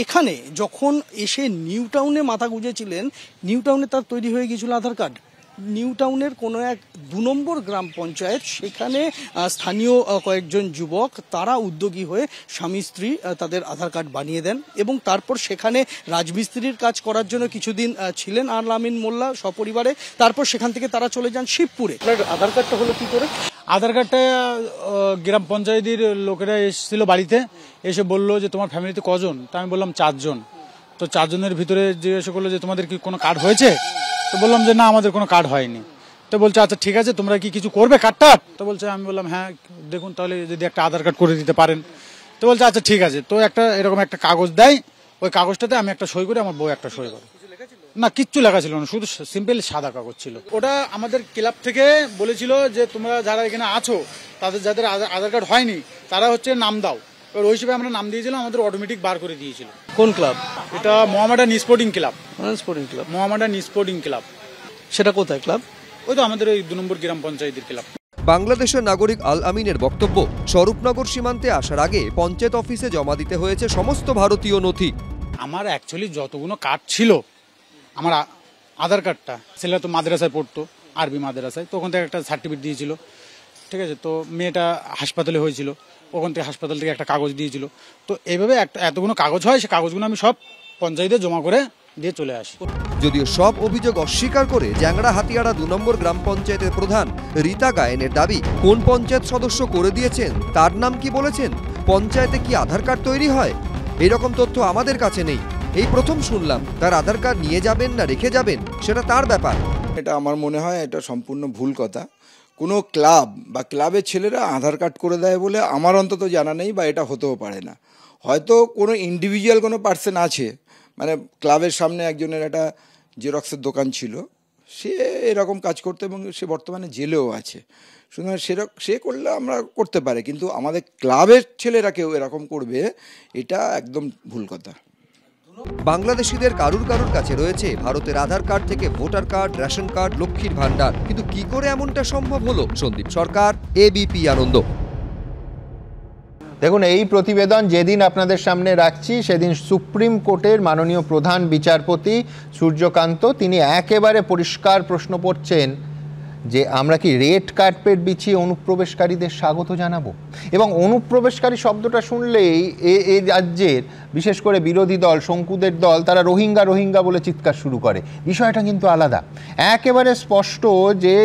এখানে যখন এসে নিউ টাউনে মাথা গুঁজেছিলেন, নিউ টাউনে তার তৈরি হয়ে গিয়েছিল আধার কার্ড। নিউ টাউনের কোনো এক 2 নম্বর গ্রাম পঞ্চায়েত, সেখানে স্থানীয় কয়েকজন যুবক তারা উদ্যোগী হয়ে স্বামী স্ত্রী তাদের আধার কার্ড বানিয়ে দেন এবং তারপর সেখানে রাজমিস্ত্রির কাজ করার জন্য কিছুদিন ছিলেন আল আমিন মোল্লা সপরিবারে। তারপর সেখান থেকে তারা চলে যান শিবপুরে। আধার কার্ডটা হলো কি করে? আধার কার্ডটা গ্রাম পঞ্চায়েতের লোকেরা এসেছিল বাড়িতে, এসে বললো যে তোমার ফ্যামিলিতে কজন? তা আমি বললাম 4 জন। তো 4 জনের ভিতরে জিজ্ঞাসা করলো যে তোমাদের কি কোনো কার্ড হয়েছে? তো বললাম যে না, আমাদের কোনো কার্ড হয়নি। তো বলছে আচ্ছা ঠিক আছে, তোমরা কি কিছু করবে কার্ডটা? তো বলছে, আমি বললাম হ্যাঁ দেখুন তাহলে যদি একটা আধার কার্ড করে দিতে পারেন। তো বলছে আচ্ছা ঠিক আছে। তো একটা এরকম একটা কাগজ দেয়, ওই কাগজটাতে আমি একটা সই করি, আমার বউ একটা সই করে। না কিচ্ছু লেখা ছিল না, শুধু সিম্পল সাদা কাগজ ছিল। ওটা আমাদের ক্লাব থেকে বলেছিল যে তোমরা যারা এখানে আছো তাদের যাদের আধার কার্ড হয়নি তারা হচ্ছে নাম দাও। এবার ওই হিসেবে আমরা নাম দিয়েছিলাম, আমাদের অটোমেটিক বার করে দিয়েছিল। কোন ক্লাব এটা? Mohammedan sporting club. Sporting club, Mohammedan sporting club. সেটা কোথায় ক্লাব? ওই তো আমাদের ওই 2 নম্বর গ্রাম পঞ্চায়েতের ক্লাব। বাংলাদেশের নাগরিক আল আমিনের বক্তব্য, স্বরূপনগর সীমান্তে আসার আগে পঞ্চায়েত অফিসে জমা দিতে হয়েছে সমস্ত ভারতীয় নথি। আমার অ্যাকচুয়ালি যতগুলো কার্ড ছিল, আমার আধার কার্ডটা, ছেলে তো মাদ্রাসায় পড়তো, আরবি মাদ্রাসায়, তো ওখান থেকে একটা সার্টিফিকেট দিয়েছিল, ঠিক আছে। তো মেয়েটা হাসপাতালে হয়েছিল, ওখান থেকে হাসপাতাল থেকে একটা কাগজ দিয়েছিল। তো এইভাবে এতগুলো কাগজ হয়, সে কাগজগুলো আমি সব পঞ্চায়েতে জমা করে দিয়ে চলে আসি। যদিও সব অভিযোগ অস্বীকার করে জ্যাংড়া হাতিয়াড়া 2 নম্বর গ্রাম পঞ্চায়েতের প্রধান রীতা গায়েনের দাবি, কোন পঞ্চায়েত সদস্য করে দিয়েছেন তার নাম কি বলেছেন, পঞ্চায়েতে কি আধার কার্ড তৈরি হয়, এরকম তথ্য আমাদের কাছে নেই। এই প্রথম শুনলাম। তার আধার কার্ড নিয়ে যাবেন না রেখে যাবেন সেটা তার ব্যাপার। এটা আমার মনে হয় এটা সম্পূর্ণ ভুল কথা। কোনো ক্লাব বা ক্লাবের ছেলেরা আধার কার্ড করে দেয় বলে আমার অন্তত জানা নেই, বা এটা হতেও পারে না। হয়তো কোনো ইন্ডিভিজুয়াল কোনো পার্সন আছে, মানে ক্লাবের সামনে একজনের একটা জেরক্সের দোকান ছিল, সে এরকম কাজ করতে, এবং সে বর্তমানে জেলেও আছে। সুতরাং সে করলে আমরা করতে পারি, কিন্তু আমাদের ক্লাবের ছেলেরা কেউ এরকম করবে, এটা একদম ভুল কথা। বাংলাদেশিদের কারুর কাছে রয়েছে ভারতের আধার কার্ড থেকে ভোটার কার্ড, রেশন কার্ড, লক্ষ্মীর ভান্ডার, কিন্তু কি করে এমনটা সম্ভব হলো? সন্দীপ সরকার, এবিপি আনন্দ। দেখুন, এই প্রতিবেদন যেদিন আপনাদের সামনে রাখছি সেদিন সুপ্রিম কোর্টের মাননীয় প্রধান বিচারপতি সূর্যকান্ত তিনি একেবারে পরিষ্কার প্রশ্ন করছেন যে আমরা কি রেড কার্পেট বিছিয়ে অনুপ্রবেশকারীদের স্বাগত জানাবো? এবং অনুপ্রবেশকারী শব্দটা শুনলেই এই রাজ্যের বিশেষ করে বিরোধী দল, শঙ্কুদের দল, তারা রোহিঙ্গা বলে চিৎকার শুরু করে। বিষয়টা কিন্তু আলাদা। একেবারে স্পষ্ট যে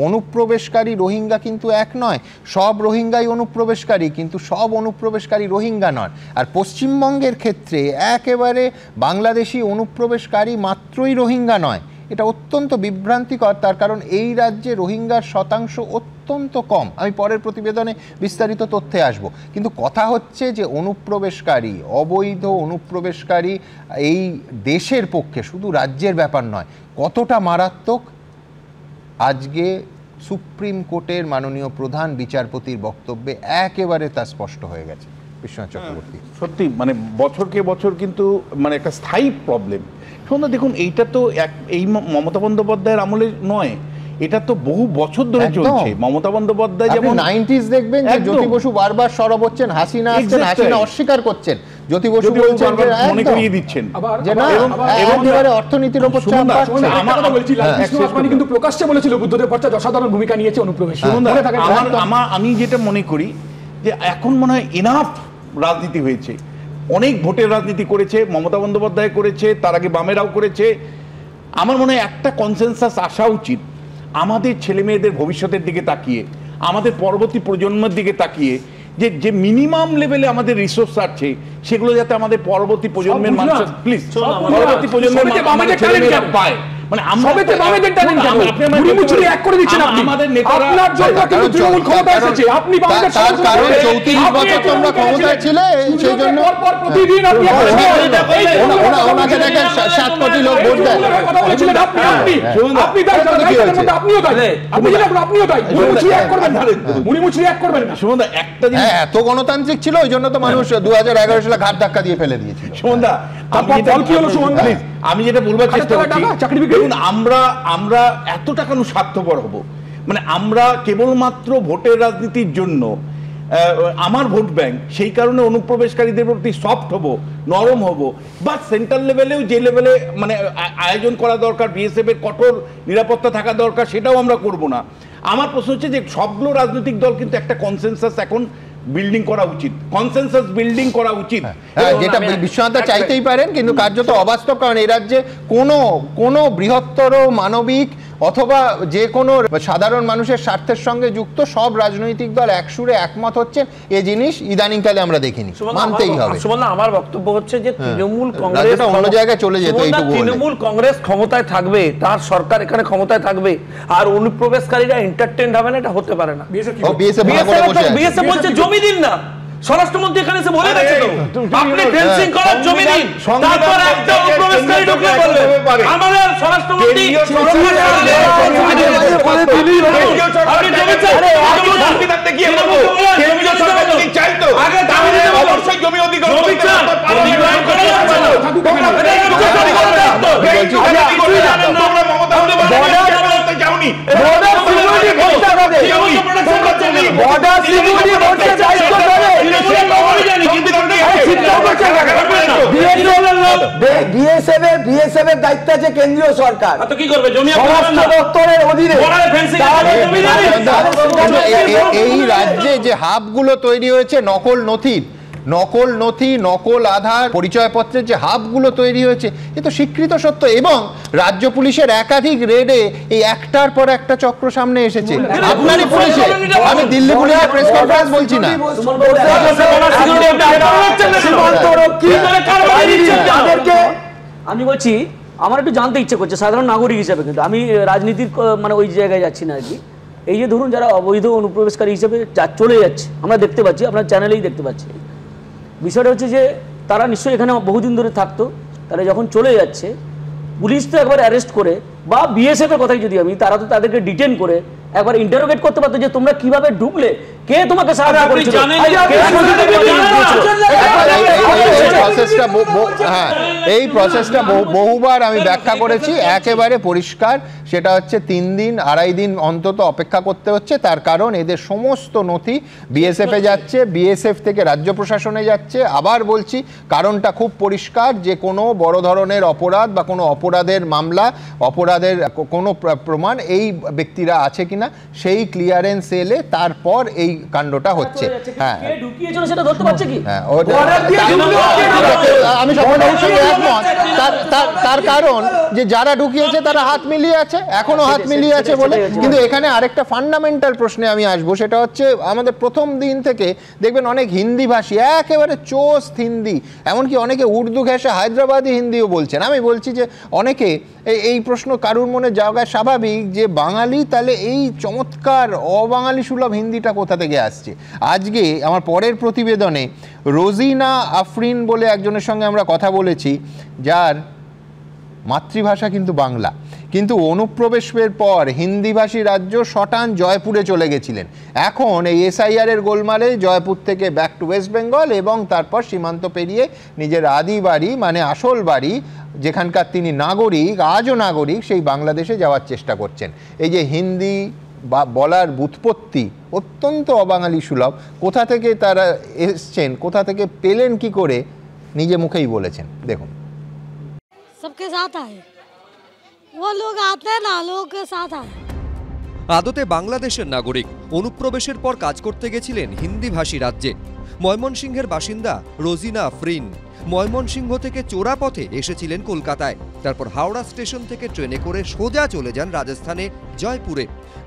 অনুপ্রবেশকারী রোহিঙ্গা কিন্তু এক নয়। সব রোহিঙ্গাই অনুপ্রবেশকারী, কিন্তু সব অনুপ্রবেশকারী রোহিঙ্গা নয়। আর পশ্চিমবঙ্গের ক্ষেত্রে একেবারে বাংলাদেশি অনুপ্রবেশকারী মাত্রই রোহিঙ্গা নয়। এটা অত্যন্ত বিভ্রান্তিকর, তার কারণ এই রাজ্যে রোহিঙ্গার শতাংশ অত্যন্ত কম। আমি পরের প্রতিবেদনে বিস্তারিত তথ্যে আসব। কিন্তু কথা হচ্ছে যে অনুপ্রবেশকারী, অবৈধ অনুপ্রবেশকারী এই দেশের পক্ষে, শুধু রাজ্যের ব্যাপার নয়, কতটা মারাত্মক আজকে সুপ্রিম কোর্টের মাননীয় প্রধান বিচারপতির বক্তব্যে একেবারে তা স্পষ্ট হয়ে গেছে। বিশ্বনাথ চক্রবর্তী, সত্যি মানে বছরকে বছর কিন্তু মানে একটা স্থায়ী প্রবলেম। দেখুন, এইটা তো এই মমতা বন্দ্যোপাধ্যায়ের আমলে নয়, এটা তো বহু বছর ধরে চলছে। মমতা বন্দ্যোপাধ্যায় যেমন 90s দেখবেন যে জ্যোতি বসু বারবার সরব হচ্ছেন, হাসিনা আসছেন, হাসিনা অস্বীকার করছেন, জ্যোতি বসু বলছেন যে মনে করিয়ে দিচ্ছেন যে না একেবারে অর্থনীতির উপর চাপ বাড়ছে। আমার কথা বলছি লালকৃষ্ণ আদবানি কিন্তু প্রকাশ্যে বলেছিল বুদ্ধদেব ভট্টাচার্য অসাধারণ ভূমিকা নিয়েছে অনুপ্রবেশ। আমি যেটা মনে করি যে এখন মনে হয় এনাফ রাজনীতি হয়েছে, অনেক ভোটের রাজনীতি করেছে, মমতা বন্দ্যোপাধ্যায় করেছে, তার আগে বামেরাও করেছে। আমার মনে হয় একটা কনসেনসাস আসা উচিত, আমাদের ছেলে মেয়েদের ভবিষ্যতের দিকে তাকিয়ে, আমাদের পরবর্তী প্রজন্মের দিকে তাকিয়ে, যে যে মিনিমাম লেভেলে আমাদের রিসোর্স আছে সেগুলো যাতে আমাদের পরবর্তী প্রজন্মের মানুষ প্লিজ পরবর্তী প্রজন্মের ছেলেমেয়েরা পায়। মানে আমাদের নেতারা আপনি ক্ষমতায় ছিলে সেই জন্য ওনাকে দেখেন 7 কোটি লোক ভোট দেয়। এত গণতান্ত্রিক ছিল ওই জন্য তো মানুষ 2011 সালে ঘাট ধাক্কা দিয়ে ফেলে দিয়েছিল। সুমনদা আমি যেটা বলবার চেষ্টা করছি, আমরা এতটা কেন স্বার্থপর হব? মানে আমরা কেবলমাত্র ভোটের রাজনীতির জন্য আমার ভোট ব্যাংক, সেই কারণে অনুপ্রবেশকারীদের প্রতি সফট হব, নরম হব, বা সেন্ট্রাল লেভেলেও যে লেভেলে মানে আয়োজন করা দরকার, বিএসএফ এর কঠোর নিরাপত্তা থাকা দরকার, সেটাও আমরা করব না। আমার প্রশ্ন হচ্ছে যে সবগুলো রাজনৈতিক দল কিন্তু একটা কনসেনসাস এখন বিল্ডিং করা উচিত, কনসেনসাস বিল্ডিং করা উচিত, যেটা বিশ্বনাথ চাইতেই পারেন, কিন্তু কার্যত অবাস্তব। কারণ এই রাজ্যে কোনো বৃহত্তর মানবিক অথবা যে কোনো সাধারণ মানুষের স্বার্থের সঙ্গে যুক্ত সব রাজনৈতিক দল একসুরে একমত হচ্ছেন, এই জিনিস ইদানিংকালে আমরা দেখিনি, মানতেই হবে। আমার বক্তব্য হচ্ছে যে তৃণমূল কংগ্রেস অন্য জায়গায় চলে যেত, তৃণমূল কংগ্রেস ক্ষমতায় থাকবে, তার সরকার এখানে ক্ষমতায় থাকবে, আর অনুপ্রবেশকারীরা এন্টারটেইনড হবে না, এটা হতে পারে না। বিএসএফ বলছে জমি দিন না, স্বরাষ্ট্রমন্ত্রী এখানে এসে বলে গেছে তো আপনি ফেন্সিং করার জমি দিন, তারপর একটা অনুপ্রবেশকারী ঢুকলে বলবে আমাদের স্বরাষ্ট্রমন্ত্রী আপনি জমি চান কি বলবো, কেন্দ্রীয় সরকার যদি চাইতো আগে দাবি দিতে অবশ্যই জমি অধিগ্রহণ করতে হবে। বিএসএফ এর দায়িত্ব আছে কেন্দ্রীয় সরকার, কি করবে জমি দপ্তরের অধীনে। এই রাজ্যে যে হাবগুলো তৈরি হয়েছে নকল নথি, নকল আধার, পরিচয়পত্রের যে হাবগুলো তৈরি হয়েছে, এ তো স্বীকৃত সত্য। এবং রাজ্য পুলিশের একাধিক রেডে এই একটার পর একটা চক্র সামনে এসেছে। আপনারই পুলিশে, আমি দিল্লি পুলিশের প্রেস কনফারেন্স বলছি না। আমি বলছি আমার একটু জানতে ইচ্ছে করছে সাধারণ নাগরিক হিসেবে, কিন্তু আমি রাজনীতির মানে ওই জায়গায় যাচ্ছি না আর কি। এই যে ধরুন যারা অবৈধ অনুপ্রবেশকারী হিসেবে চলে যাচ্ছে, আমরা দেখতে পাচ্ছি, আপনার চ্যানেলেই দেখতে পাচ্ছি, বিষয়টা হচ্ছে যে তারা নিশ্চয়ই এখানে বহুদিন ধরে থাকতো, তারা যখন চলে যাচ্ছে পুলিশ তো একবার অ্যারেস্ট করে, বা বিএসএফ এর কথাই যদি আমি, তারা তো তাদেরকে ডিটেন করে একবার ইন্টারোগেট করতে পারতো যে তোমরা কিভাবে ঢুকলে, কে তোমাকে সাহায্য করেছিল। এই প্রসেসটা বহুবার আমি ব্যাখ্যা করেছি, একেবারে পরিষ্কার। সেটা হচ্ছে 3 দিন 2.5 দিন অন্তত অপেক্ষা করতে হচ্ছে। তার কারণ এদের সমস্ত নথি বিএসএফ এ যাচ্ছে, বিএসএফ থেকে রাজ্য প্রশাসনে যাচ্ছে। আবার বলছি, কারণটা খুব পরিষ্কার, যে কোনো বড় ধরনের অপরাধ বা কোনো অপরাধের মামলা, অপরাধের কোনো প্রমাণ এই ব্যক্তিরা আছে কিনা সেই ক্লিয়ারেন্স এলে তারপর এই কাণ্ডটা হচ্ছে। হ্যাঁ, আমি তার কারণ যে যারা ঢুকিয়েছে তারা হাত মিলিয়ে আছে, এখনো হাত মিলিয়ে আছে বলে। কিন্তু এখানে আরেকটা ফান্ডামেন্টাল প্রশ্নে আমি আসবো, সেটা হচ্ছে আমাদের প্রথম দিন থেকে দেখবেন অনেক হিন্দি ভাষী, একেবারে চোস হিন্দি, এমনকি অনেকে উর্দু ঘেঁষে হায়দ্রাবাদি হিন্দিও বলছেন। আমি বলছি যে অনেকে এই প্রশ্ন কারুর মনে জায়গায় স্বাভাবিক, যে বাঙালি তাহলে এই চমৎকার অবাঙালি সুলভ হিন্দিটা কোথা থেকে আসছে। আজকে আমার পরের প্রতিবেদনে রোজিনা আফরিন বলে একজনের সঙ্গে আমরা কথা বলেছি, যার মাতৃভাষা কিন্তু বাংলা, কিন্তু অনুপ্রবেশের পর হিন্দিভাষী রাজ্য শটান জয়পুরে চলে গেছিলেন। এখন এই এসআইআর এর গোলমালে জয়পুর থেকে ব্যাক টু ওয়েস্ট বেঙ্গল এবং তারপর সীমান্ত পেরিয়ে নিজের আদি বাড়ি মানে আসল বাড়ি যেখানকার তিনি নাগরিক, আজও নাগরিক, সেই বাংলাদেশে যাওয়ার চেষ্টা করছেন। এই যে হিন্দি বা বলার ব্যুৎপত্তি অত্যন্ত অবাঙালি সুলভ, কোথা থেকে তারা এসছেন, কোথা থেকে পেলেন কি করে, নিজে মুখেই বলেছেন, দেখুন। सबके साथ आए, वो लोग आते हैं ना, लोगों के साथ आए। আদতে বাংলাদেশের নাগরিক, অনুপ্রবেশের পর কাজ করতে গেছিলেন হিন্দিভাষী রাজ্যে। ময়মনসিংহের বাসিন্দা রোজিনা আফরিন ময়মনসিংহ থেকে চোরাপথে এসেছিলেন কলকাতায়, তারপর হাওড়া স্টেশন থেকে ট্রেনে করে সোজা চলে যান রাজস্থানে জয়পুরে।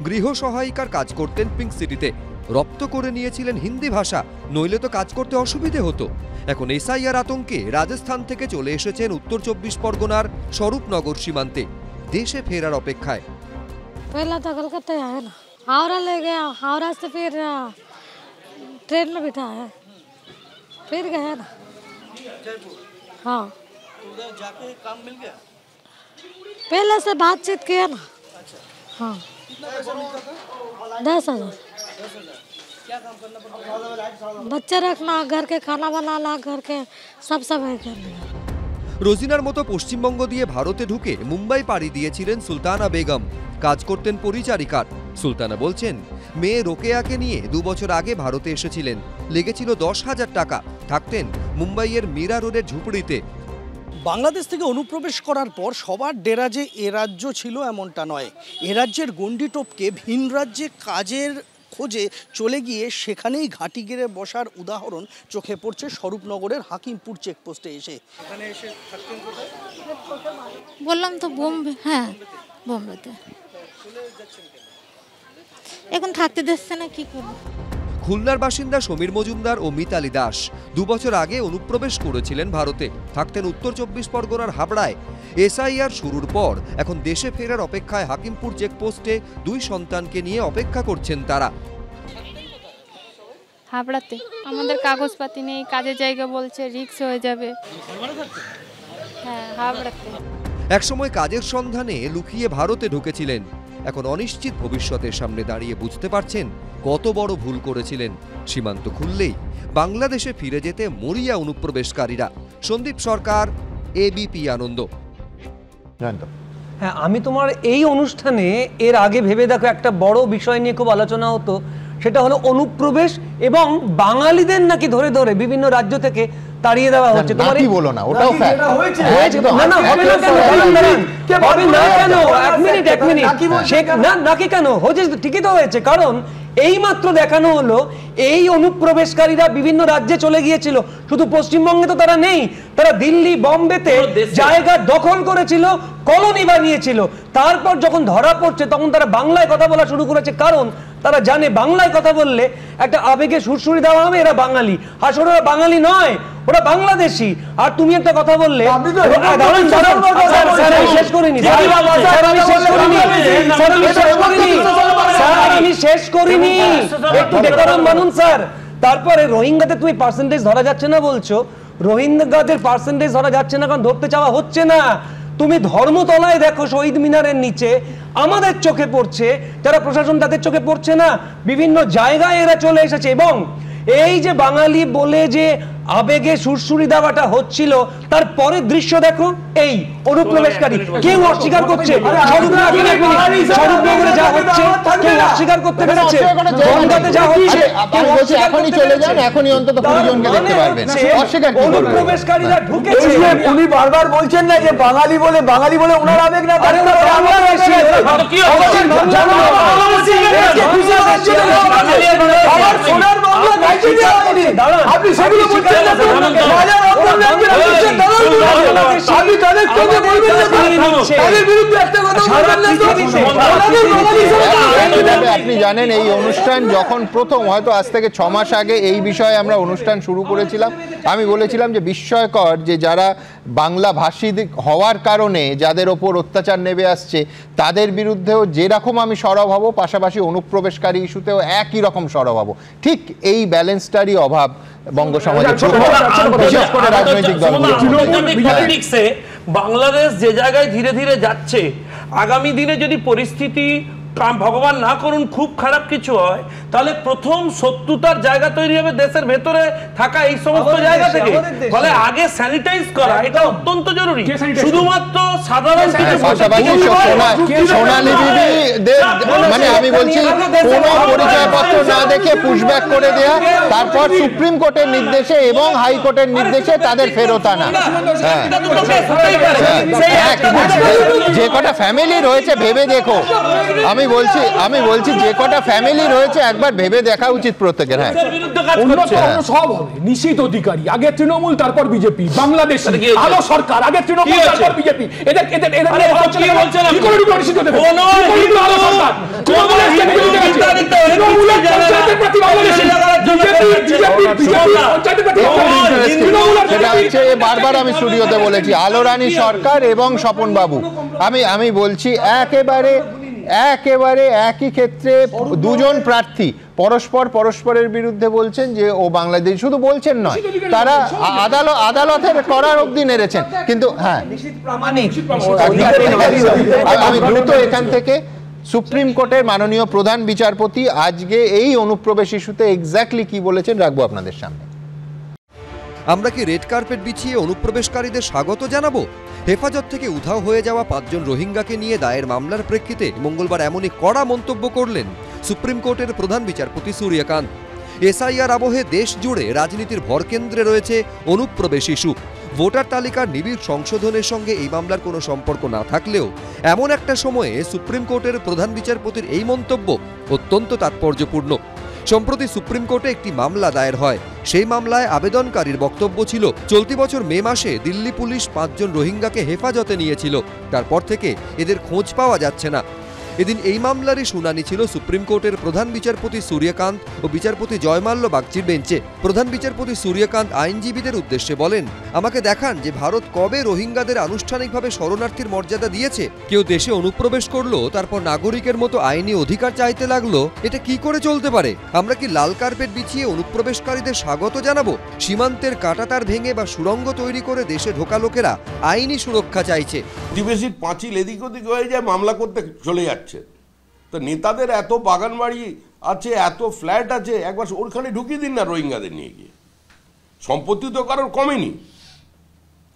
গৃহ সহায়িকার কাজ করতেন পিঙ্ক সিটিতে। রপ্ত করে নিয়েছিলেন হিন্দি ভাষা, নইলে তো কাজ করতে অসুবিধে হতো। এখন এসআইআর আতঙ্কে রাজস্থান থেকে চলে এসেছেন উত্তর 24 পরগনার স্বরূপনগর সীমান্তে, দেশে ফেরার অপেক্ষায়। पहला तो कलकत्ता आया ना, हावड़ा ले गया, हावड़ा से फिर ट्रेन में बिठाया, फिर गया ना। हाँ, उधर जाके काम मिल गया, पहले से बातचीत किया ना। हाँ, 10,000। क्या काम करना पड़ता? बच्चे रखना, घर के खाना बनाना, घर के सब सफाई करना। রোজিনার মতো পশ্চিমবঙ্গ দিয়ে ভারতে ঢুকে মুম্বাই পাড়ি দিয়েছিলেন সুলতানা বেগম, কাজ করতেন পরিচারিকার। সুলতানা বলছেন, মেয়ে রোকেয়াকে নিয়ে 2 বছর আগে ভারতে এসেছিলেন, লেগেছিল 10,000 টাকা। থাকতেন মুম্বাইয়ের মীরা রোডের ঝুপড়িতে। বাংলাদেশ থেকে অনুপ্রবেশ করার পর সবার ডেরা যে এ রাজ্য ছিল এমনটা নয়। এ রাজ্যের গণ্ডি টপকে ভিন রাজ্যে কাজের খোঁজে চলে গিয়ে সেখানেই ঘাঁটি গেড়ে বসার উদাহরণ চোখে পড়ছে স্বরূপনগরের হাকিমপুর চেকপোস্টে এসে। এখানে এসে থাকতেন কোথায়? বললাম তো বোম্বে। হ্যাঁ, বোম্বেতে। এখন থাকতে দিচ্ছে না, কি করব। খুলনার বাসিন্দা সমীর মজুমদার ও মিতালি দাস 2 বছর আগে অনুপ্রবেশ করেছিলেন ভারতে। থাকতেন উত্তর 24 পরগনার হাবড়ায়। এসআইআর শুরুর পর এখন দেশে ফেরার অপেক্ষায় হাকিমপুর চেকপোস্টে 2 সন্তানকে নিয়ে অপেক্ষা করছেন তারা। হাবড়াতে আমাদের কাগজপাতি নেই, কাজের জায়গা বলছে রিস্ক হয়ে যাবে। হ্যাঁ, হাবড়াতে। একসময় কাজের সন্ধানে লুকিয়ে ভারতে ঢুকেছিলেন, এখন অনিশ্চিত ভবিষ্যতের সামনে দাঁড়িয়ে বুঝতে পারছেন কত বড় ভুল করেছিলেন। সীমান্ত খুললেই বাংলাদেশে ফিরে যেতে মরিয়া অনুপ্রবেশকারীরা। সন্দীপ সরকার, এবিপি আনন্দ। হ্যাঁ, আমি তোমার এই অনুষ্ঠানে এর আগে ভেবে দেখো একটা বড় বিষয় নিয়ে খুব আলোচনা হতো, সেটা হলো অনুপ্রবেশ এবং বাঙালিদের নাকি ধরে ধরে বিভিন্ন রাজ্য থেকে তাড়িয়ে দেওয়া হচ্ছে। তোমার কি বলো না, ওটাও ফ্যাক্ট হয়েছে। না না, হবে না কেন, হবে না কেন, এক মিনিট না, নাকি কেন হয়েছে? ঠিকই তো হয়েছে, কারণ এই মাত্র দেখানো হলো এই অনুপ্রবেশকারীরা বিভিন্ন রাজ্যে চলে গিয়েছিল। শুধু পশ্চিমবঙ্গে তো তারা নেই, তারা দিল্লি, বম্বেতে জায়গা দখল করেছিল, কলোনি বানিয়েছিল। তারপর যখন ধরা পড়ছে তখন তারা বাংলায় কথা বলা শুরু করেছে, কারণ তারা জানে বাংলায় কথা বললে একটা আবেগে সুরসুরি দেওয়া হবে, এরা বাঙালি। আসলে ওরা বাঙালি নয়, ওরা বাংলাদেশি। আর তুমি একটা কথা বললে, শেষ করিনি, একটু ডেকোরাম মানুন স্যার। তারপরে রোহিঙ্গাদের তুমি পার্সেন্টেজ ধরা যাচ্ছে না বলছো, রোহিঙ্গাদের পার্সেন্টেজ ধরা যাচ্ছে না কারণ ধরতে চাওয়া হচ্ছে না। তুমি ধর্মতলায় দেখো, শহীদ মিনারের নিচে আমাদের চোখে পড়ছে, যারা প্রশাসন তাদের চোখে পড়ছে না। বিভিন্ন জায়গায় এরা চলে এসেছে, এবং এই যে বাঙালি বলে যে আবেগে সুরসুরি দেওয়াটা হচ্ছিল, তারপরে দৃশ্য দেখো, এই অনুপ্রবেশকারী কেউ অস্বীকার করছে। স্বরূপনগরে যা হচ্ছে কেউ অস্বীকার করতে পেরেছে, বনগাঁতে যা হচ্ছে এখনই চলে যান, এখনই অন্তত 20 জনকে দেখতে পারবেন। অনুপ্রবেশকারীরা ঢুকেছে। উনি বারবার বলছেন না যে বাঙালি বলে ওনার আবেগ না, আপনি সেগুলো বলছেন না। আপনি জানেন এই অনুষ্ঠান যখন প্রথম, হয়তো আজ থেকে 6 মাস আগে এই বিষয়ে আমরা অনুষ্ঠান শুরু করেছিলাম, আমি বলেছিলাম যে বিস্ময়কর যে যারা বাংলা ভাষী হওয়ার কারণে যাদের ওপর অত্যাচার নেমে আসছে তাদের বিরুদ্ধেও যেরকম আমি সরব হব, পাশাপাশি অনুপ্রবেশকারী ইস্যুতেও একই রকম সরব হব। ঠিক এই ব্যালেন্সটারই অভাব বঙ্গ সমাজে, বিশেষ করে রাজনৈতিক দলগুলো। বাংলাদেশ যে জায়গায় ধীরে ধীরে যাচ্ছে, আগামী দিনে যদি পরিস্থিতি ভগবান না করুন খুব খারাপ কিছু হয়, তাহলে প্রথম শত্রুতার জায়গা তৈরি হবে দেশের ভেতরে থাকা এই সমস্ত জায়গা থেকে। ফলে আগে স্যানিটাইজ করা এটা অত্যন্ত জরুরি। শুধুমাত্র সাধারণ মানে আমি বলছি কোনো পরিচয়পত্র না দেখে পুশব্যাক করে দেয়া, তারপর সুপ্রিম কোর্টের নির্দেশে এবং হাইকোর্টের নির্দেশে তাদের ফেরত আনা। যে কটা ফ্যামিলি রয়েছে ভেবে দেখো, আমি বলছি যে কটা ফ্যামিলি রয়েছে একবার ভেবে দেখা উচিত প্রত্যেকের। হ্যাঁ, সব হবে নিশ্চিত অধিকারী, আগে তৃণমূল তারপর বিজেপি, বাংলাদেশ আলো সরকার আগে তৃণমূল তারপর বিজেপি। এদের কি বলছেন কি করে নিশ্চিত হতে পারে? আলো সরকার বারবার আমি স্টুডিওতে বলেছি আলো রানী সরকার এবং স্বপন বাবু, আমি বলছি একেবারে একই ক্ষেত্রে দুজন প্রার্থী পরস্পরের বিরুদ্ধে বলছেন যে ও বাংলাদেশ, শুধু বলছেন নয়, তারা আদালতের করার অবধি নেড়েছেন। কিন্তু হ্যাঁ, আমি দ্রুত এখান থেকে সুপ্রিম কোর্টের মাননীয় প্রধান বিচারপতি আজকে এই অনুপ্রবেশ ইস্যুতে এক্স্যাক্টলি কি বলেছেন রাখবো আপনাদের সামনে। আমরা কি রেড কার্পেট বিছিয়ে অনুপ্রবেশকারীদের স্বাগত জানাবো? হেফাজত থেকে উধাও হয়ে যাওয়া 5 জন রোহিঙ্গাকে নিয়ে দায়ের মামলার প্রেক্ষিতে মঙ্গলবার এমনই কড়া মন্তব্য করলেন সুপ্রিম কোর্টের প্রধান বিচারপতি সূর্যকান্ত। এসআইআর আবহে দেশ জুড়ে রাজনীতির ভরকেন্দ্রে রয়েছে অনুপ্রবেশ ইস্যু। ভোটার তালিকার নিবিড় সংশোধনের সঙ্গে এই মামলার কোনো সম্পর্ক না থাকলেও এমন একটা সময়ে সুপ্রিম কোর্টের প্রধান বিচারপতির এই মন্তব্য অত্যন্ত তাৎপর্যপূর্ণ। সম্প্রতি সুপ্রিম কোর্টে একটি মামলা দায়ের হয়। সেই মামলায় আবেদনকারীর বক্তব্য ছিল চলতি বছর মে মাসে দিল্লি পুলিশ 5 জন রোহিঙ্গাকে হেফাজতে নিয়েছিল, তারপর থেকে এদের খোঁজ পাওয়া যাচ্ছে না। এদিন এই মামলারই শুনানি ছিল সুপ্রিম কোর্টের প্রধান বিচারপতি সূর্যকান্ত ও বিচারপতি জয়মাল্য বাগচির বেঞ্চে। প্রধান বিচারপতি সূর্যকান্ত আইনজীবীদের উদ্দেশ্যে বলেন, আমাকে দেখান যে ভারত কবে রোহিঙ্গাদের আনুষ্ঠানিকভাবে শরণার্থীর মর্যাদা দিয়েছে। কেউ দেশে অনুপ্রবেশ করলো, তারপর নাগরিকের মতো আইনি অধিকার চাইতে লাগলো। এটা কি করে চলতে পারে? আমরা কি লাল কার্পেট বিছিয়ে অনুপ্রবেশকারীদের স্বাগত জানাবো? সীমান্তের কাঁটাতার ভেঙে বা সুড়ঙ্গ তৈরি করে দেশে ঢোকা লোকেরা আইনি সুরক্ষা চাইছে। প্রতিবেশীর পাঁচিল এদিক ওদিক হয়ে যায়, মামলা করতে চলে যাচ্ছে। তো নেতাদের এত বাগান বাড়ি আছে, এত ফ্ল্যাট আছে, একবার ওখানে ঢুকিয়ে দিন না রোহিঙ্গাদের নিয়ে গিয়ে। সম্পত্তি তো কারোর কমেনি।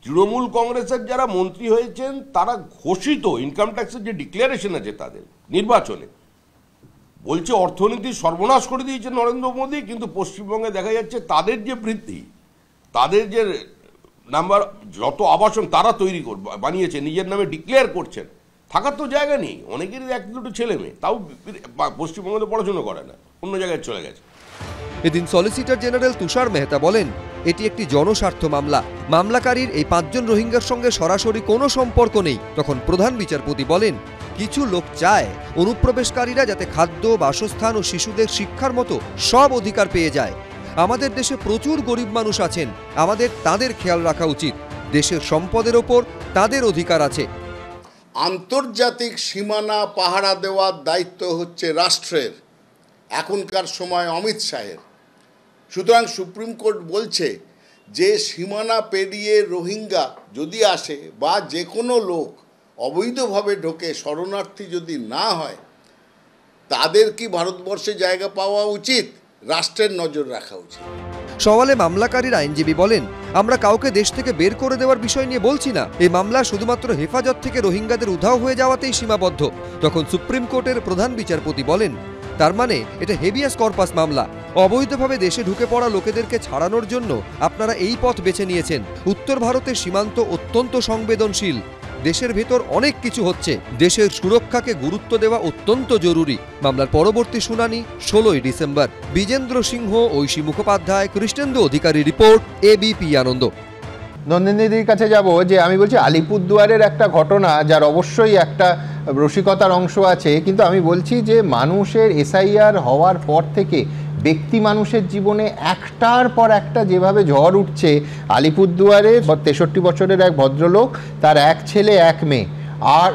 তৃণমূল কংগ্রেসের যারা মন্ত্রী হয়েছেন তারা ঘোষিত ইনকাম ট্যাক্সের যে ডিক্লারেশন আছে তাদের নির্বাচনে বলছে অর্থনীতি সর্বনাশ করে দিয়েছে নরেন্দ্র মোদী, কিন্তু পশ্চিমবঙ্গে দেখা যাচ্ছে তাদের যে বৃদ্ধি, তাদের যে নাম্বার, যত আবাসন তারা তৈরি বানিয়েছে, নিজের নামে ডিক্লেয়ার করছেন। থাকার তো জায়গা নেই, অনেকেরই 1-2 ছেলে মেয়ে, তাও পশ্চিমবঙ্গে পড়াশোনা করে না, অন্য জায়গায় চলে গেছে। এদিন সলিসিটর জেনারেল তুষার মেহতা বলেন, এটি একটি জনস্বার্থ মামলা। মামলাকারীর এই 5 জন রোহিঙ্গার সঙ্গে সরাসরি কোনো সম্পর্ক নেই। তখন প্রধান বিচারপতি বলেন, কিছু লোক চায় অনুপ্রবেশকারীরা যাতে খাদ্য, বাসস্থান ও শিশুদের শিক্ষার মতো সব অধিকার পেয়ে যায়। আমাদের দেশে প্রচুর গরিব মানুষ আছেন, আমাদের তাদের খেয়াল রাখা উচিত। দেশের সম্পদের ওপর তাদের অধিকার আছে। আন্তর্জাতিক সীমানা পাহারা দেওয়ার দায়িত্ব হচ্ছে রাষ্ট্রের, এখনকার সময় অমিত শাহের। সুতরাং সুপ্রিম কোর্ট বলছে যে সীমানা পেরিয়ে রোহিঙ্গা যদি আসে বা যে কোনো লোক অবৈধভাবে ঢোকে, শরণার্থী যদি না হয়, তাদের কি ভারতবর্ষে জায়গা পাওয়া উচিত? রাষ্ট্রের নজর রাখা উচিত। সওয়ালে মামলাকারীর আইনজীবী বলেন, আমরা কাউকে দেশ থেকে বের করে দেওয়ার বিষয় নিয়ে বলছি না। এই মামলা শুধুমাত্র হেফাজত থেকে রোহিঙ্গাদের উধাও হয়ে যাওয়াতেই সীমাবদ্ধ। তখন সুপ্রিম কোর্টের প্রধান বিচারপতি বলেন, তার মানে এটা হেবিয়াস কর্পাস মামলা। অবৈধভাবে দেশে ঢুকে পড়া লোকেদেরকে ছাড়ানোর জন্য আপনারা এই পথ বেছে নিয়েছেন। উত্তর ভারতের সীমান্ত অত্যন্ত সংবেদনশীল। দেশের ভেতর অনেক কিছু হচ্ছে, দেশের সুরক্ষাকে গুরুত্ব দেওয়া অত্যন্ত জরুরি। মামলার পরবর্তী শুনানি 16ই ডিসেম্বর। বিজেন্দ্র সিংহ, ঐশী মুখোপাধ্যায়, কৃষ্ণেন্দু অধিকারী রিপোর্ট, এবিপি আনন্দ। নন্দিনীদির কাছে যাব, যে আমি বলছি আলিপুরদুয়ারের একটা ঘটনা যার অবশ্যই একটা রসিকতার অংশ আছে, কিন্তু আমি বলছি যে মানুষের এসআইআর হওয়ার পর থেকে ব্যক্তি মানুষের জীবনে একটার পর একটা যেভাবে ঝড় উঠছে। আলিপুরদুয়ারে 63 বছরের এক ভদ্রলোক, তার 1 ছেলে 1 মেয়ে, আর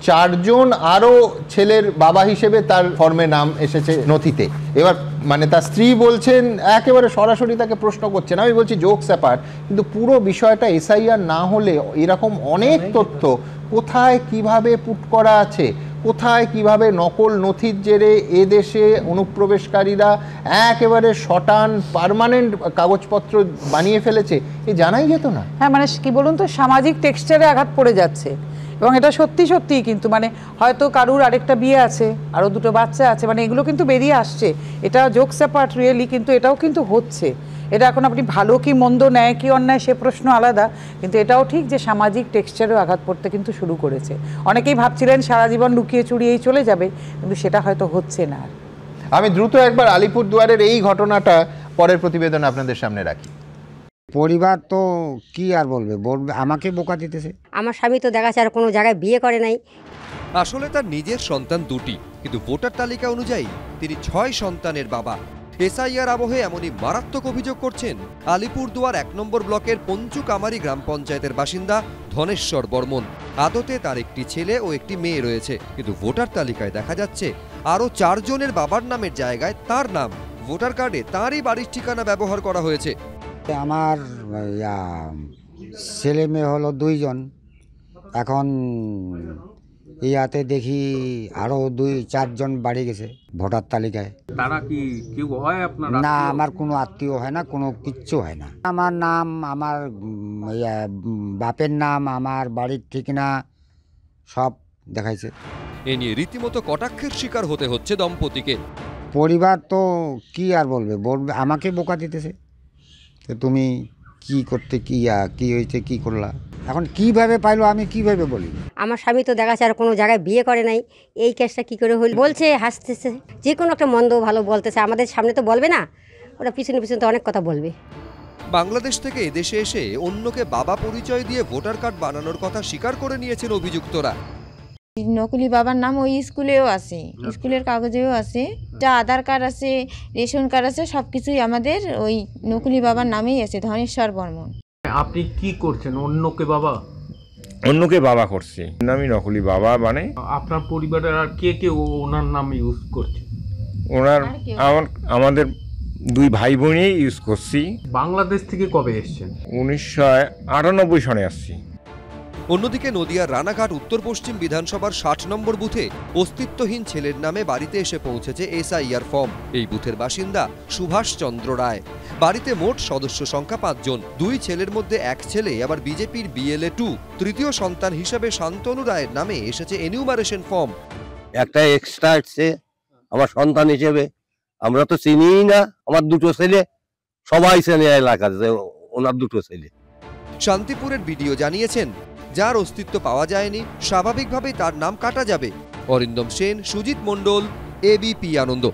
4 জন আরও ছেলের বাবা হিসেবে তার ফর্মে নাম এসেছে নথিতে। এবার মানে তার স্ত্রী বলছেন, একেবারে সরাসরি তাকে প্রশ্ন করছেন, আমি বলছি জোকস অ্যাপার্ট, কিন্তু পুরো বিষয়টা এসআইআর না হলে এরকম অনেক তথ্য কোথায় কিভাবে পুট করা আছে, কোথায় কিভাবে নকল নথির জেরে এদেশে অনুপ্রবেশকারীরা একেবারে শটান পার্মানেন্ট কাগজপত্র বানিয়ে ফেলেছে এ জানাই যেত না। হ্যাঁ মানে কি বলুন তো, সামাজিক টেক্সচারে আঘাত পড়ে যাচ্ছে এবং এটা সত্যি সত্যিই কিন্তু মানে হয়তো কারুর আরেকটা বিয়ে আছে, আরও দুটো বাচ্চা আছে, মানে এগুলো কিন্তু বেরিয়ে আসছে। এটা জোকস অ্যাপার্ট রিয়েলি, কিন্তু এটাও কিন্তু হচ্ছে। এটা এখন আপনি ভালো কি মন্দ, ন্যায় কি অন্যায় সে প্রশ্ন আলাদা, কিন্তু এটাও ঠিক যে সামাজিক টেক্সচারেও আঘাত পড়তে কিন্তু শুরু করেছে। অনেকেই ভাবছিলেন সারা জীবন লুকিয়ে চুরিয়েই চলে যাবে, কিন্তু সেটা হয়তো হচ্ছে না। আমি দ্রুত একবার আলিপুরদুয়ারের এই ঘটনাটা পরের প্রতিবেদন আপনাদের সামনে রাখি। পরিবার তো কি আর বলবে, আমাকে বোকা দিতেছে। আমার স্বামী তো দেখা যাচ্ছে আর কোনো জায়গায় বিয়ে করে নাই। আসলে তার নিজের সন্তান দুটি, কিন্তু ভোটার তালিকা অনুযায়ী তিনি 6 সন্তানের বাবা। এসআইআর আবহে এমনই মারাত্মক অভিযোগ করছেন আলিপুরদুয়ার 1 নম্বর ব্লকের পঞ্চুকামারি গ্রাম পঞ্চায়েতের বাসিন্দা ধনেশ্বর বর্মন। আদতে তার একটি ছেলে ও একটি মেয়ে রয়েছে, কিন্তু ভোটার তালিকায় দেখা যাচ্ছে আরও 4 জনের বাবার নামের জায়গায় তার নাম। ভোটার কার্ডে তাঁরই বাড়ির ঠিকানা ব্যবহার করা হয়েছে। আমার ছেলে মেয়ে হলো 2 জন, এখন ইয়াতে দেখি আরো 2-4 জন বাড়ি গেছে ভোটার তালিকায়। তারা কি কেউ হয় আপনার? না, আমার কোনো আত্মীয় হয় না, কোনো কিচ্ছু হয় না। আমার নাম, আমার বাপের নাম, আমার বাড়ির ঠিকানা সব দেখাইছে। এ নিয়ে রীতিমতো কটাক্ষের শিকার হতে হচ্ছে দম্পতিকে। পরিবার তো কি আর বলবে, আমাকে বোকা দিতেছে। তুমি কি করতে, কি হয়েছে, কি করলা, এখন কিভাবে পাইলো, আমি কিভাবে বলি? আমার স্বামী তো দেখা যাচ্ছে আর কোনো জায়গায় বিয়ে করে নাই, এই কেসটা কি করে হইল? বলছে, হাসতেছে, যে কোনো একটা মন্দ ভালো বলতেছে, আমাদের সামনে তো বলবে না, ওরা পিছনে পিছনে তো অনেক কথা বলবে। বাংলাদেশ থেকে এদেশে এসে অন্যকে বাবা পরিচয় দিয়ে ভোটার কার্ড বানানোর কথা স্বীকার করে নিয়েছেন অভিযুক্তরা। নকলি বাবার নাম ওই স্কুলেও আছে, স্কুলের কাগজেও আছে, যা আধার কার্ড আছে, রেশন কার্ড আছে, সবকিছুই আমাদের ওই নকলি বাবার নামেই আছে, ধনেশ্বর বর্মন। আপনি কি করছেন? অন্যকে বাবা? অন্যকে বাবা করছে, আমি নকলি বাবা। মানে আপনার পরিবারের আর কে কে ওনার নাম ইউজ করছে? ওনার আমাদের 2 ভাই বোনই ইউজ করছি। বাংলাদেশ থেকে কবে এসেছেন? 1998 সনে আসছি। অন্যদিকে নদিয়ার রানাঘাট উত্তর পশ্চিম বিধানসভার 60 নম্বর বুথে অস্তিত্বহীন ছেলের নামে বাড়িতে এসে পৌঁছেছে এসআইআর ফর্ম। এই বুথের বাসিন্দা সুভাষ চন্দ্র রায়। বাড়িতে মোট সদস্য সংখ্যা 5 জন। 2 ছেলের মধ্যে 1 ছেলে আবার বিজেপির BLA 2। তৃতীয় সন্তান হিসেবে শান্তনু রায়ের নামে এসেছে এনিউমারেশন ফর্ম। একটা এক্সট্রা আসছে আমার সন্তান হিসেবে। আমরা তো চিনিই না, আমার 2টো ছেলে, সবাই চেনে এলাকার যে ওনার 2টো ছেলে। শান্তিপুরের বিডিও জানিয়েছেন, যার অস্তিত্ব পাওয়া যায়নি স্বাভাবিকভাবেই তার নাম কাটা যাবে। অরিন্দম সেন, সুজিত মণ্ডল, ABP আনন্দ।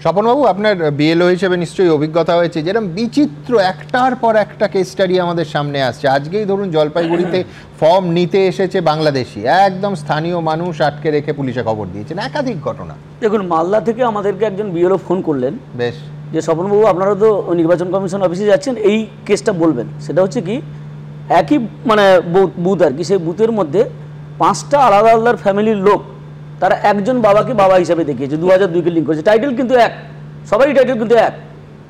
স্বপনবাবু, আপনার BLO হিসেবে নিশ্চয়ই অভিজ্ঞতা হয়েছে, যেরকম বিচিত্র একটার পর একটা কেস স্টাডি আমাদের সামনে আসছে। আজকেই ধরুন জলপাইগুড়িতে ফর্ম নিতে এসেছে বাংলাদেশি, একদম স্থানীয় মানুষ আটকে রেখে পুলিশে খবর দিয়েছেন, একাধিক ঘটনা। দেখুন, মালদা থেকে আমাদেরকে একজন BLO ফোন করলেন, বেশ, যে স্বপনবাবু আপনারা তো নির্বাচন কমিশন অফিসে যাচ্ছেন, এই কেসটা বলবেন। সেটা হচ্ছে কি, একই মানে বুথ আর কি, সেই বুথের মধ্যে 5টা আলাদা আলাদা ফ্যামিলির লোক, তারা একজন বাবাকে বাবা হিসাবে দেখিয়েছে, 2002-কে লিঙ্ক করেছে। টাইটেল কিন্তু এক, সবারই টাইটেল কিন্তু এক,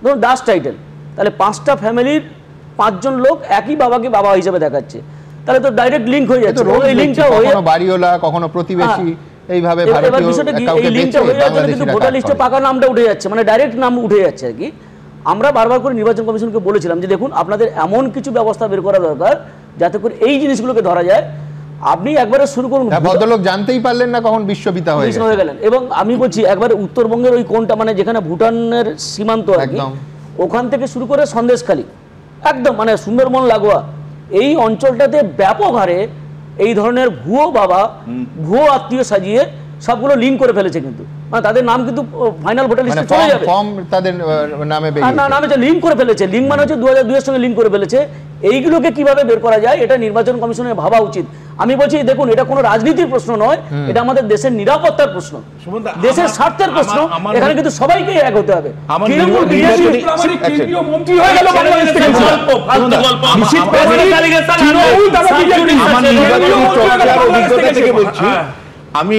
ধরুন দাস টাইটেল। তাহলে 5টা ফ্যামিলির 5 জন লোক একই বাবাকে বাবা হিসাবে দেখাচ্ছে, তাহলে তো ডাইরেক্ট লিঙ্ক হয়ে যাচ্ছে। এই লিঙ্কটা কখনো বাড়িওয়ালা, কখনো প্রতিবেশী, এইভাবে এবার বিষয়টা কি, এই লিঙ্কটা হয়ে যাচ্ছে কিন্তু ভোটার লিস্টে পাকা নামটা উঠে যাচ্ছে, মানে ডাইরেক্ট নাম উঠে যাচ্ছে আর কি। আমরা বারবার করে নির্বাচন কমিশনকে বলেছিলাম যে দেখুন, আপনাদের এমন কিছু ব্যবস্থা বের করা দরকার যাতে করে এই জিনিসগুলোকে ধরা যায়। আপনি একবারে শুরু করুন, ভদ্রলোক জানতেই পারলেন না কখন বিশ্বপিতা হয়ে গেলেন। এবং আমি বলছি একবারে উত্তরবঙ্গের ওই কোনটা, মানে যেখানে ভুটানের সীমান্ত একদম, ওখান থেকে শুরু করে সন্দেশখালী একদম মানে সুন্দরবন লাগোয়া, এই অঞ্চলটাতে ব্যাপক হারে এই ধরনের ভুয়ো বাবা, ভুয়ো আত্মীয় সাজিয়ে সবগুলো লিঙ্ক করে ফেলেছে। কিন্তু মানে তাদের নাম কিন্তু ফাইনাল ভোটার লিস্টে চলে যাবে, ফর্ম তাদের নামে নামে লিঙ্ক করে ফেলেছে। লিঙ্ক মানে হচ্ছে 2002 এর সঙ্গে লিঙ্ক করে ফেলেছে। এইগুলোকে কিভাবে বের করা যায়, এটা নির্বাচন কমিশনের ভাবা উচিত। আমি বলছি দেখুন, এটা কোনো রাজনীতির প্রশ্ন নয়, এটা আমাদের দেশের নিরাপত্তার প্রশ্ন, দেশের স্বার্থের প্রশ্ন। এখানে কিন্তু সবাইকে এক হতে হবে। আমি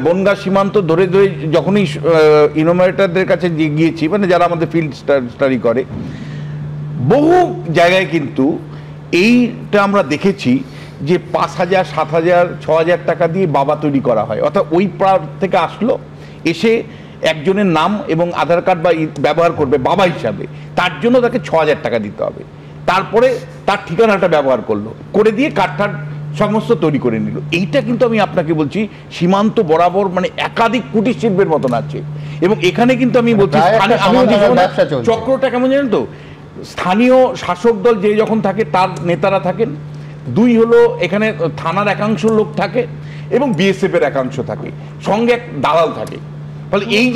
বনগাঁ সীমান্ত ধরে ধরে যখনই ইনোমিনেটরদের কাছে গিয়েছি, মানে যারা আমাদের ফিল্ড স্টাডি করে, বহু জায়গায় কিন্তু এইটা আমরা দেখেছি যে 5,000, 7,000, 6,000 টাকা দিয়ে বাবা তৈরি করা হয়, অর্থাৎ ওই পাড় থেকে আসলো, এসে একজনের নাম এবং আধার কার্ড বা ব্যবহার করবে বাবা হিসাবে, তার জন্য তাকে 6,000 টাকা দিতে হবে। তারপরে তার ঠিকানাটা ব্যবহার করলো, করে দিয়ে কার্ডটার সমস্ত তৈরি করে নিল। এইটা কিন্তু আমি আপনাকে বলছি সীমান্ত বরাবর মানে একাধিক কুটির শিল্পের মতন আছে। এবং এখানে কিন্তু আমি বলছি চক্রটা কেমন জানেন তো, স্থানীয় শাসক দল যে যখন থাকে তার নেতারা থাকেন, 2 হলো এখানে থানার একাংশ লোক থাকে এবং বিএসএফ এর একাংশ থাকে, সঙ্গে এক দালাল থাকে। ফলে এই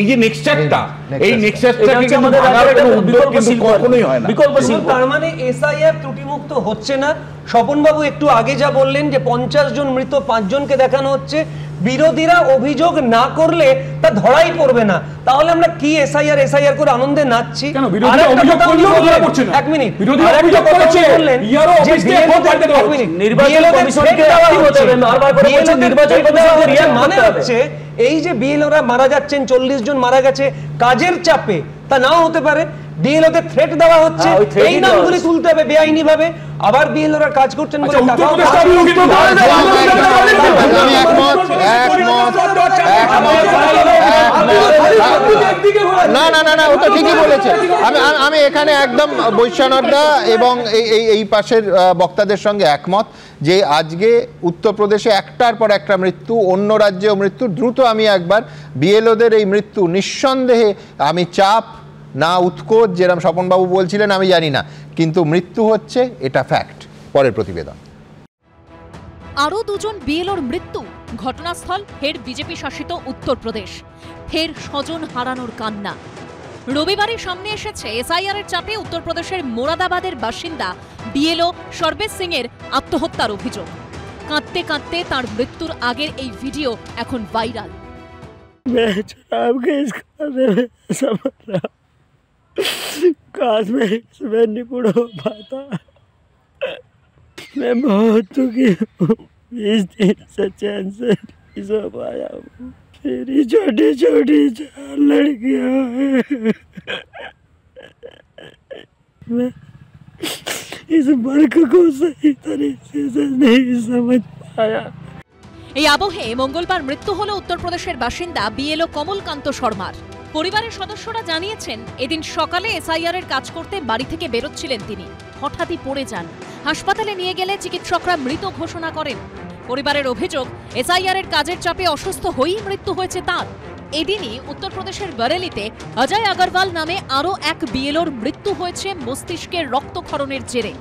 যে নেক্সচারটা, এই নেক্সচারটাকে কিন্তু ভাঙার কোনো উদ্যোগ কিন্তু কখনোই হয় না। বিকল্প শিল্প তার মানে এসআইআর ত্রুটিমুক্ত হচ্ছে না। স্বপনবাবু একটু আগে যা বললেন যে 50 জন মৃত 5 জনকে দেখানো হচ্ছে, বিরোধীরা অভিযোগ না করলে তা ধরাই পড়বে না, তাহলে আমরা কি এসআইআর করে আনন্দে নাচছি? কেন বিরোধীরা অভিযোগ করলেও ধরা পড়ছে না? এক মিনিট, বিরোধীরা অভিযোগ করেছে ইয়ারও অফিসে এক মিনিট, নির্বাচন কমিশনকে অ্যাক্টিভ হতে হবে, বারবার করে বলছেন নির্বাচন কমিশনকে রিয়াক্ট মানে হচ্ছে এই যে বিএলওরা মারা যাচ্ছেন, 40 জন মারা গেছে কাজের চাপে, তা নাও হতে পারে। বিএলওতে থ্রেট দেওয়া হচ্ছে, এই নামগুলি তুলতে হবে বেআইনি ভাবে, আবার বিএলওরা কাজ করছেন বলে না না না না, ওটা ঠিকই বলেছে। আমি এখানে একদম বৈশ্বনাথদা এবং এই পাশের বক্তাদের সঙ্গে একমত যে আজকে উত্তরপ্রদেশে একটার পর একটা মৃত্যু, অন্য রাজ্যেও মৃত্যু। দ্রুত আমি একবার বিএলওদের এই মৃত্যু নিঃসন্দেহে, আমি চাপ না উৎকোচ যেরকম স্বপনবাবু বলছিলেন আমি জানি না, কিন্তু মৃত্যু হচ্ছে, এটা ফ্যাক্ট। পরের প্রতিবেদন। আরও 2 জন বিএলওর মৃত্যু, ঘটনাস্থল ফের বিজেপি শাসিত উত্তরপ্রদেশ, ফের স্বজন হারানোর কান্না। রবিবারের সামনে এসেছে এসআইআর এর চাপে উত্তরপ্রদেশের মোরাদাবাদের বাসিন্দা বিএলও সর্বেশ সিং এর আত্মহত্যার অভিযোগ। কাঁদতে কাঁদতে তার মৃত্যুর আগের এই ভিডিও এখন ভাইরাল। काश मैं इसमें निपुण हो पाता। मैं बहुत दुखी हूँ, इस दिन से चैन से नहीं सो पाया हूँ। मेरी छोटी छोटी 4 लड़कियाँ हैं, मैं इस वर्क को सही तरीके से नहीं समझ पाया। এই আবহে মঙ্গলবার মৃত্যু হলো উত্তরপ্রদেশের বাসিন্দা বিএলও কমলকান্ত শর্মার। পরিবারের সদস্যরা জানিয়েছেন এদিন সকালে এসআইআর এর কাজ করতে বাড়ি থেকে বেরোচ্ছিলেন তিনি, হঠাৎই পড়ে যান। হাসপাতালে নিয়ে গেলে চিকিৎসকরা মৃত ঘোষণা করেন। পরিবারের অভিযোগ এসআইআর এর কাজের চাপে অসুস্থ হয়েই মৃত্যু হয়েছে তার। এদিনই উত্তরপ্রদেশের বরেলিতে অজয় আগরওয়াল নামে আরও এক বিএলওর মৃত্যু হয়েছে মস্তিষ্কের রক্তক্ষরণের জেরে।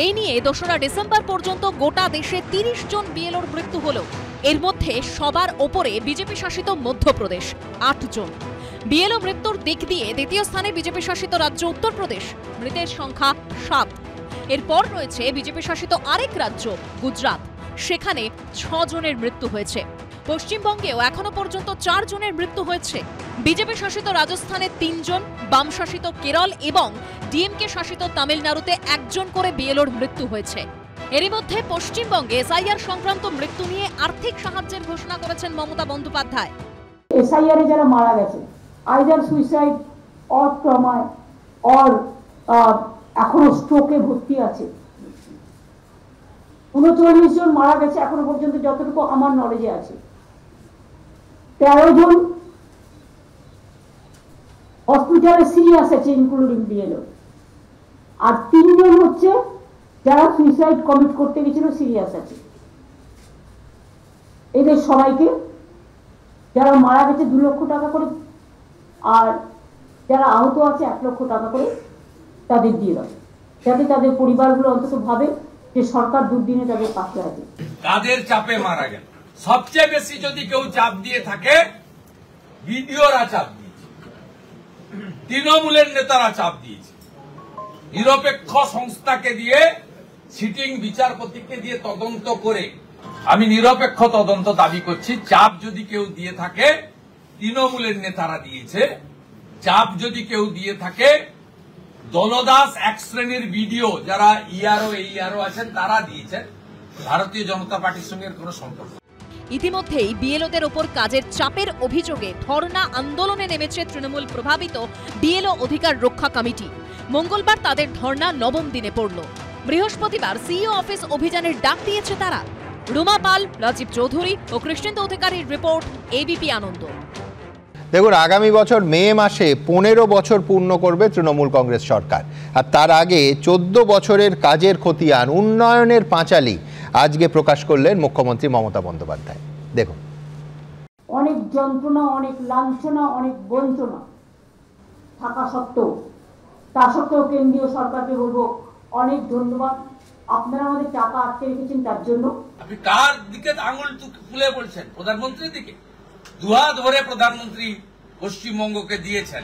এই নিয়ে 2রা ডিসেম্বর পর্যন্ত গোটা দেশে 30 জন বিএলওর মৃত্যু হলো। এর মধ্যে সবার ওপরে বিজেপি শাসিত মধ্যপ্রদেশ, 8 জন। বিএলও মৃত্যুর দিক দিয়ে দ্বিতীয় স্থানে বিজেপি শাসিত রাজ্য উত্তরপ্রদেশ, মৃতের সংখ্যা 7। এরপর রয়েছে বিজেপি শাসিত আরেক রাজ্য গুজরাট, সেখানে 6 জনের মৃত্যু হয়েছে। পশ্চিমবঙ্গেও এখনো পর্যন্ত 4 জনের মৃত্যু হয়েছে। বিজেপি শাসিত রাজস্থানে 3 জন, বাম শাসিত কেরল এবং ডিএমকে শাসিত তামিলনাড়ুতে 1 জন করে বিএলওর মৃত্যু হয়েছে। এরই মধ্যে পশ্চিমবঙ্গে এসআইআর সংক্রান্ত মৃত্যু নিয়ে আর্থিক সাহায্যের ঘোষণা করেছেন মমতা বন্দ্যোপাধ্যায়। এসআইআর এ যারা মারা গেছে আইদার সুইসাইড অর ট্রমায় অর এখনো স্ট্রোকে ভর্তি আছে, 39 জন মারা গেছে এখনো পর্যন্ত যতটুকু আমার নলেজে আছে। 13 জন হসপিটালে সিরিয়াস আছে ইনক্লুডিং বিএলও, আর 3 জন হচ্ছে যারা সুইসাইড কমিট করতে গেছিল সিরিয়াস আছে। এদের সবাইকে যারা মারা গেছে 2 লক্ষ টাকা করে, আর যারা আহত আছে 1 লক্ষ টাকা করে তাদের দিয়ে দেবে, যাতে তাদের পরিবারগুলো অন্তত ভাবে যে সরকার দুর্দিনে তাদের পাশে আছে। কাদের চাপে মারা গেল? সবচেয়ে বেশি যদি কেউ চাপ দিয়ে থাকে বিডিওরা চাপ দিয়েছে, তৃণমূলের নেতারা চাপ দিয়েছে, নিরপেক্ষ সংস্থাকে দিয়ে সিটিং বিচারপতিকে দিয়ে তদন্ত করে, আমি নিরপেক্ষ তদন্ত দাবি করছি। চাপ যদি কেউ দিয়ে থাকে তৃণমূলের নেতারা দিয়েছে, চাপ যদি কেউ দিয়ে থাকে দলদাস 1 শ্রেণীর ভিডিও যারা ইআরও আছেন তারা দিয়েছেন, ভারতীয় জনতা পার্টির সঙ্গে কোনো সম্পর্ক। ইতিমধ্যেই বিএলওদের ওপর কাজের চাপের অভিযোগে ধর্ণা আন্দোলনে নেমেছে তৃণমূল প্রভাবিত বিএলও অধিকার রক্ষা কমিটি। মঙ্গলবার তাদের ধর্ণা 9ম দিনে পড়ল। বৃহস্পতিবার সিইও অফিস অভিযানের ডাক দিয়েছে তারা। রুমা পাল, রাজীব চৌধুরী ও কৃষ্ণেন্দু অধিকারীর রিপোর্ট, এবিপি আনন্দ। দেখুন, আগামী বছর মে মাসে 15 বছর পূর্ণ করবে তৃণমূল কংগ্রেস সরকার, আর তার আগে 14 বছরের কাজের খতিয়ান, উন্নয়নের পাঁচালী আজকে প্রকাশ করলেন মুখ্যমন্ত্রী মমতা বন্দ্যোপাধ্যায়। দেখুন, অনেক যন্ত্রণা, অনেক লাঞ্ছনা, অনেক বঞ্চনা থাকা সত্ত্বেও, তা সত্ত্বেও কেন্দ্রীয় সরকারকে বলবো অনেক ধন্যবাদ। আপনারা আমাদের টাকা আটকে রেখেছেন তার জন্য। আপনি কার দিকে আঙুল তুলে বলছেন? প্রধানমন্ত্রীর দিকে। দুহাত ভরে প্রধানমন্ত্রী পশ্চিমবঙ্গকে দিয়েছেন।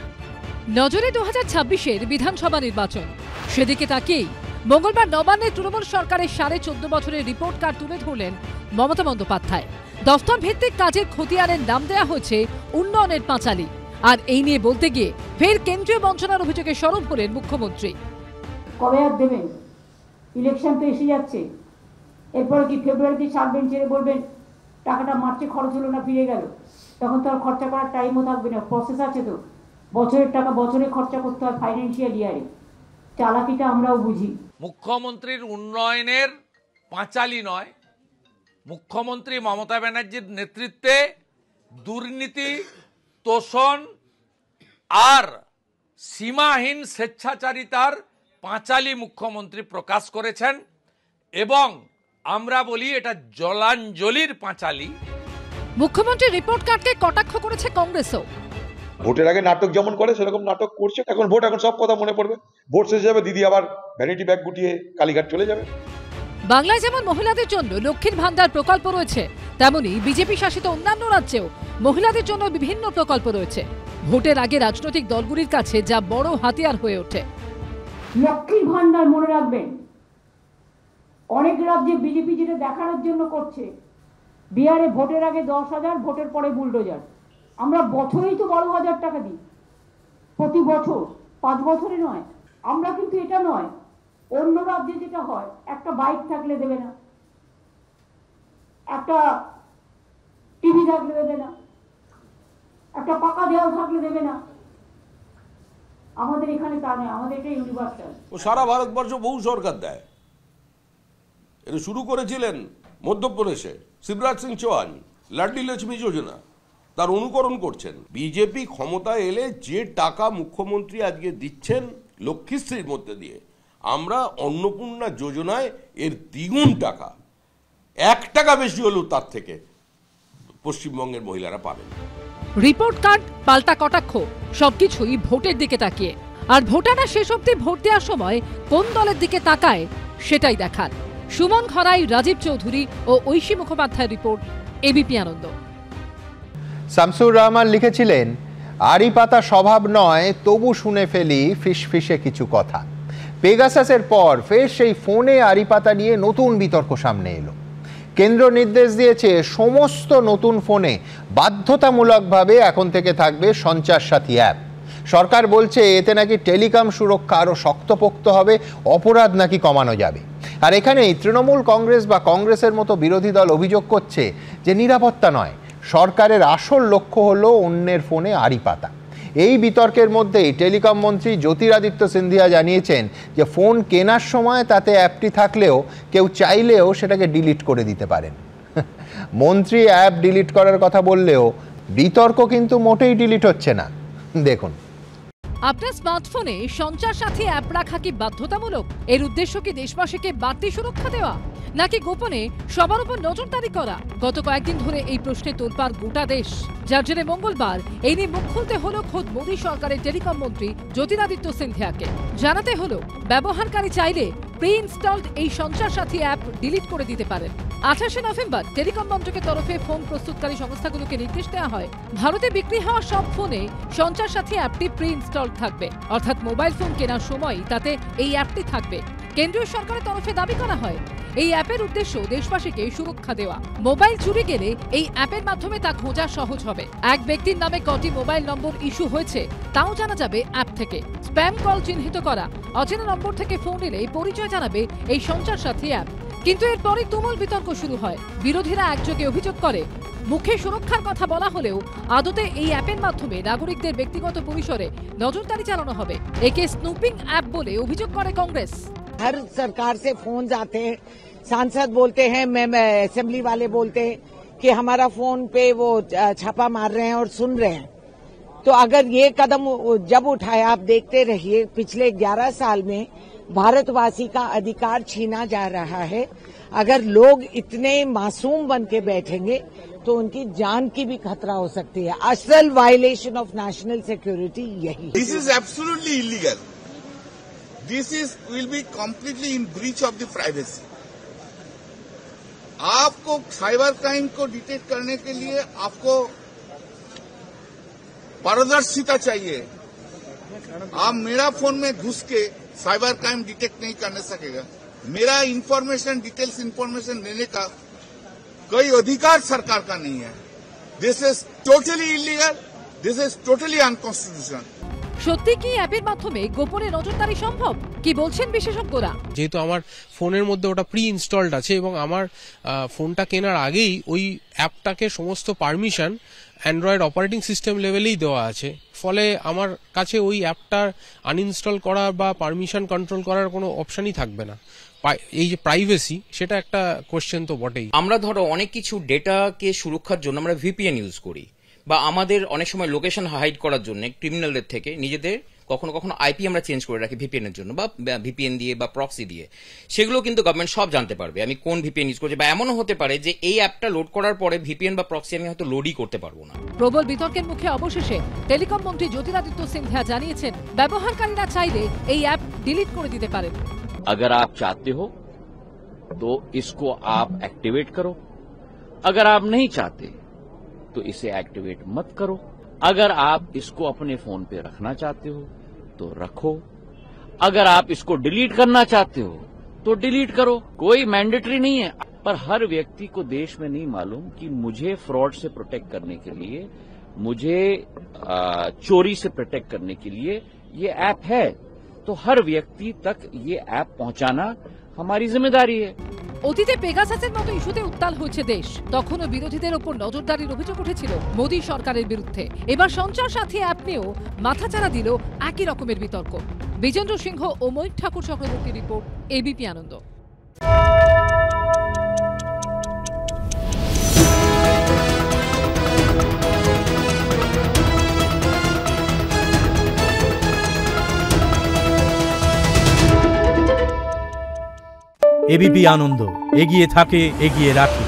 নজরে 2026-এর বিধানসভা নির্বাচন, সেদিকে তাকিয়েই মঙ্গলবার নবান্নে তৃণমূল সরকারের 14.5 বছরের রিপোর্ট কার্ড তুলে ধরলেন মমতা বন্দ্যোপাধ্যায়। দফতর ভিত্তিক কাজের খতিয়ানের নাম দেওয়া হয়েছে উন্নয়নের পাঁচালী। আর এই নিয়ে বলতে গিয়ে ফের কেন্দ্রীয় বঞ্চনার অভিযোগে সরব হলেন মুখ্যমন্ত্রী। কবে আর দেবেন? ইলেকশন তো এসে যাচ্ছে, এরপরে কি ফেব্রুয়ারিতে ছাড়বেন, ছেড়ে বলবেন টাকাটা মার্চে খরচ হলো না, ফিরে গেল? তখন তো আর খরচা করার টাইমও থাকবে না। প্রসেস আছে তো, বছরের টাকা বছরে খরচা করতে হয় ফাইন্যান্সিয়াল ইয়ারে। চালাকিটা আমরাও বুঝি। মুখ্যমন্ত্রীর উন্নয়নের পাঁচালী নয়, মুখ্যমন্ত্রী মমতা ব্যানার্জির নেতৃত্বে দুর্নীতি, তোষণ আর সীমাহীন স্বেচ্ছাচারিতার পাঁচালী মুখ্যমন্ত্রী প্রকাশ করেছেন। এবং আমরা বলি এটা জলাঞ্জলির পাঁচালী। মুখ্যমন্ত্রী রিপোর্ট কার্ডকে কটাক্ষ করেছে কংগ্রেসও। ভোটের আগে নাটক যেমন করে সেরকম নাটক করছে। এখন ভোট, এখন সব কথা মনে পড়বে। ভোট শেষ যাবে, দিদি আবার ভ্যানিটি ব্যাগ গুটিয়ে কালীঘাট চলে যাবে। বাংলায় যেমন মহিলাদের জন্য লক্ষ্মীর ভান্ডার প্রকল্প রয়েছে, তেমনি বিজেপি শাসিত অন্যান্য রাজ্যেও মহিলাদের জন্য বিভিন্ন প্রকল্প রয়েছে। ভোটের আগে রাজনৈতিক দলগুলির কাছে যা বড় হাতিয়ার হয়ে ওঠে। লক্ষ্মীর ভান্ডার মনে রাখবেন, অনেক রাজ্যে বিজেপি যেটা দেখানোর জন্য করছে, বিহারে ভোটের আগে 10,000, ভোটের পরে বুলডোজার। আমরা বছরেই তো 12,000 টাকা দিই, প্রতি বছর, 5 বছরে নয়। আমরা কিন্তু এটা নয়, অন্য রাজ্যে যেটা হয়, একটা বাইক থাকলে দেবে না, একটা টিভি থাকলে দেবে না, একটা পাকা দেওয়াল থাকলে দেবে না। আমাদের এখানে তা নয়, আমাদের এটা ইউনিভার্সাল। ও সারা ভারতবর্ষ বহু সরকার দেয়। এটা শুরু করেছিলেন মধ্যপ্রদেশে শিবরাজ সিং চৌহান, লাডলি লক্ষ্মী যোজনা, তার অনুকরণ করছেন। বিজেপি ক্ষমতায় এলে যে টাকা মুখ্যমন্ত্রী আজকে দিচ্ছেন লক্ষ্মীশ্রীর মধ্যে দিয়ে, আমরা অন্নপূর্ণা যোজনায় এর দ্বিগুণ টাকা, 1 টাকা বেশি হলেও তার থেকে পশ্চিমবঙ্গের মহিলারা পাবেন। রিপোর্ট কার্ড, পাল্টা কটাক্ষ, সবকিছুই ভোটের দিকে তাকিয়ে। আর ভোটাররা শেষ অবধি ভোট দেওয়ার সময় কোন দলের দিকে তাকায় সেটাই দেখার। সুমন খরাই, রাজীব চৌধুরী ও ঐশী মুখোপাধ্যায়ের রিপোর্ট, এবিপি আনন্দ। শামসুর রহমান লিখেছিলেন, আড়ি পাতা স্বভাব নয়, তবু শুনে ফেলি ফিসফিসে কিছু কথা। পেগাসাসের পর ফের সেই ফোনে আড়ি পাতা নিয়ে নতুন বিতর্ক সামনে এলো। কেন্দ্র নির্দেশ দিয়েছে সমস্ত নতুন ফোনে বাধ্যতামূলকভাবে এখন থেকে থাকবে সঞ্চার সাথী অ্যাপ। সরকার বলছে এতে নাকি টেলিকম সুরক্ষা আরও শক্তপোক্ত হবে, অপরাধ নাকি কমানো যাবে। আর এখানেই তৃণমূল কংগ্রেস বা কংগ্রেসের মতো বিরোধী দল অভিযোগ করছে যে নিরাপত্তা নয়, সরকারের আসল লক্ষ্য হলো অন্যের ফোনে আড়ি পাতা। এই বিতর্কের মধ্যেই টেলিকম মন্ত্রী জ্যোতিরাদিত্য সিন্ধিয়া জানিয়েছেন যে ফোন কেনার সময় তাতে অ্যাপটি থাকলেও কেউ চাইলেও সেটাকে ডিলিট করে দিতে পারেন। মন্ত্রী অ্যাপ ডিলিট করার কথা বললেও বিতর্ক কিন্তু মোটেই ডিলিট হচ্ছে না। দেখুন, আপনার স্মার্টফোনে সঞ্চার সাথী অ্যাপ রাখা কি বাধ্যতামূলক? এর উদ্দেশ্য কি দেশবাসীকে বাড়তি সুরক্ষা দেওয়া, নাকি গোপনে সবার উপর নজরদারি করা? গত কয়েকদিন ধরে এই প্রশ্নে তোলপাড় গোটা দেশ, যার জেরে মঙ্গলবার এই নিয়ে মুখ খুলতে হলো খোদ মোদী সরকারের টেলিকম মন্ত্রী জ্যোতিরাদিত্য সিন্ধিয়াকে। জানাতে হলো ব্যবহারকারী চাইলে প্রি ইনস্টলড এই সঞ্চার সাথী অ্যাপ ডিলিট করে দিতে পারেন। 28শে নভেম্বর টেলিকম মন্ত্রকের তরফে ফোন প্রস্তুতকারী সংস্থাগুলোকে নির্দেশ দেওয়া হয়, ভারতে বিক্রি হওয়া সব ফোনে সঞ্চার সাথী অ্যাপটি প্রি ইনস্টলড থাকবে, অর্থাৎ মোবাইল ফোন কেনার সময় তাতে এই অ্যাপটি থাকবে। কেন্দ্রীয় সরকারের তরফে দাবি করা হয় এই অ্যাপের উদ্দেশ্য দেশবাসীকে সুরক্ষা দেওয়া। মোবাইল চুরি গেলে এই অ্যাপের মাধ্যমে তা খোঁজা সহজ হবে। এক ব্যক্তির নামে কটি মোবাইল নম্বর ইস্যু হয়েছে তাও জানা যাবে অ্যাপ থেকে। স্প্যাম কল চিহ্নিত করা, অচেনা নম্বর থেকে ফোন এলে পরিচয় জানাবে এই সঞ্চার সাথী অ্যাপ। কিন্তু এরপরই তুমুল বিতর্ক শুরু হয়। বিরোধীরা একযোগে অভিযোগ করে মুখে সুরক্ষার কথা বলা হলেও আদতে এই অ্যাপের মাধ্যমে নাগরিকদের ব্যক্তিগত পরিসরে নজরদারি চালানো হবে। একে স্নুপিং অ্যাপ বলে অভিযোগ করে কংগ্রেস। हर सरकार से फोन आते हैं, सांसद बोलते हैं, असेंबली वाले बोलते हैं कि हमारा फोन पे वो छापा मार रहे हैं और सुन रहे हैं। तो अगर ये कदम जब उठाया, आप देखते रहिए पिछले 11 साल में भारतवासी का अधिकार छीना जा रहा है। अगर लोग इतने मासूम बन के बैठेंगे तो उनकी जान की भी खतरा हो सकती है। असल वायलेशन ऑफ नेशनल सिक्योरिटी यही। This is absolutely illegal. This is will be completely in breach of the privacy. आपको साइबर क्राइम को डिटेक्ट करने के लिए आपको पारदर्शिता चाहिए। आप मेरा फोन में घुस के साइबर क्राइम डिटेक्ट नहीं करने सकेगा। मेरा इंफॉर्मेशन, डिटेल्स इंफॉर्मेशन देने का कोई अधिकार सरकार का नहीं है। This is totally illegal, this is totally unconstitutional. সত্যি কি অ্যাপের মাধ্যমে গোপনে নজরদারি সম্ভব? কি বলছেন বিশেষজ্ঞরা? যেহেতু আমার ফোনের মধ্যে ওটা প্রি ইনস্টলড আছে এবং আমার ফোনটা কেনার আগেই ওই অ্যাপটাকে সমস্ত পারমিশন অ্যান্ড্রয়েড অপারেটিং সিস্টেম লেভেলেই দেওয়া আছে, ফলে আমার কাছে ওই অ্যাপটা আনইনস্টল করা বা পারমিশন কন্ট্রোল করার কোনো অপশনই থাকবে না। এই যে প্রাইভেসি, সেটা একটা কোশ্চেন তো বটেই। আমরা ধরো অনেক কিছু ডেটাকে সুরক্ষার জন্য আমরা ভিপিএন ইউজ করি, বা আমাদের অনেক সময় লোকেশন হাইড করার জন্য ক্রিমিনালদের থেকে নিজেদের কখনো কখনো আইপি আমরা চেঞ্জ করে রাখি ভিপিএন এর জন্য, বা ভিপিএন দিয়ে বা প্রক্সি দিয়ে। সেগুলো কিন্তু গভর্নমেন্ট সব জানতে পারবে আমি কোন ভিপিএন ইউজ করছি, বা এমনও হতে পারে যে এই অ্যাপটা লোড করার পরে ভিপিএন বা প্রক্সি আমি হয়তো লোডই করতে পারবো না। প্রবল বিতর্কের মুখে অবশেষে টেলিকম মন্ত্রী জ্যোতিরাদিত্য সিন্ধিয়া জানিয়েছেন ব্যবহারকারীরা চাইলে এই অ্যাপ ডিলিট করে দিতে পারেন। अगर आप चाहते हो तो इसको आप एक्टिवेट करो, अगर आप नहीं चाहते तो इसे एक्टिवेट मत करो। अगर आप इसको अपने फोन पे रखना चाहते हो तो रखो, अगर आप इसको डिलीट करना चाहते हो तो डिलीट करो। कोई मैंडेटरी नहीं है, पर हर व्यक्ति को देश में नहीं मालूम कि मुझे फ्रॉड से प्रोटेक्ट करने के लिए, मुझे चोरी से प्रोटेक्ट करने के लिए ये ऐप है। तो हर व्यक्ति तक ये ऐप पहुंचाना हमारी जिम्मेदारी है। অতীতে পেগাসাসের মতো ইস্যুতে উত্তাল হয়েছে দেশ, তখনও বিরোধীদের উপর নজরদারির অভিযোগ উঠেছিল মোদী সরকারের বিরুদ্ধে। এবার সঞ্চার সাথী অ্যাপ নিয়েও মাথাচাড়া দিল একই রকমের বিতর্ক। বিজেন্দ্র সিংহ ও মৈক ঠাকুর চক্রবর্তী রিপোর্ট, এবিপি আনন্দ। এবিপি আনন্দ, এগিয়ে থাকে, এগিয়ে রাখে।